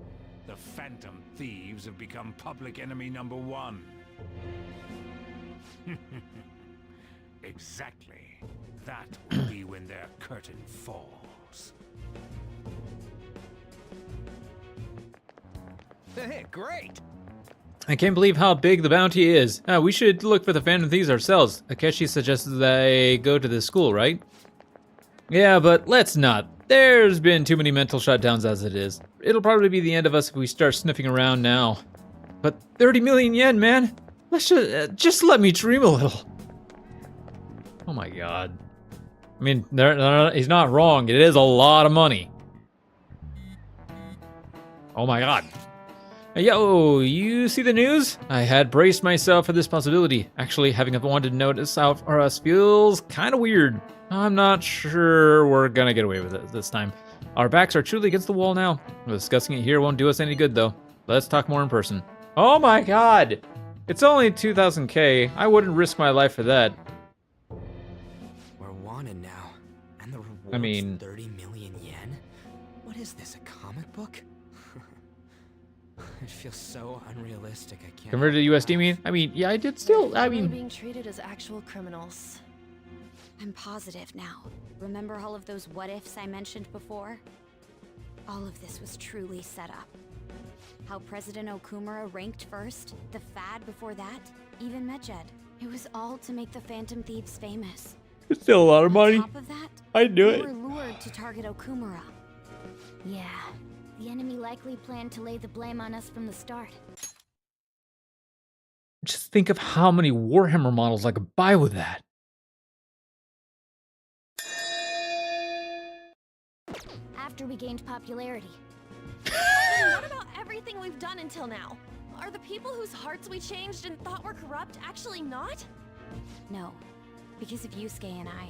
the Phantom Thieves have become public enemy #1. Exactly. That will be when their curtain falls. Hey, great! I can't believe how big the bounty is. We should look for the Phantom Thieves ourselves. Akechi suggested that I go to this school, right? Yeah, but let's not. There's been too many mental shutdowns as it is. It'll probably be the end of us if we start sniffing around now. But 30 million yen, man! Let's just let me dream a little. Oh my god. I mean, he's not wrong. It is a lot of money. Oh my god. Yo, you see the news? I had braced myself for this possibility. Actually, having wanted to notice out for us feels kind of weird. I'm not sure we're gonna get away with it this time. Our backs are truly against the wall now. Discussing it here won't do us any good though. Let's talk more in person. Oh my god! It's only 2000k. I wouldn't risk my life for that. We're wanted now, and the reward's I mean, 30 million yen? What is this, a comic book? It feels so unrealistic, I can't... Converted to USD, I mean, yeah, I did still, I mean... being treated as actual criminals. I'm positive now. Remember all of those what-ifs I mentioned before? All of this was truly set up. How President Okumura ranked first, the Fad before that, even Medjed. It was all to make the Phantom Thieves famous. It's still a lot of money. On top of that, I knew we it. were lured to target Okumura. Yeah, the enemy likely planned to lay the blame on us from the start. Just think of how many Warhammer models I could buy with that. After we gained popularity. Then what about everything we've done until now? Are the people whose hearts we changed and thought were corrupt actually not? No, because of Yusuke and I,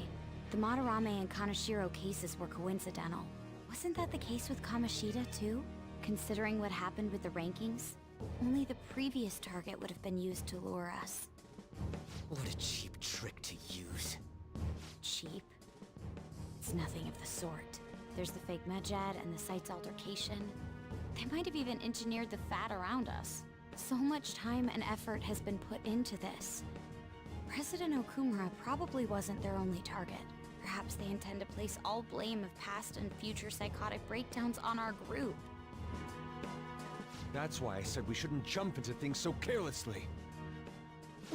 the Madarame and Kaneshiro cases were coincidental. Wasn't that the case with Kamoshida too? Considering what happened with the rankings, only the previous target would have been used to lure us. What a cheap trick to use. Cheap? It's nothing of the sort. There's the fake Medjed and the site's altercation. They might have even engineered the Fad around us. So much time and effort has been put into this. President Okumura probably wasn't their only target. Perhaps they intend to place all blame of past and future psychotic breakdowns on our group. That's why I said we shouldn't jump into things so carelessly.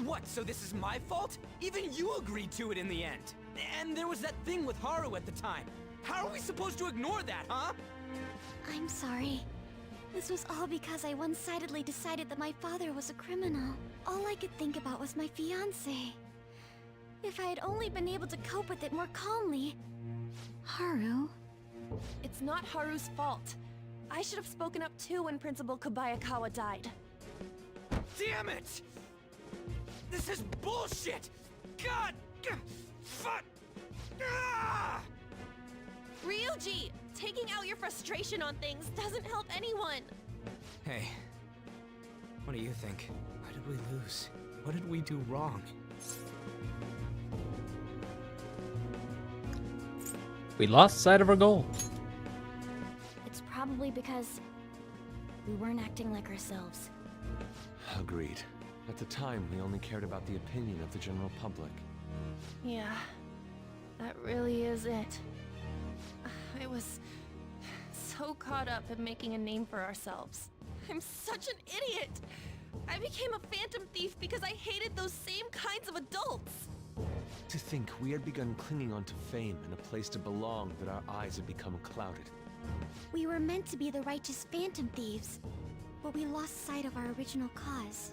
What, so this is my fault? Even you agreed to it in the end. And there was that thing with Haru at the time. How are we supposed to ignore that, huh? I'm sorry. This was all because I one-sidedly decided that my father was a criminal. All I could think about was my fiancé. If I had only been able to cope with it more calmly... Haru? It's not Haru's fault. I should have spoken up too when Principal Kobayakawa died. Damn it! This is bullshit! God! Fuck! Ah! Ryuji! Taking out your frustration on things doesn't help anyone! Hey, what do you think? Why did we lose? What did we do wrong? We lost sight of our goal. It's probably because we weren't acting like ourselves. Agreed. At the time, we only cared about the opinion of the general public. Yeah, that really is it. I was so caught up in making a name for ourselves. I'm such an idiot! I became a phantom thief because I hated those same kinds of adults! To think we had begun clinging onto fame and a place to belong that our eyes had become clouded. We were meant to be the righteous phantom thieves, but we lost sight of our original cause.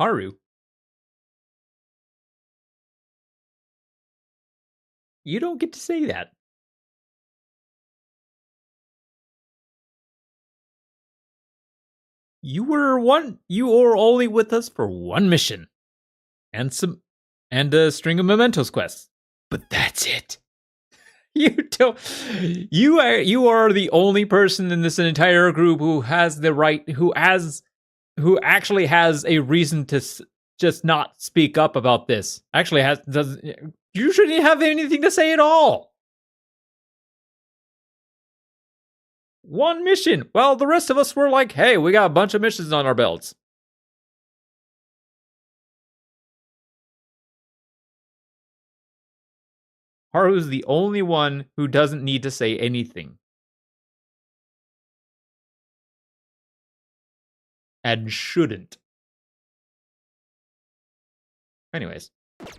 Haru? You don't get to say that. You were only with us for one mission. And a string of mementos quests. But that's it. You are the only person in this entire group who has the right, who actually has a reason to just not speak up about this. You shouldn't have anything to say at all. 1 mission. Well, the rest of us were like, hey, we got a bunch of missions on our belts. Haru's the only one who doesn't need to say anything. And shouldn't. Anyways. I'm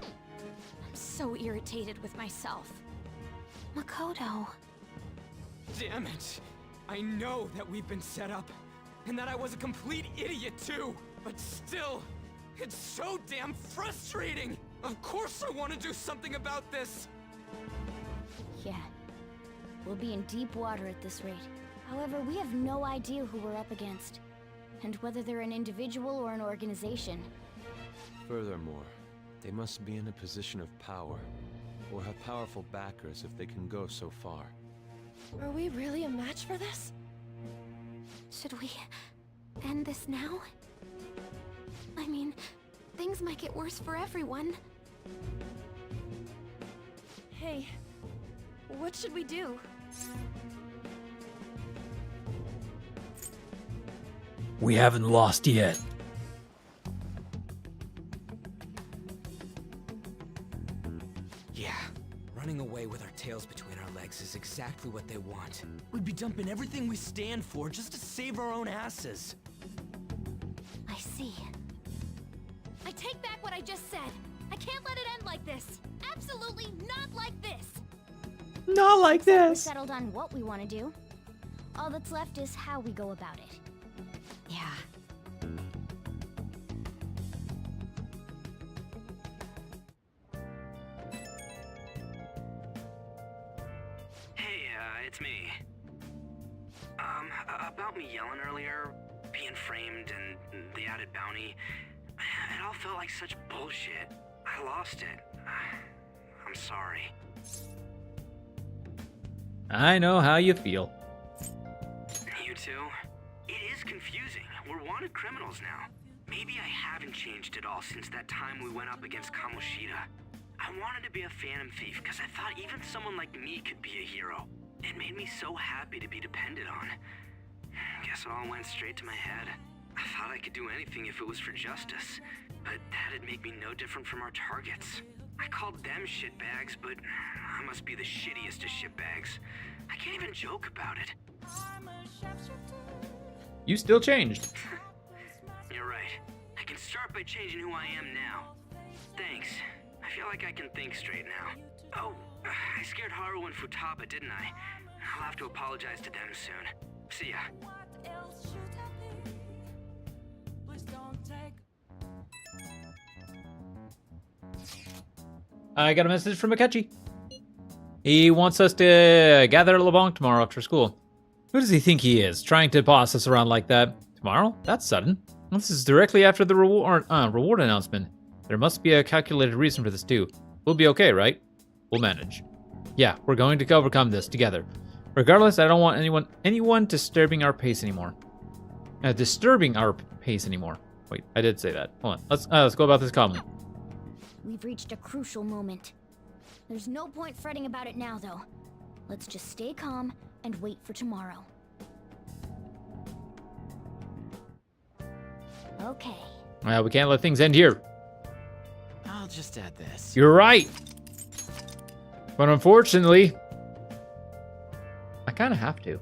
so irritated with myself. Makoto. Damn it! I know that we've been set up, and that I was a complete idiot too, but still, it's so damn frustrating! Of course I want to do something about this! Yeah. We'll be in deep water at this rate. However, we have no idea who we're up against, and whether they're an individual or an organization. Furthermore, they must be in a position of power, or have powerful backers if they can go so far. Are we really a match for this? Should we end this now? I mean, things might get worse for everyone. Hey, what should we do? We haven't lost yet. Yeah, running away with our tails between our legs is exactly what they want. We'd be dumping everything we stand for just to save our own asses. I see. I take back what I just said. I can't let it end like this. Absolutely not like this. Not like We're this. settled on what we want to do. All that's left is how we go about it. Yeah. Hey, it's me. About me yelling earlier, being framed, and the added bounty, it all felt like such bullshit. I lost it. I'm sorry. I know how you feel. You too? It is confusing. We're wanted criminals now. Maybe I haven't changed at all since that time we went up against Kamoshida. I wanted to be a phantom thief because I thought even someone like me could be a hero. It made me so happy to be depended on. Guess it all went straight to my head. I thought I could do anything if it was for justice, but that'd make me no different from our targets. I called them shitbags, but I must be the shittiest of shitbags. I can't even joke about it. You still changed. You're right. I can start by changing who I am now. Thanks. I feel like I can think straight now. Oh, I scared Haru and Futaba, didn't I? I'll have to apologize to them soon. See ya. I got a message from Akechi. He wants us to gather at LeBlanc tomorrow after school. Who does he think he is, trying to boss us around like that? Tomorrow? That's sudden. This is directly after the reward announcement. There must be a calculated reason for this too. We'll be okay, right? We'll manage. Yeah, we're going to overcome this together. Regardless, I don't want anyone disturbing our pace anymore. Wait, I did say that. Hold on. Let's go about this calmly. We've reached a crucial moment. There's no point fretting about it now, though. Let's just stay calm and wait for tomorrow. Okay. Well, we can't let things end here. I'll just add this. You're right. But unfortunately, I kind of have to.